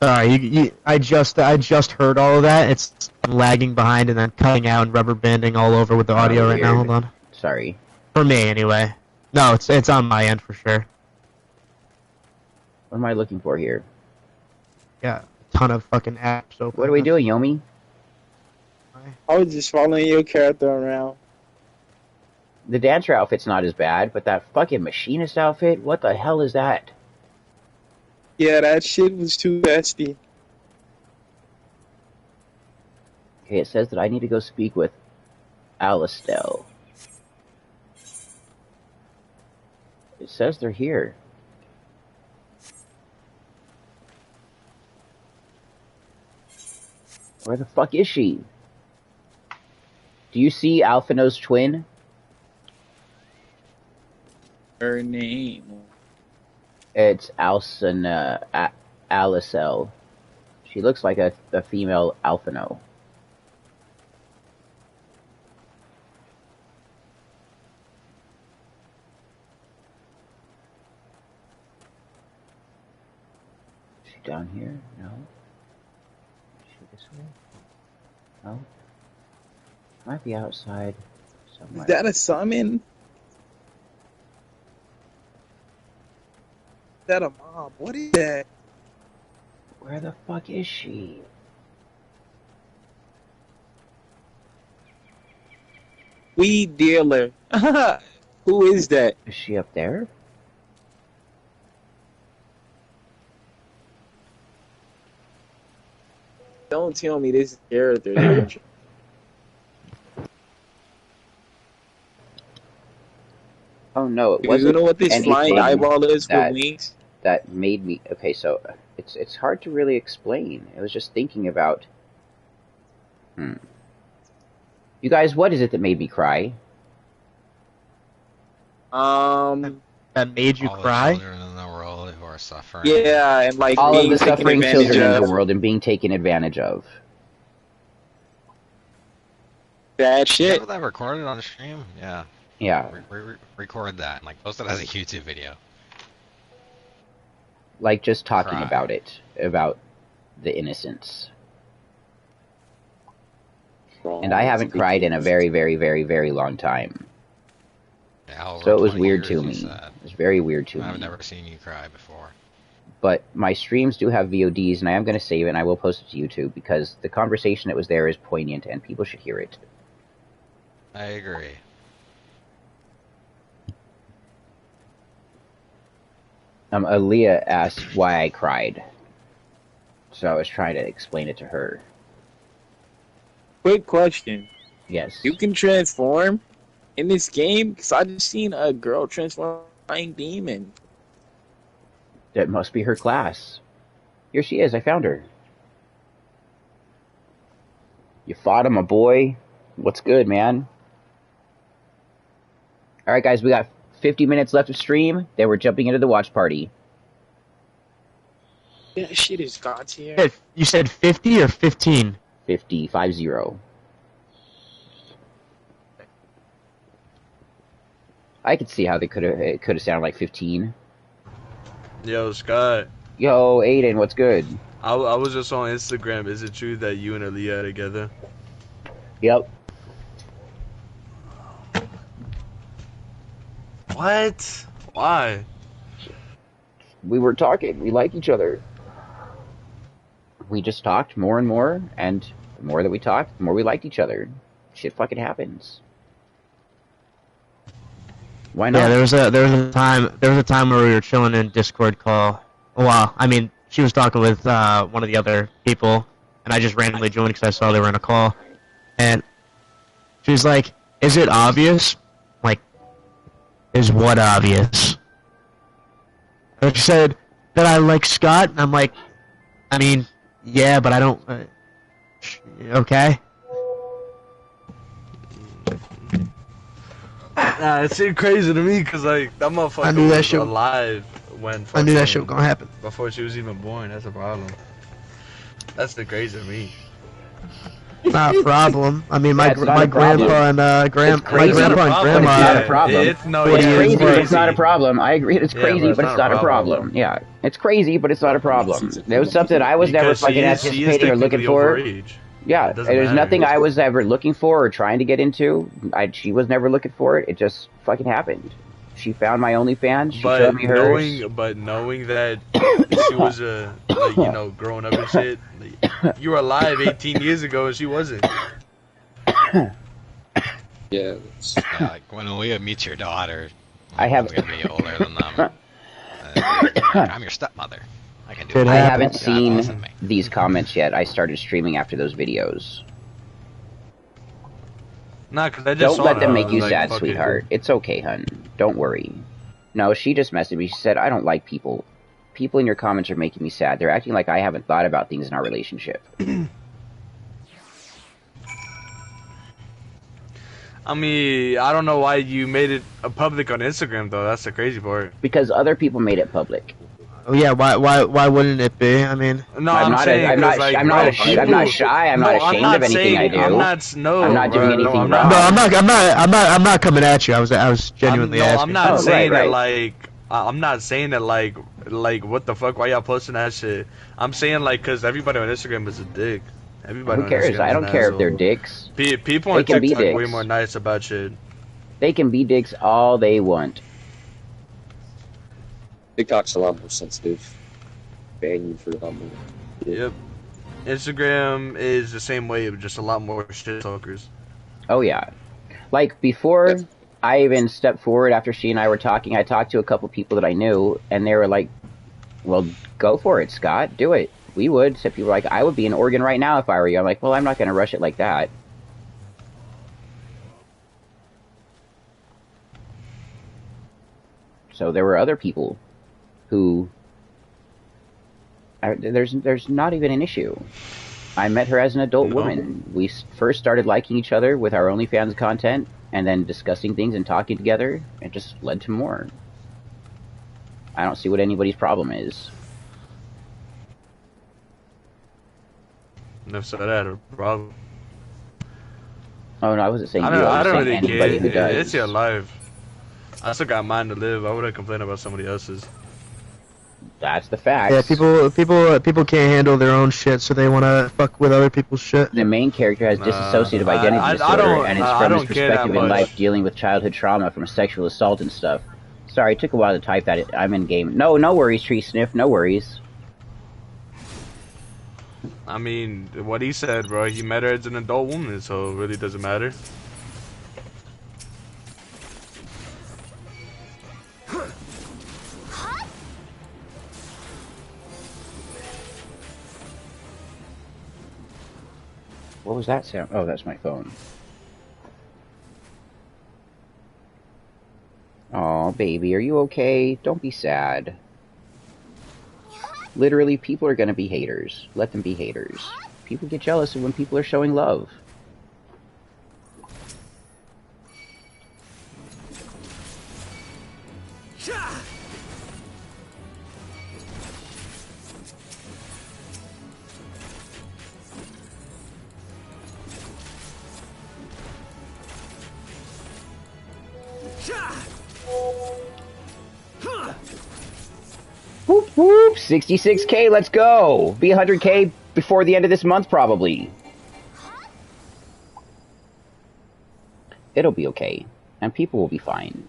Sorry, I just heard all of that. It's lagging behind and then cutting out and rubber banding all over with the audio right now. Hold on. Sorry. For me, anyway. No, it's on my end for sure. What am I looking for here? Yeah, a ton of fucking apps open. What are we doing, Yomi? I was just following your character around. The dancer outfit's not as bad, but that fucking machinist outfit, what the hell is that? Yeah, that shit was too nasty. Okay, it says that I need to go speak with Alistel. It says they're here. Where the fuck is she? Do you see Alphino's twin? Her name. It's Alicel. She looks like a female Alphino. Is she down here? No. Is she this way? No. Might be outside somewhere. Is that a summon? Is that a mob? What is that? Where the fuck is she? Weed dealer. Who is that? Is she up there? Don't tell me this character. Oh no, it You wasn't. know what this flying eyeball is for wings? That made me okay. So it's hard to really explain. I was just thinking about. You guys, what is it that made me cry? That made you cry? The children in the world who are suffering. Yeah, and like All being of the taken suffering advantage children in of. the world and being taken advantage of. Bad Did you shit. have that recorded on the stream? Yeah. Yeah. Record that and like post it as a YouTube video. Like just talking Cry. about it, about the innocence. And I haven't cried in a very, very, very, very long time. Yeah, over So it was 20 weird years, to you me. said. It was very weird to I've me. never seen you cry before. But my streams do have VODs, and I am going to save it, and I will post it to YouTube, because the conversation that was there is poignant, and people should hear it. I agree. Aaliyah asked why I cried. So I was trying to explain it to her. Quick question. Yes. You can transform in this game? Because I just seen a girl transform flying demon. That must be her class. Here she is, I found her. You fought him, a boy? What's good, man? Alright, guys, we got 50 minutes left of stream. Then we're jumping into the watch party. Yeah, shit is god tier. You said 50 or 15? 50, 50. I could see how it could have sounded like 15. Yo, Scott. Yo, Aiden, what's good? I was just on Instagram. Is it true that you and Aaliyah are together? Yep. What? Why? We were talking. We like each other. We just talked more and more, and the more that we talked, the more we liked each other. Shit fucking happens. Why not? Yeah, there was a time where we were chilling in Discord call. Well, I mean, she was talking with one of the other people, and I just randomly joined because I saw they were in a call, and she was like, "Is it obvious?" Like, is what obvious? And she said that I like Scott, and I'm like, I mean, yeah, but I don't. Okay. Nah, it seemed crazy to me because like that motherfucker I knew that was shit- alive when I knew that shit was gonna happen before she was even born. That's a problem. That's the crazy to me. Not a problem. I mean, my That's not a grandpa problem. and It's crazy, my grandpa and but grandma. it's not a problem. It's crazy, but it's not a problem. I agree, it's Yeah, crazy, but but it's it's not not a a problem. Yeah, it's crazy, but it's not a problem. There was something I was never Because fucking she is anticipating or looking technically for. overage. Yeah, It doesn't there's matter. nothing I was ever looking for or trying to get into. She was never looking for it. It just fucking happened. She found my OnlyFans. She But showed me hers. knowing that she was like, you know, growing up and shit, like, you were alive 18 years ago and she wasn't. Yeah. Like when Aaliyah meets your daughter, I have. she's gonna be older than them. I'm your stepmother. I can do it. I haven't God seen bless me. these comments yet. I started streaming after those videos. Nah, cause I just Don't saw let them her, make you like, sad, fucking- sweetheart. It's okay, hun. Don't worry. No, she just messaged me. She said, I don't like people. People in your comments are making me sad. They're acting like I haven't thought about things in our relationship. I mean, I don't know why you made it a public on Instagram though. That's the crazy part. Because other people made it public. Oh yeah, why wouldn't it be? I mean, No, I'm saying I'm 'cause, not. like, I'm bro, not. people- I'm not shy. I'm not No, ashamed not of anything I saying- do. I'm not. No, I'm not doing bro, no, anything I'm wrong. no, I'm not coming at you. I was genuinely asking. I'm not Oh, saying right, that right. like. I'm not saying that like what the fuck? Why y'all posting that shit? I'm saying like because everybody on Instagram is a dick. Everybody. Who on cares? Instagram I is don't an care if they're asshole. dicks. People They on can be TikTok are way dicks. more nice about shit. They can be dicks all they want. TikTok's a lot more sensitive. Ban you for a lot more. Yep. Instagram is the same way, but just a lot more shit talkers. Oh yeah. Like before I even stepped forward after she and I were talking, I talked to a couple people that I knew and they were like, well, go for it, Scott. Do it. We would. So people were like, I would be in Oregon right now if I were you. I'm like, well, I'm not going to rush it like that. So there were other people who there's not even an issue. I met her as an adult woman. We first started liking each other with our OnlyFans content, and then discussing things and talking together. It just led to more. I don't see what anybody's problem is. Never said I had a problem. Oh no, I wasn't saying you. I I don't was saying really anybody care. who does. It's your life. I still got mine to live. I wouldn't complain about somebody else's. That's the fact. Yeah, people can't handle their own shit, so they want to fuck with other people's shit. The main character has dissociative identity I disorder, don't- and it's I from don't his care that perspective in much. life dealing with childhood trauma from sexual assault and stuff. Sorry, it took a while to type that. I'm in game. No worries, Tree Sniff. No worries. I mean, what he said, bro. He met her as an adult woman, so it really doesn't matter. What was that sound? Oh, that's my phone. Oh, baby, are you okay? Don't be sad. Literally, people are gonna be haters. Let them be haters. People get jealous of when people are showing love. 66K, let's go! Be 100K before the end of this month, probably. It'll be okay. And people will be fine.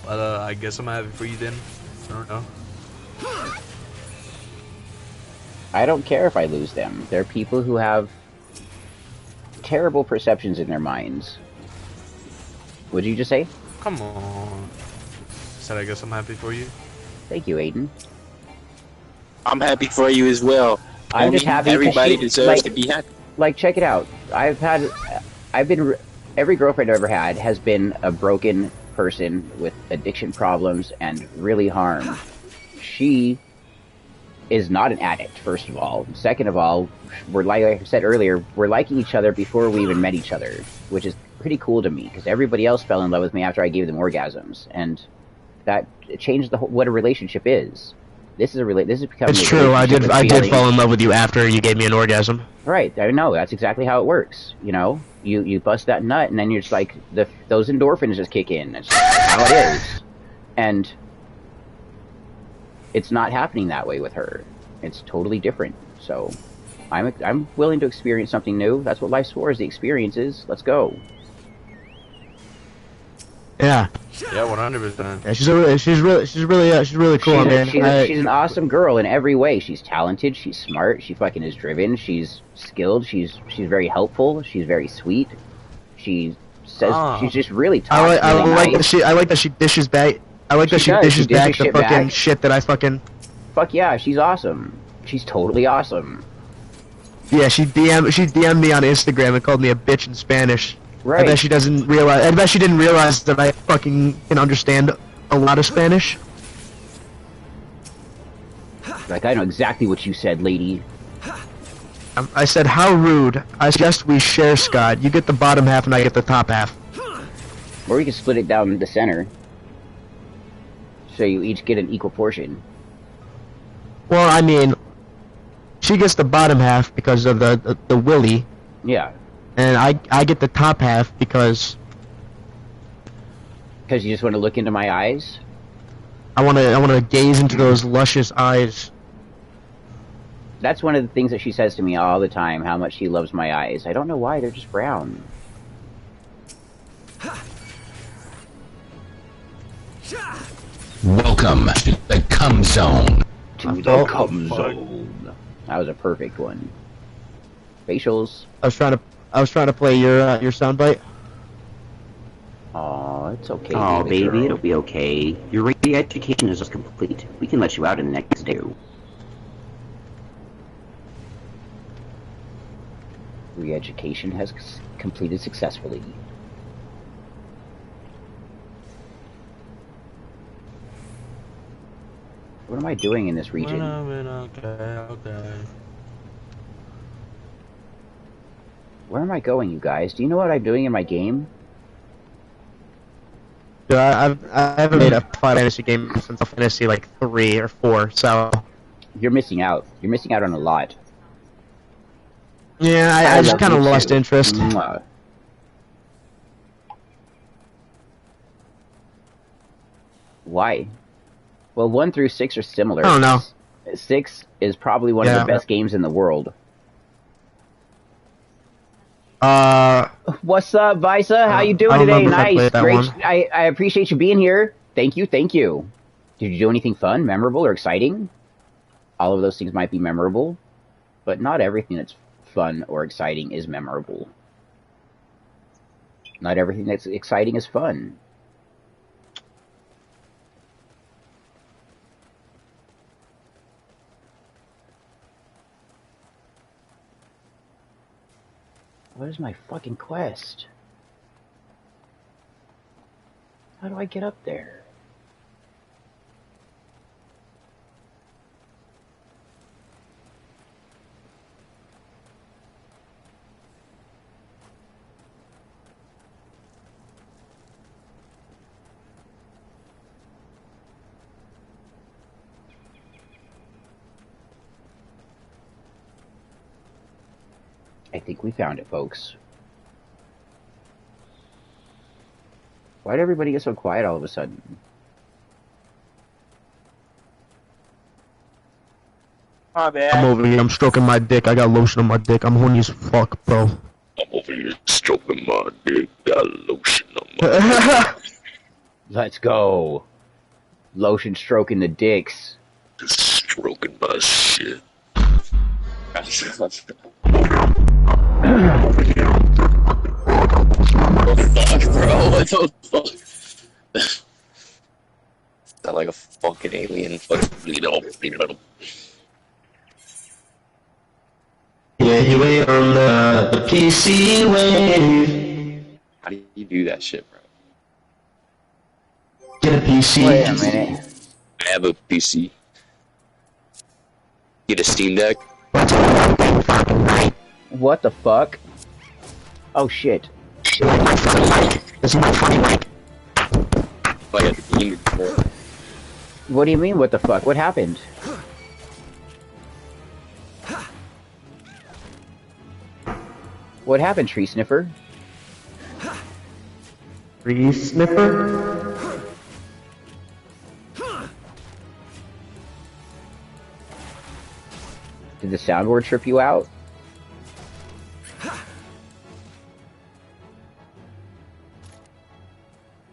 But I guess I'm happy for you then. I don't know. I don't care if I lose them. They're people who have terrible perceptions in their minds. What did you just say? Come on. Said I guess I'm happy for you. Thank you, Aiden. I'm happy for you as well. I'm just happy. Everybody deserves to be happy. Like, check it out. Every girlfriend I've ever had has been a broken person with addiction problems and really harmed. She is not an addict, first of all. Second of all, like I said earlier, we're liking each other before we even met each other, which is pretty cool to me, because everybody else fell in love with me after I gave them orgasms, and that changed what a relationship is. This is becoming. It's true. I did fall in love with you after you gave me an orgasm. Right. I know. That's exactly how it works. You know, you bust that nut, and then you're just like those endorphins just kick in. That's how it is. And it's not happening that way with her. It's totally different. So I'm willing to experience something new. That's what life's for, is the experiences. Let's go. Yeah. Yeah, 100%. Yeah, she's really cool, man. She's an awesome girl in every way. She's talented. She's smart. She fucking is driven. She's skilled. She's very helpful. She's very sweet. She says she's just really tough. I like that she dishes back. I like that she dishes back the fucking shit that I fucking. Fuck yeah, she's awesome. She's totally awesome. Yeah, she DM'd me on Instagram and called me a bitch in Spanish. Right. I bet she didn't realize that I fucking can understand a lot of Spanish. Like, I know exactly what you said, lady. I said, how rude. I suggest we share, Scott. You get the bottom half and I get the top half. Or we can split it down the center. So you each get an equal portion. Well, I mean, she gets the bottom half because of the willy. Yeah. And I get the top half because you just want to look into my eyes? I want to gaze into those luscious eyes. That's one of the things that she says to me all the time, how much she loves my eyes. I don't know why, they're just brown. Welcome to the Cum Zone. To the Cum Zone. That was a perfect one. Facials. I was trying to play your soundbite. Oh, it's okay. Oh, baby, girl. It'll be okay. Your re-education is just complete. We can let you out in the next day. Re-education has completed successfully. What am I doing in this region? Okay. Where am I going, you guys? Do you know what I'm doing in my game? Dude, I haven't made a Final Fantasy game since Final Fantasy like 3 or 4, so... You're missing out. You're missing out on a lot. Yeah, I just kind of lost interest. Why? Well, 1 through 6 are similar. I don't know. 6 is probably one of the best games in the world. What's up, Visa? How you doing today? Nice, great. I appreciate you being here. Thank you. Did you do anything fun, memorable, or exciting? All of those things might be memorable, but not everything that's fun or exciting is memorable. Not everything that's exciting is fun. What is my fucking quest? How do I get up there? I think we found it, folks. Why'd everybody get so quiet all of a sudden? My bad. I'm over here. I'm stroking my dick. I got lotion on my dick. I'm horny as fuck, bro. I'm over here stroking my dick. Got lotion on my dick. Let's go. Lotion stroking the dicks. Just stroking my shit. What the fuck, bro? What the fuck? Sound like a fucking alien. Yeah, you wait on the PC wave. How do you do that shit, bro? Get a PC. Wait a minute. I have a PC. Get a Steam Deck. What the fuck? Oh shit. This is my fucking mic. Like a Steam Deck. What do you mean, what the fuck? What happened? What happened, Tree Sniffer? Tree Sniffer? Did the soundboard trip you out?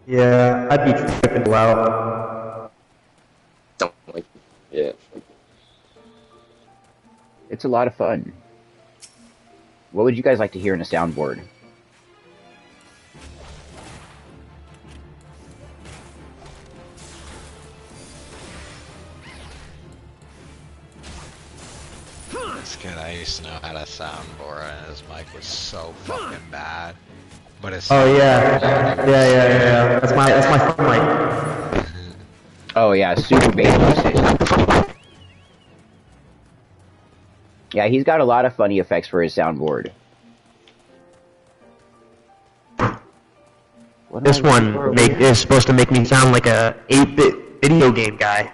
Yeah, I'd be tripping out. Don't like, yeah. It's a lot of fun. What would you guys like to hear in a soundboard? This kid, I used to know how to soundboard, and his mic was so fucking bad. But it's Oh yeah. Yeah. That's my phone mic. Oh yeah, super bass. Yeah, he's got a lot of funny effects for his soundboard. This one is supposed to make me sound like a 8-bit video game guy.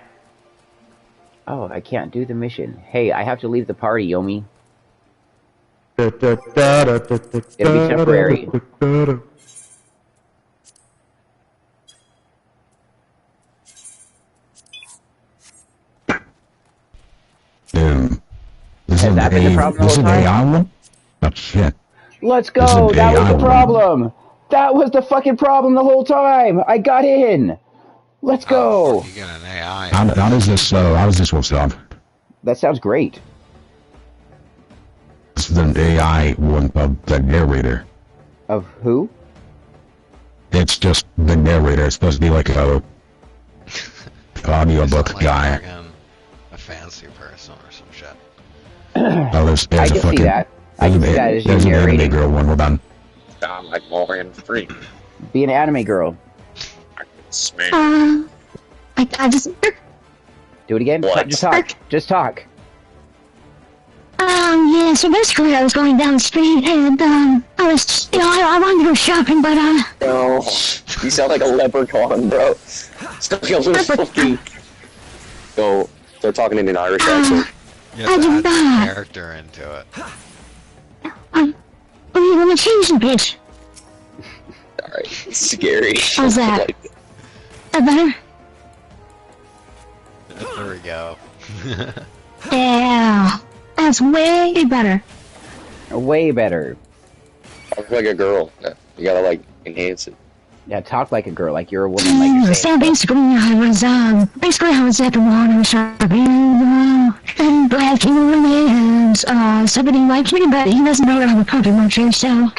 Oh, I can't do the mission. Hey, I have to leave the party, Yomi. It'll be temporary. Has that been the problem the whole time? Oh shit. Let's go! That was the problem! That was the fucking problem the whole time! I got in! Let's go! You got an AI. How does this work out? That sounds great. This is an AI one of the narrator. Of who? It's just the narrator. It's supposed to be like a audiobook guy. A fancy person or some shit. Oh, there's I a can fucking, see that. I can see that as you there's an anime narrating. girl one. We're done. Sound like Morgan Freeman. Be an anime girl. I just. Do it again? What? Just talk. Just talk. Yeah, so basically I was going down the street and, I was, I wanted to go shopping, but, No, you sound like a leprechaun, bro. Sound like a little fucking... Go, they're talking in an Irish accent. You have to add the character into it. I'm gonna change the bitch. Alright, scary. How's that? Like, That better? There we go. Yeah. That's way better. Way better. talk like a girl. Yeah, you gotta, like, enhance it. Yeah, talk like a girl, like you're a woman, like you're saying. So basically I was at the water shopping, and Brad came over me and, somebody liked me, but he doesn't know that I'm a puppet muncher, so.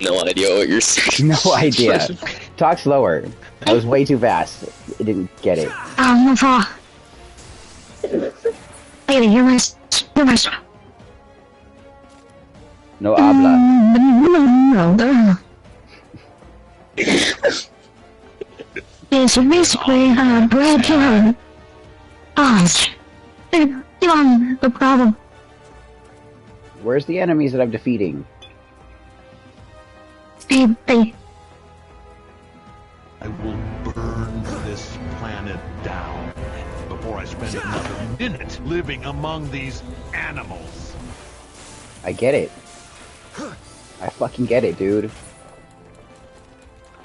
No idea what you're saying. No idea. Talk slower. That was way too fast. I didn't get it. No problem. Hey, you're my. No habla. Yeah, so basically, Brad Taylor. The problem. Where's the enemies that I'm defeating? They. I will burn this planet down before I spend another minute living among these animals. I get it. I fucking get it, dude.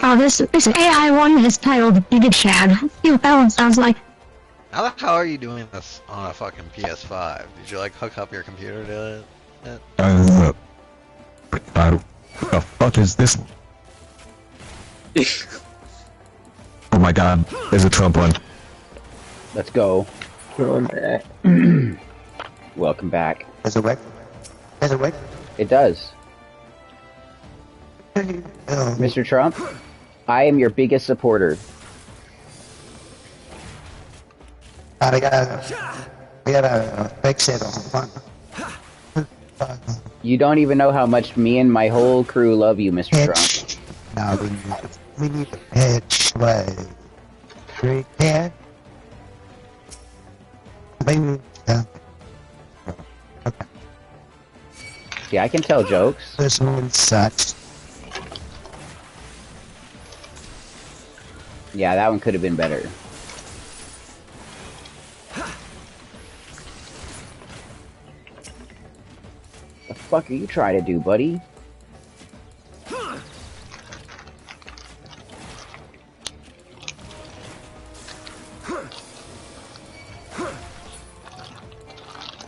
Oh, this AI one is titled Giga Chad. See what that one sounds like. How the hell are you doing this on a fucking PS5? Did you like hook up your computer to it? What the fuck is this? Oh my god, there's a Trump one. Let's go. Welcome back. Welcome back. Does it work? Does it work? It does. Mr. Trump, I am your biggest supporter. We gotta fix it. You don't even know how much me and my whole crew love you, Mr. Trump. No, we need to pitch what? 310? Maybe. Okay. See, I can tell jokes. This one sucks. Yeah, that one could have been better. The fuck are you trying to do, buddy?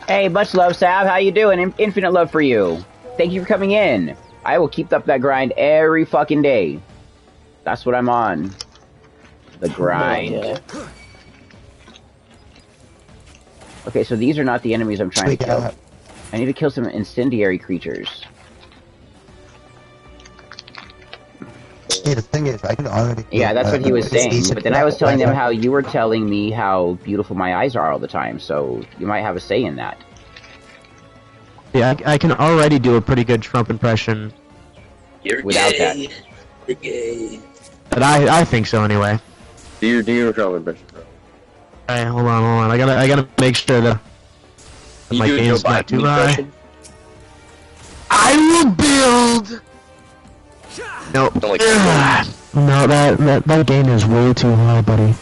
Hey, much love, Sav. How you doing? Infinite love for you. Thank you for coming in. I will keep up that grind every fucking day. That's what I'm on. The grind. Okay, so these are not the enemies I'm trying to kill. I need to kill some incendiary creatures. See, the thing is, I can already... Yeah, that's what he was saying. But then I was telling them how you were telling me how beautiful my eyes are all the time, so you might have a say in that. Yeah, I can already do a pretty good Trump impression. Without that. You're gay. But I think so anyway. Do your Trump impression, bro. Alright, hold on. I gotta make sure that my game's not too high. I will build. Nope. No, that gain is way too high, buddy.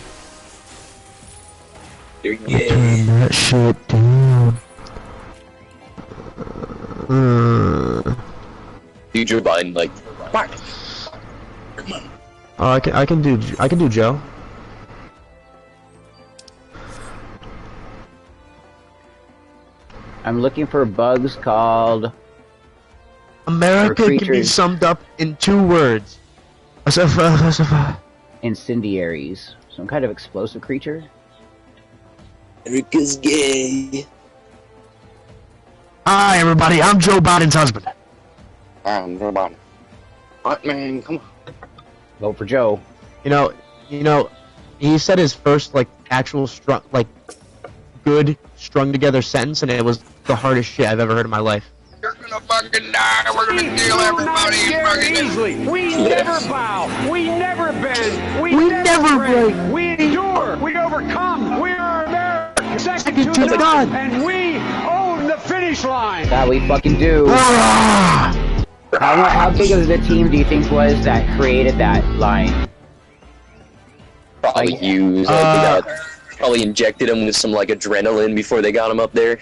You're gay. Turn that shit down. Dude, Joe Biden, like, Oh, I can do Joe. I'm looking for bugs called... America can be summed up in 2 words. Incendiaries. Some kind of explosive creature? America's gay. Hi, everybody. I'm Joe Biden's husband. I'm Joe Biden. What, man? Come on. Vote for Joe. You know, he said his first, like, actual good strung together sentence, and it was the hardest shit I've ever heard in my life. You're gonna fucking die. We're gonna kill everybody. Easily. We never bow. We never bend. We never break. We endure. We overcome. We are America. Second to none. And we own the finish line. That we fucking do. How big of the team do you think was that created that line? Probably used. Probably injected him with some like adrenaline before they got him up there.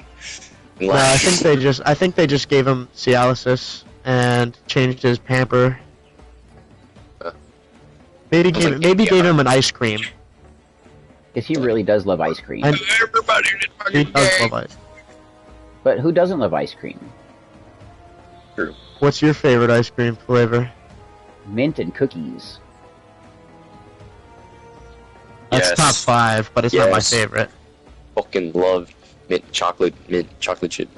I think they just gave him Cialis and changed his pamper. Maybe gave him an ice cream. Because he really does love ice cream. Everybody is fucking He does gay. love ice. But who doesn't love ice cream? True. What's your favorite ice cream flavor? Mint and cookies. That's top 5, but it's not my favorite. Fucking love mint chocolate chip.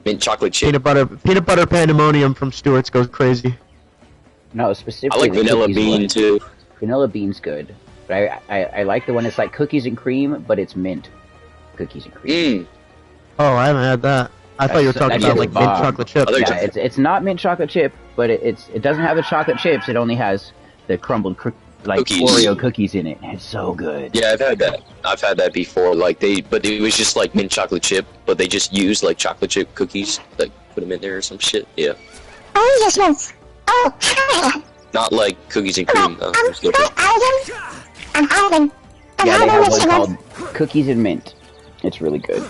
Peanut butter pandemonium from Stewart's goes crazy. No, specifically I like vanilla bean too. Vanilla bean's good, but I like the one that's like cookies and cream, but it's mint cookies and cream. Oh, I haven't had that. I thought you were talking about like mint chocolate chip. Yeah, it's not mint chocolate chip, but it doesn't have the chocolate chips. It only has the crumbled cookies. Oreo cookies in it. It's so good. Yeah, I've had that. I've had that before. But it was just like mint chocolate chip, but they just used like chocolate chip cookies, like put them in there or some shit. Yeah. Oh, yes, yes. Oh, hi. Not like cookies and cream though. I'm Ivan. Yeah, they have one called cookies and mint. It's really good.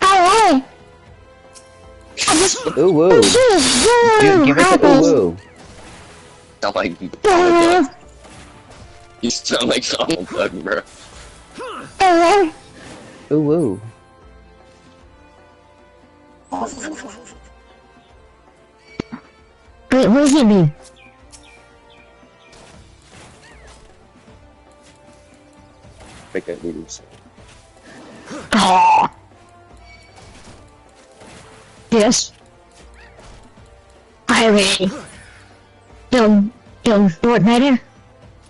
Oh, Ooh woo. Dude, give it the ooh woo. Sound like you sound like Donald Duck, bro. Ooh woo. Wait, what does it mean? Make that video sound. Oh. Yes. I really don't Fortnite.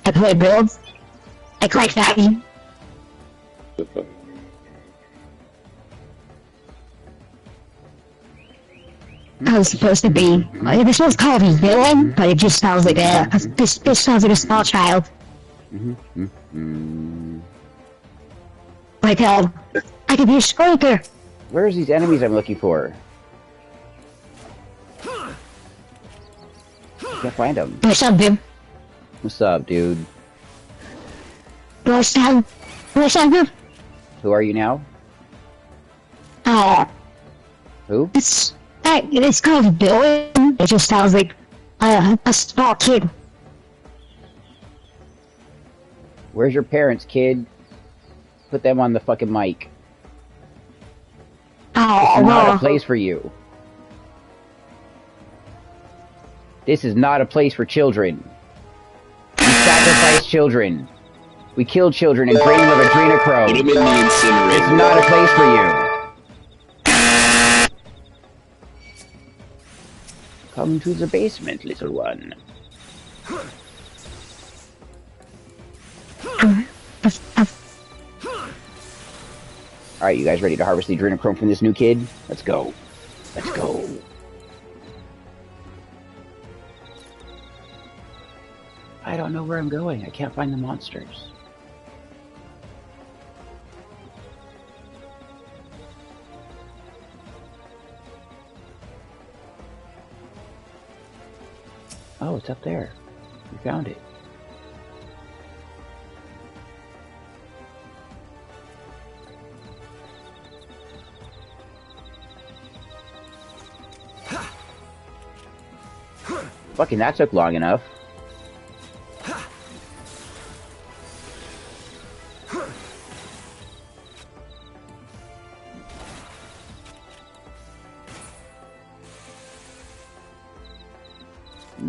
I play builds. I like that. I was supposed to be. It was supposed to call me villain, but it just sounds like this sounds like a small child. Like I could be a squeaker. Where's these enemies I'm looking for? I can't find them. What's up, dude? What's up, dude? What's up, dude? Who are you now? Who? It's called Billy. It just sounds like a small kid. Where's your parents, kid? Put them on the fucking mic. This is not a place for you. This is not a place for children. We sacrifice children. We kill children and drain them of adrenochrome. Put them in the incinerator. It's not a place for you. Come to the basement, little one. Alright, you guys ready to harvest the adrenochrome from this new kid? Let's go. Let's go. I don't know where I'm going. I can't find the monsters. Oh, it's up there. We found it. Fucking that took long enough.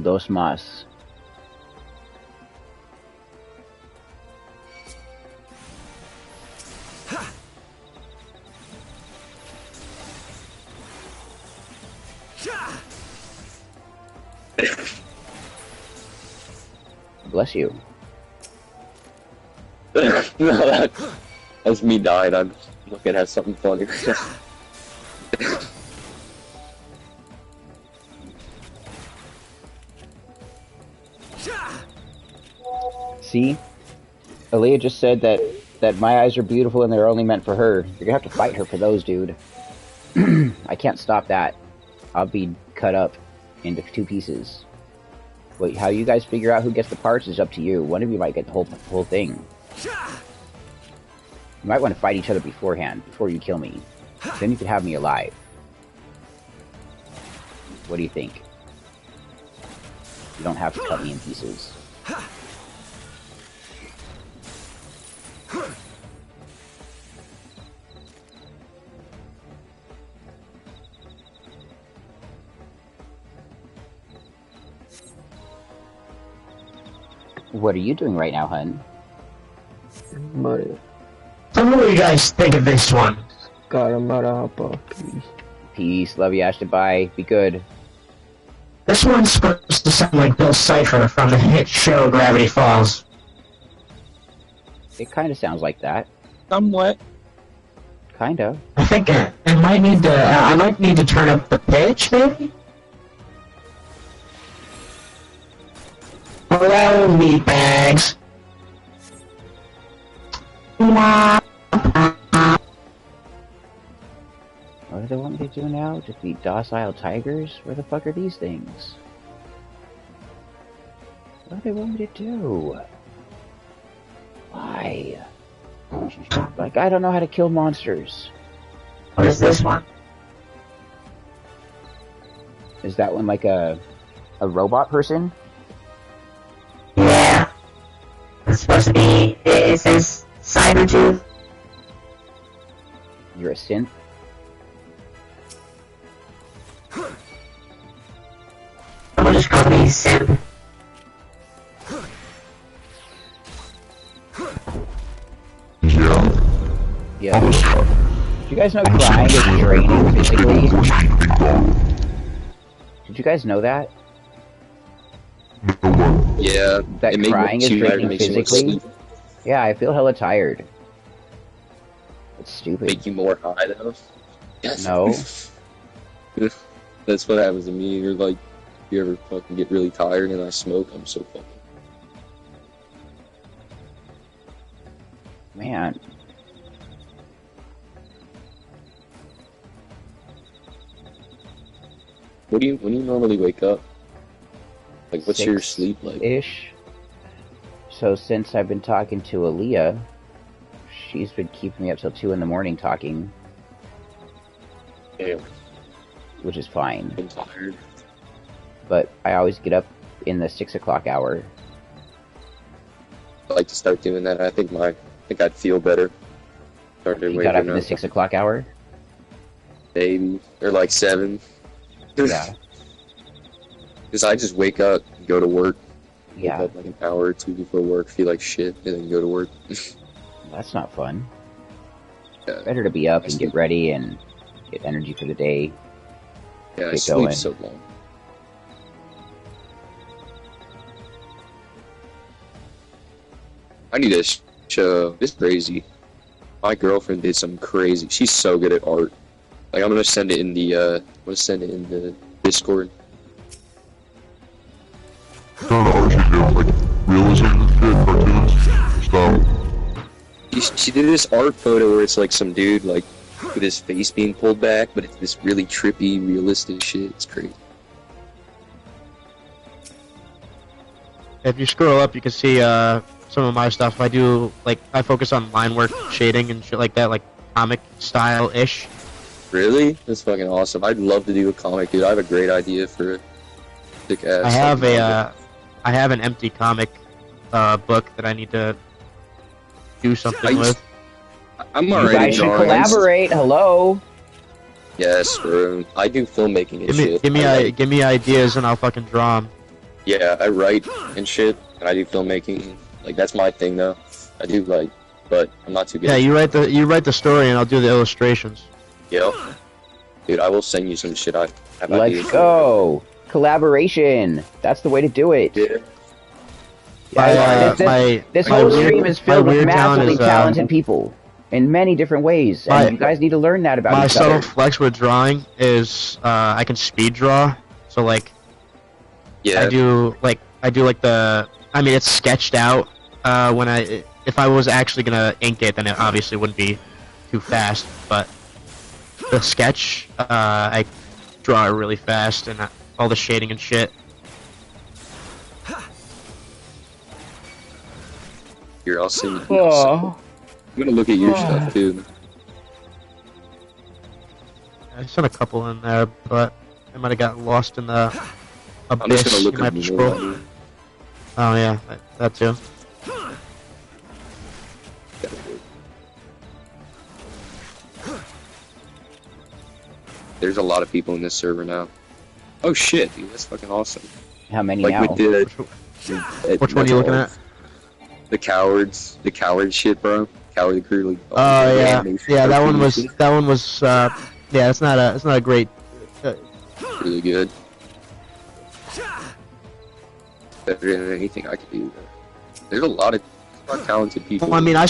Dos más. Bless you. No, that's me dying. I'm looking at something funny. See? Aaliyah just said that my eyes are beautiful and they're only meant for her. You're gonna have to fight her for those, dude. I can't stop that. I'll be cut up into 2 pieces. Wait, how you guys figure out who gets the parts is up to you. One of you might get the whole thing. You might want to fight each other beforehand, before you kill me. Then you can have me alive. What do you think? You don't have to cut me in pieces. What are you doing right now, hun? Mario. Tell me what you guys think of this one. God, I'm out of hop off. Peace. Peace. Love you, Ashton. Bye. Be good. This one's supposed to sound like Bill Cipher from the hit show Gravity Falls. It kind of sounds like that. Somewhat. Kind of. I think I might need to. I might need to turn up the pitch, maybe. Hello, meatbags. What do they want me to do now? Just be docile tigers? Where the fuck are these things? What do they want me to do? Why? Like, I don't know how to kill monsters. What is this one? Is that one like a robot person? Yeah. It's supposed to be. It says Cybertooth. You're a synth? We'll just call me Sim. Yeah. Do you guys know crying is draining physically? Did you guys know that? Yeah. That crying is draining physically? Yeah, I feel hella tired. It's stupid. Make you more high though? No. That's what happens to me. You're like, you ever fucking get really tired and I smoke, I'm so fucking... Man. When do you normally wake up? Like, what's your sleep like? Ish. So since I've been talking to Aaliyah, she's been keeping me up till 2 in the morning talking. Damn. Which is fine. I'm tired. But I always get up in the 6 o'clock hour. I like to start doing that. I think I'd feel better. Started You got up in the 6 o'clock hour? Maybe. Or like 7. Yeah. Because I just wake up, go to work. Yeah. Wake up like an hour or 2 before work, feel like shit, and then go to work. That's not fun. Yeah. Better to be up and get ready and get energy for the day. Yeah, I Get sleep going. so long. I need to show. This is crazy. My girlfriend did some crazy. She's so good at art. Like, I'm gonna send it in the Discord. Like realism and shit, cartoons, stuff. She did this art photo where it's like some dude like with his face being pulled back, but it's this really trippy, realistic shit. It's crazy. If you scroll up, you can see some of my stuff. I focus on line work, shading, and shit like that, like comic style ish. Really? That's fucking awesome. I'd love to do a comic, dude. I have a great idea for a thick ass. I have an empty comic book that I need to do something with. I'm You already guys should drawing. collaborate. Hello. Yes, bro. I do filmmaking and shit. Give me ideas and I'll fucking draw them. Yeah, I write and shit, and I do filmmaking. Like, that's my thing, though. I do, like, but I'm not too good. Yeah, you write the story and I'll do the illustrations. Yep. Dude, I will send you some shit. I have Let's ideas. go. Collaboration. That's the way to do it. Yeah. This whole stream is filled with weird talent massively is, talented people in many different ways, and you guys need to learn that about My each subtle other. flex with drawing is I can speed draw. So like, yeah, I do like the. I mean, it's sketched out. If I was actually gonna ink it, then it obviously wouldn't be too fast. But the sketch, I draw it really fast, and all the shading and shit. Here, I'll send you. Oh. I'm gonna look at your stuff too. I sent a couple in there, but I might have got lost in the abyss. I'm just gonna look You might at have to more. scroll. Oh yeah, that too. There's a lot of people in this server now. Oh shit, dude, that's fucking awesome. How many like now? Which one are you looking at? The cowards, the coward shit, bro. Coward crew. Like, Oh yeah, yeah. That one was. Yeah, it's not a great. Really good. Better than anything I could do. There's a lot of talented people. Well, I mean, I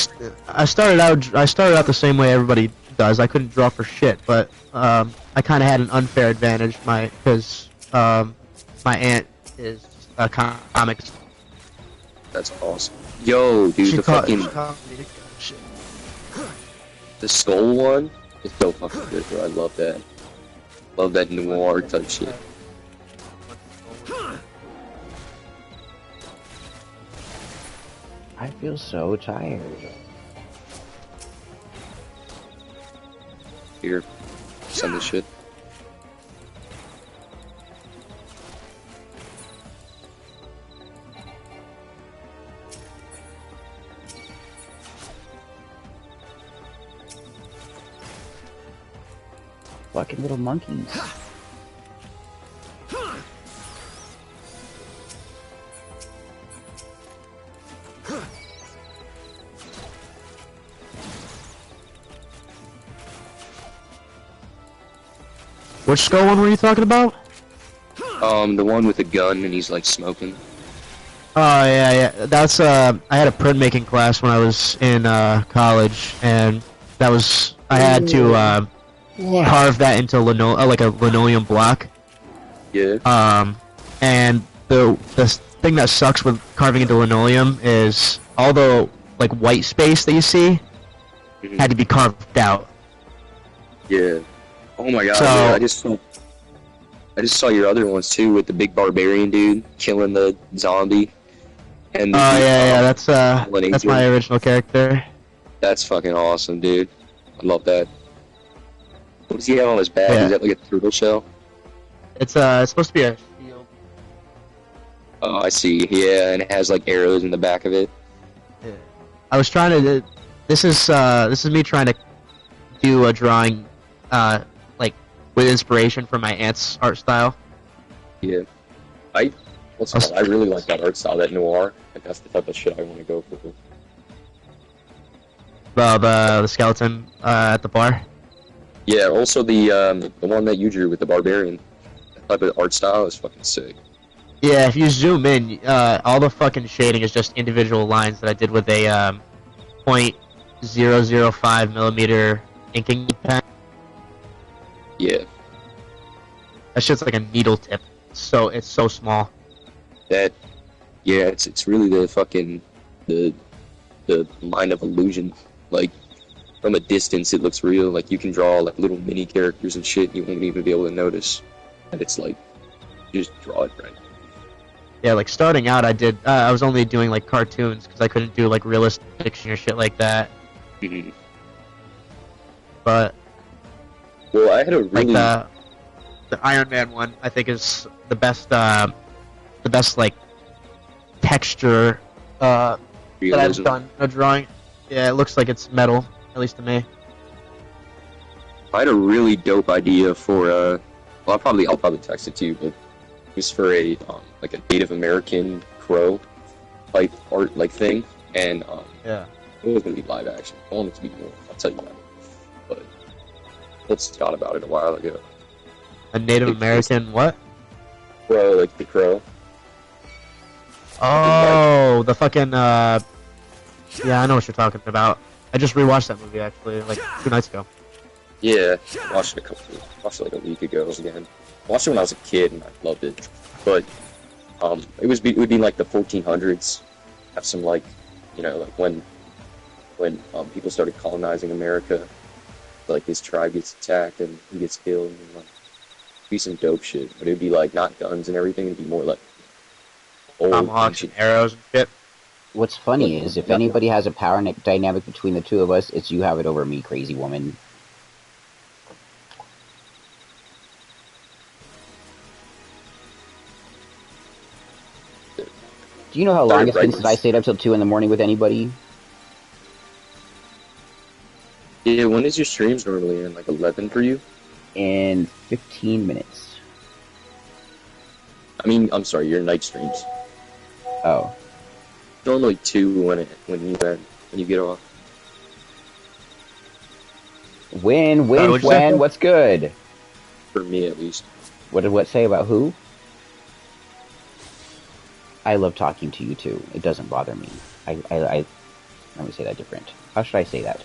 started out the same way everybody does. I couldn't draw for shit, but I kind of had an unfair advantage, because my aunt is a comic. That's awesome. Yo, dude, the skull one is so fucking good, bro. I love that. Love that noir type shit. I feel so tired. Here, send this shit. fucking little monkeys. Which skull one were you talking about? The one with the gun and he's like smoking. Oh yeah. That's I had a printmaking class when I was in college, and that was I had to carve that into like a linoleum block. Yeah. And the thing that sucks with carving into linoleum is all the like white space that you see had to be carved out. Yeah. Oh my god, So- yeah, I just saw your other ones too with the big barbarian dude killing the zombie. And Oh yeah, that's Adrian. my original character. That's fucking awesome, dude. I love that. What does he have on his back? Yeah. Is that like a turtle shell? It's supposed to be a shield. Oh, I see. Yeah, and it has like arrows in the back of it. I was trying to. This is me trying to do a drawing, like with inspiration from my aunt's art style. Yeah. I really like that art style, that noir. Like that's the type of shit I want to go for. The skeleton at the bar. Yeah. Also the one that you drew with the barbarian. That type of art style is fucking sick. Yeah, if you zoom in, all the fucking shading is just individual lines that I did with a .005 millimeter inking pen. Yeah. That shit's like a needle tip. So it's so small. Yeah, it's really the fucking the line of illusion. Like from a distance, it looks real. Like you can draw like little mini characters and shit. You won't even be able to notice that it's like you just draw it right. Yeah, like starting out, I was only doing like cartoons because I couldn't do like realistic fiction or shit like that. Mm-hmm. But well, I had a really like the Iron Man one, I think is the best like texture that I've realism. done in a drawing. Yeah, it looks like it's metal, at least to me. I had a really dope idea for well, I'll probably text it to you, but it was for a like a Native American crow type art like thing, and Yeah. it was gonna be live action. I want it to be more. I'll tell you that. But let's thought about it a while ago. A Native American what? Crow, like the crow. Oh, the fucking yeah, I know what you're talking about. I just rewatched that movie actually, like 2 nights ago. Yeah, I watched it like a week ago again. I watched it when I was a kid and I loved it. But it would be like the 1400s. Have some like, you know, like when people started colonizing America, like his tribe gets attacked and he gets killed, and like be some dope shit. But it'd be like not guns and everything. It'd be more like old Tomahawks and arrows and shit. What's funny is if anybody has a power dynamic between the two of us, it's you have it over me, crazy woman. Do you know how long it's been since I stayed up till 2 in the morning with anybody? Yeah, when is your streams normally in? Like 11 for you? In 15 minutes. I mean, I'm sorry, your night streams. Oh. Normally 2 when you get off. When, what'd you say? what's good? For me, at least. What did what say about who? I love talking to you too. It doesn't bother me. Let me say that different. How should I say that?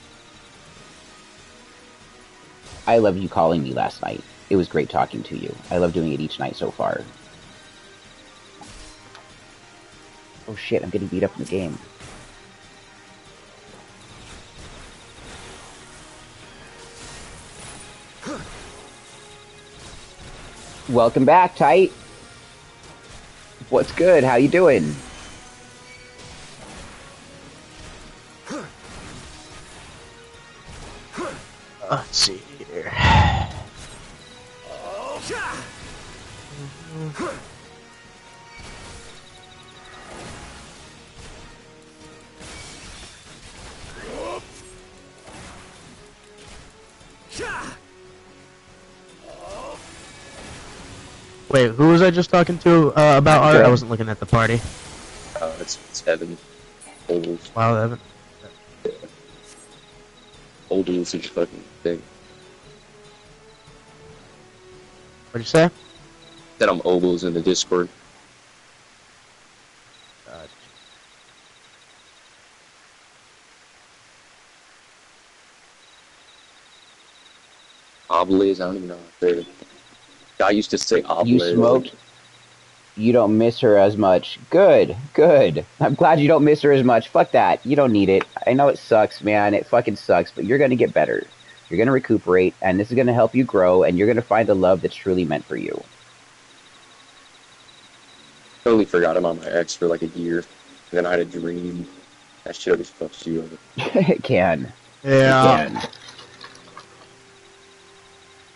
I loved you calling me last night. It was great talking to you. I love doing it each night so far. Oh shit, I'm getting beat up in the game. Welcome back, Tight. What's good? How you doing? Let's see here. Wait, who was I just talking to about art? I wasn't looking at the party. It's Evan. Old. Wow, Evan. Old is such a fucking thing. What'd you say? That I'm Ogles in the Discord. Oblaze, I don't even know how to say it. I used to say Oblaze. You smoked. You don't miss her as much. Good, good. I'm glad you don't miss her as much. Fuck that. You don't need it. I know it sucks, man. It fucking sucks, but you're gonna get better. You're gonna recuperate, and this is gonna help you grow, and you're gonna find the love that's truly meant for you. Totally forgot about my ex for like a year. And then I had a dream. That shit always fucks you over. It can. Yeah. It can.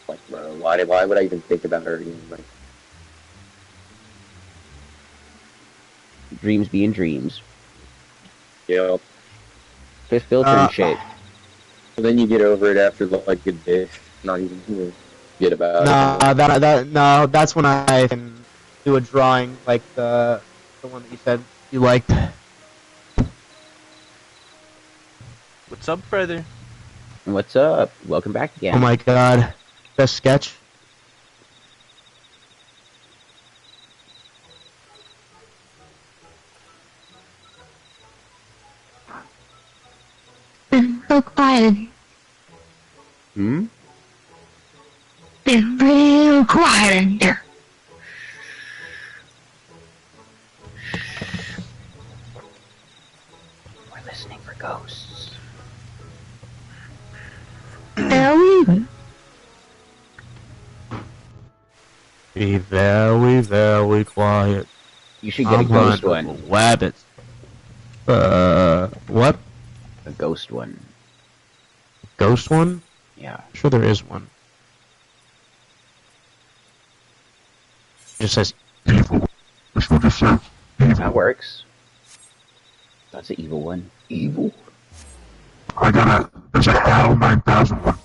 Like, bro, why would I even think about her again? Like, Dreams being dreams. yeah. Fifth filter and shit. But then you get over it after like a day. Not even get about it. No, that's when I can do a drawing like the one that you said you liked. What's up, brother? What's up? Welcome back again. Oh my god. Best sketch. So quiet. Hmm? Been real quiet in here. We're listening for ghosts. Be very, very quiet. You should get a ghost one. Rabbits. What? A ghost one. Ghost one? Yeah. Sure there is one. It just says evil. That's what it says. That works. That's an evil one. Evil? There's a HAL 9000 one.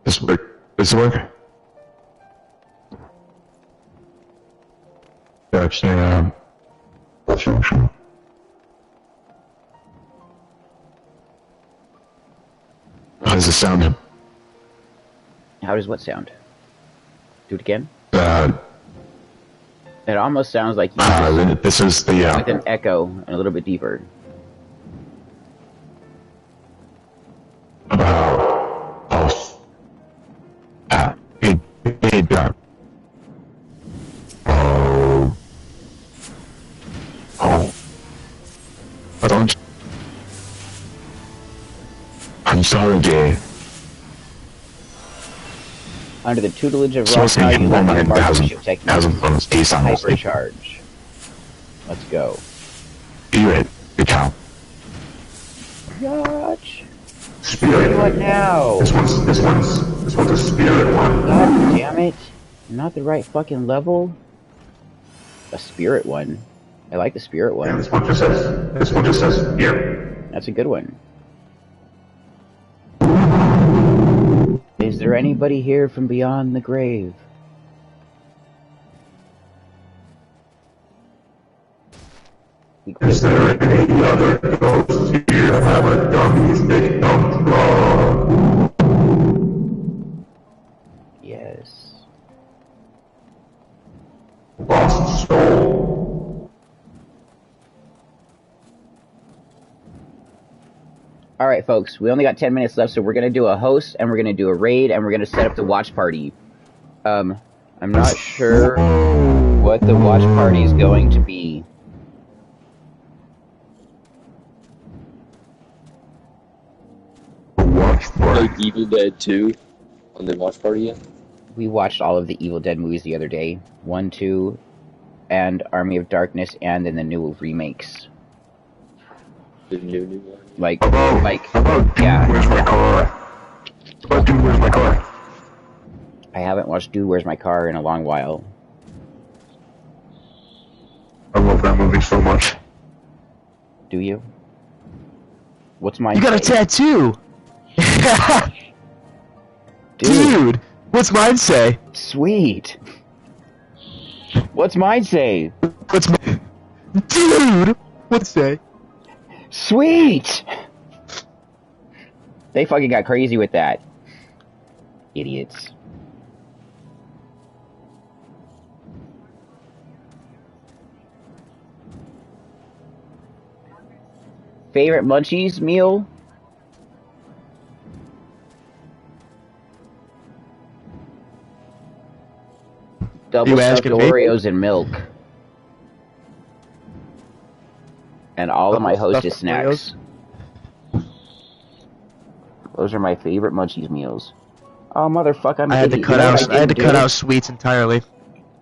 This work? Yeah, it's a, function. How does it sound? How does what sound? Do it again? It almost sounds like you this is the, with an echo and a little bit deeper. I'm sorry, Jay. Under the tutelage of Rothschild, you let the partnership technique hypercharge. Let's go. Spirit, become. Yatch. Spirit. What now? This one's a spirit one. God damn it. Not the right fucking level. A spirit one. I like the spirit one. Yeah, this one just says spirit. That's a good one. Is there anybody here from beyond the grave? Is there any other ghosts here that haven't done these big dumb drugs? Yes. Lost soul. Alright folks, we only got 10 minutes left, so we're gonna do a host, and we're gonna do a raid, and we're gonna set up the watch party. I'm not sure what the watch party is going to be. Like Evil Dead 2 on the watch party yet? We watched all of the Evil Dead movies the other day. 1, 2, and Army of Darkness, and then the new remakes. The new one? Yeah. Where's my car? Dude, where's my car? I haven't watched Dude, Where's My Car in a long while. I love that movie so much. Do you? What's my... You got a tattoo! Dude, what's mine say? Sweet. What's mine say? Dude, what's say? Sweet. They fucking got crazy with that. Idiots. Favorite Munchies meal? Double stuffed Oreos and milk. And all of my Hostess snacks. Those are my favorite Munchies meals. Oh motherfucker! I had to cut out sweets entirely.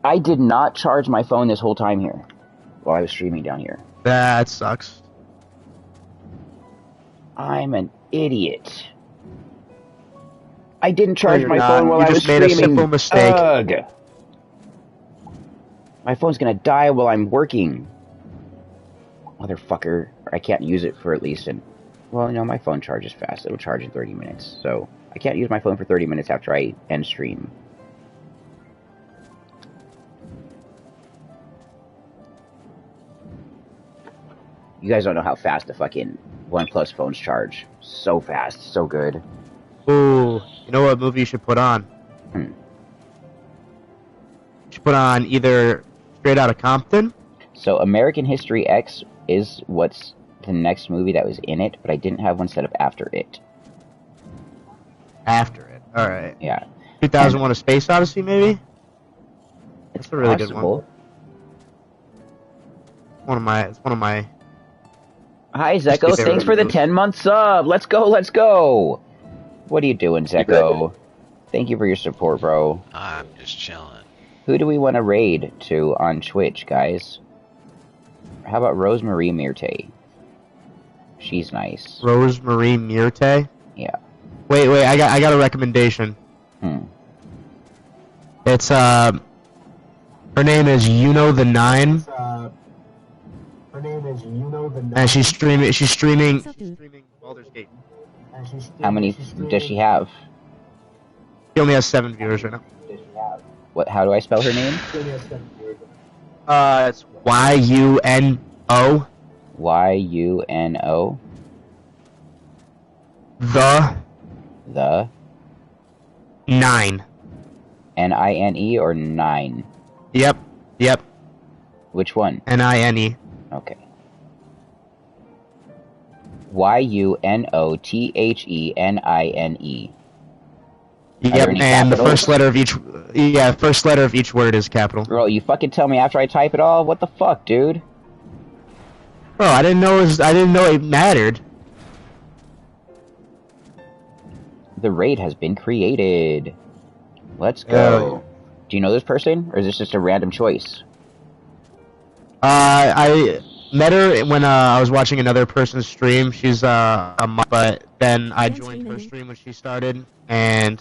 I did not charge my phone this whole time here, while I was streaming down here. That sucks. I'm an idiot. I didn't charge my phone while I was streaming. You just made a simple mistake. Ugh. My phone's gonna die while I'm working. Motherfucker. I can't use it for at least well, my phone charges fast. It'll charge in 30 minutes. So, I can't use my phone for 30 minutes after I end stream. You guys don't know how fast the fucking OnePlus phones charge. So fast. So good. Ooh. You know what movie you should put on? You should put on either Straight Outta Compton. So, American History X is what's the next movie that was in it, but I didn't have one set up after it. After it? Alright. Yeah. 2001 A Space Odyssey, maybe? It's a really good one. It's one of my... Hi, Zeko. Thanks for the 10-month sub. Let's go, let's go. What are you doing, Zeko? Thank you for your support, bro. I'm just chilling. Who do we want to raid to on Twitch, guys? How about Rosemarie Myrte? She's nice. Rosemarie Myrte? Yeah. Wait, I got a recommendation. It's her name is the 9. Her name is the 9. And she's streaming Baldur's Gate. How many does she have? She only has 7 viewers right now. What? How do I spell her name? It's Y-U-N-O. Y-U-N-O. The 9. N-I-N-E or 9? Yep. Which one? N-I-N-E. Okay. Y-U-N-O-T-H-E-N-I-N-E. Yep, and the first letter of each word is capital. Bro, you fucking tell me after I type it all? What the fuck, dude? Bro, I didn't know it mattered. The raid has been created. Let's go. Do you know this person, or is this just a random choice? I met her when I was watching another person's stream. She's but then I joined her stream when she started, and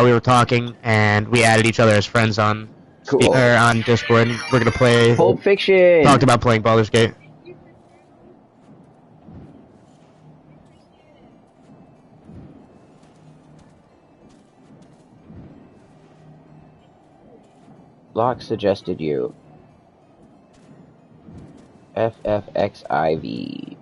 we were talking, and we added each other as friends on on Discord. And we're gonna play Pulp Fiction. Talked about playing Baldur's Gate. Locke suggested you. FFXIV.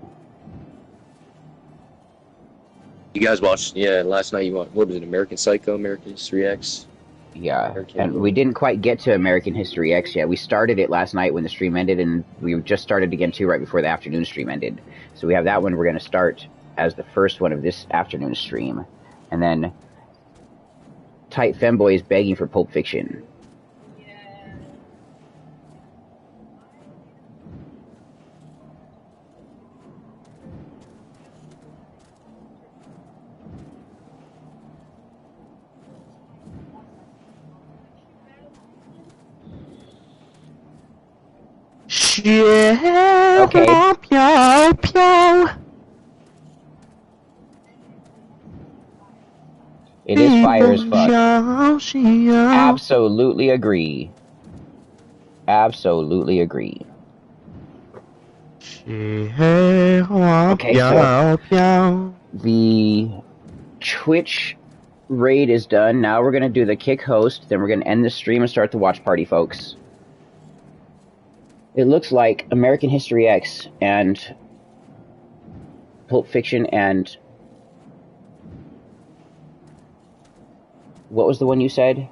You guys watched, last night what was it, American Psycho, American History X? Yeah, and we didn't quite get to American History X yet. We started it last night when the stream ended, and we just started again too right before the afternoon stream ended. So we have that one we're going to start as the first one of this afternoon stream. And then Tight Femboy is begging for Pulp Fiction. Okay. It is fire as fuck. Absolutely agree. Absolutely agree. Okay, so the Twitch raid is done. Now we're going to do the kick host. Then we're going to end the stream and start the watch party, folks. It looks like American History X and Pulp Fiction and... What was the one you said?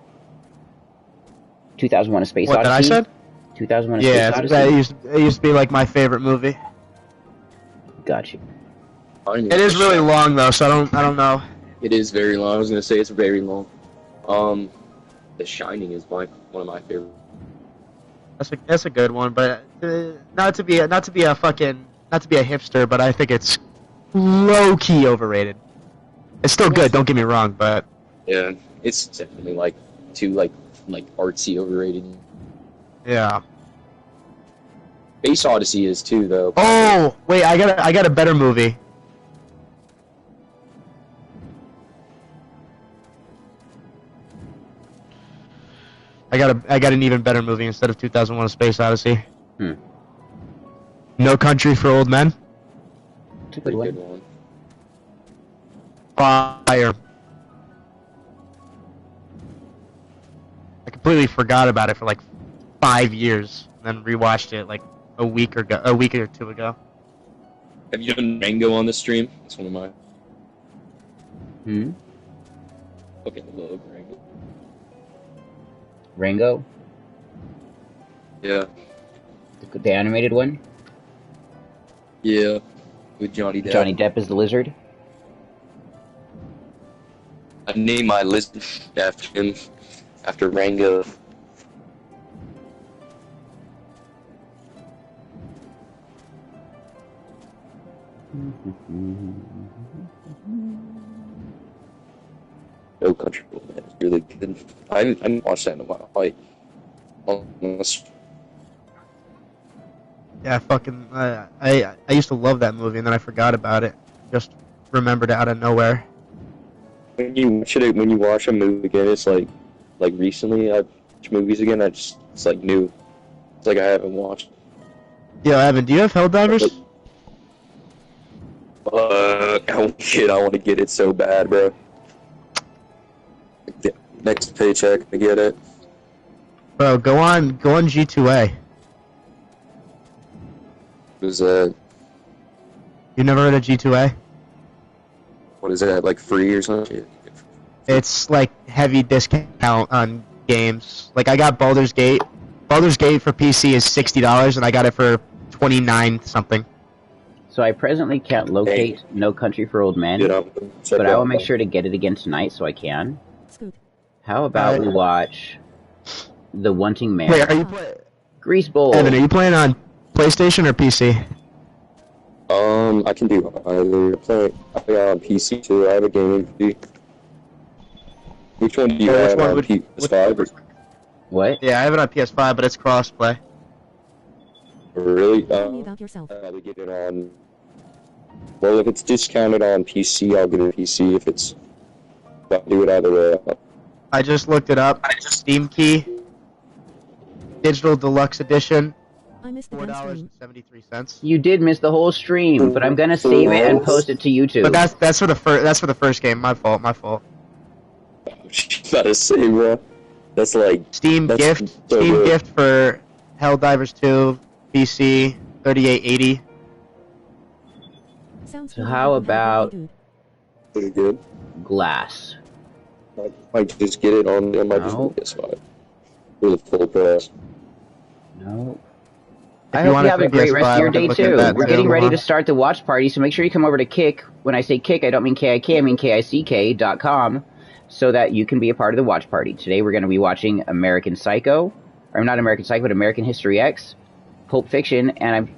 2001: A Space Odyssey? What did I said? 2001: A Space Odyssey? Yeah, it used to be like my favorite movie. Got you. It is really long though, so I don't know. It is very long. I was gonna say it's very long. The Shining is one of my favorite. That's a good one, but not to be a hipster, but I think it's low key overrated. It's still good, don't get me wrong, but Yeah, it's definitely too artsy overrated. Yeah. Space Odyssey is too, though. Oh wait, I got a better movie. I got an even better movie instead of 2001: A Space Odyssey. No Country for Old Men. It's a pretty good one. Fire. I completely forgot about it for like 5 years, then rewatched it like a week or two ago. Have you done Rango on the stream? It's one of mine. Okay, I love Rango. Rango? Yeah. The animated one? Yeah. With Johnny Depp. Johnny Depp is the lizard? I named my lizard after him. After Rango. No Country for Old Men is really good. I haven't watched that in a while. Yeah, fucking. I used to love that movie, and then I forgot about it. Just remembered it out of nowhere. When you watch a movie again, it's like recently I watch movies again. It's like new. It's like I haven't watched. Yeah, Evan, do you have Helldivers? Oh shit! I want to get it so bad, bro. Next paycheck, I get it. Bro, go on G2A. Who's that? You never heard of G2A? What is that? Like free or something? It's like heavy discount on games. Like I got Baldur's Gate. Baldur's Gate for PC is $60, and I got it for $29 something. So I presently can't locate No Country for Old Men, but I will make sure to get it again tonight so I can. How about we watch The Wanting Man? Wait, are you Greaseball? Evan, are you playing on PlayStation or PC? I can do either. I play on PC too. I have a gaming PC. Which one do you have on PS5? What? Yeah, I have it on PS5, but it's crossplay. Really? Tell me about yourself. I'll get it on. Well, if it's discounted on PC, I'll get a PC. If I'll do it either way. I just looked it up. Steam Key, Digital Deluxe Edition, $4.73. You did miss the whole stream, but I'm gonna save it and post it to YouTube. But that's for the first game. My fault. Gotta say, bro. That's like Steam gift for Helldivers 2 PC 3880. So how about pretty good Glass? I might just get it on. I might just get PS5 for the full price. No. I hope you have a great rest of your day too. We're getting ready to start the watch party, so make sure you come over to Kick. When I say Kick, I don't mean KIK, I mean KICK.com, so that you can be a part of the watch party. Today we're going to be watching American Psycho, or not American Psycho, but American History X, Pulp Fiction, and I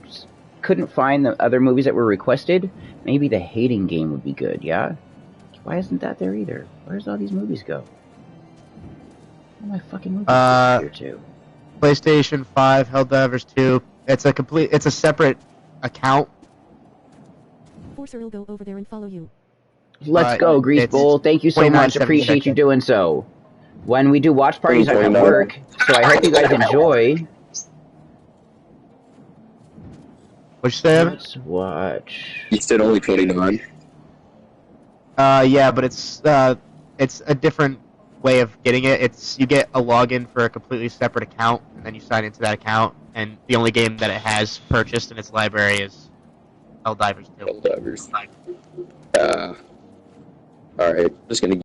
couldn't find the other movies that were requested. Maybe The Hating Game would be good, yeah? Why isn't that there either? Where's all these movies go? Where are my fucking movies here too? PlayStation 5, Helldivers 2. It's a separate account. Forcer will go over there and follow you. Let's go, Greaseball. Thank you so much. Appreciate you doing so. When we do watch parties, I'm at work, so I hope you guys enjoy. What'd you say, Evan? Let's watch. You said only 29. Yeah, but it's a different way of getting it. It's you get a login for a completely separate account, and then you sign into that account. And the only game that it has purchased in its library is Helldivers 2. Helldivers. Alright, just gonna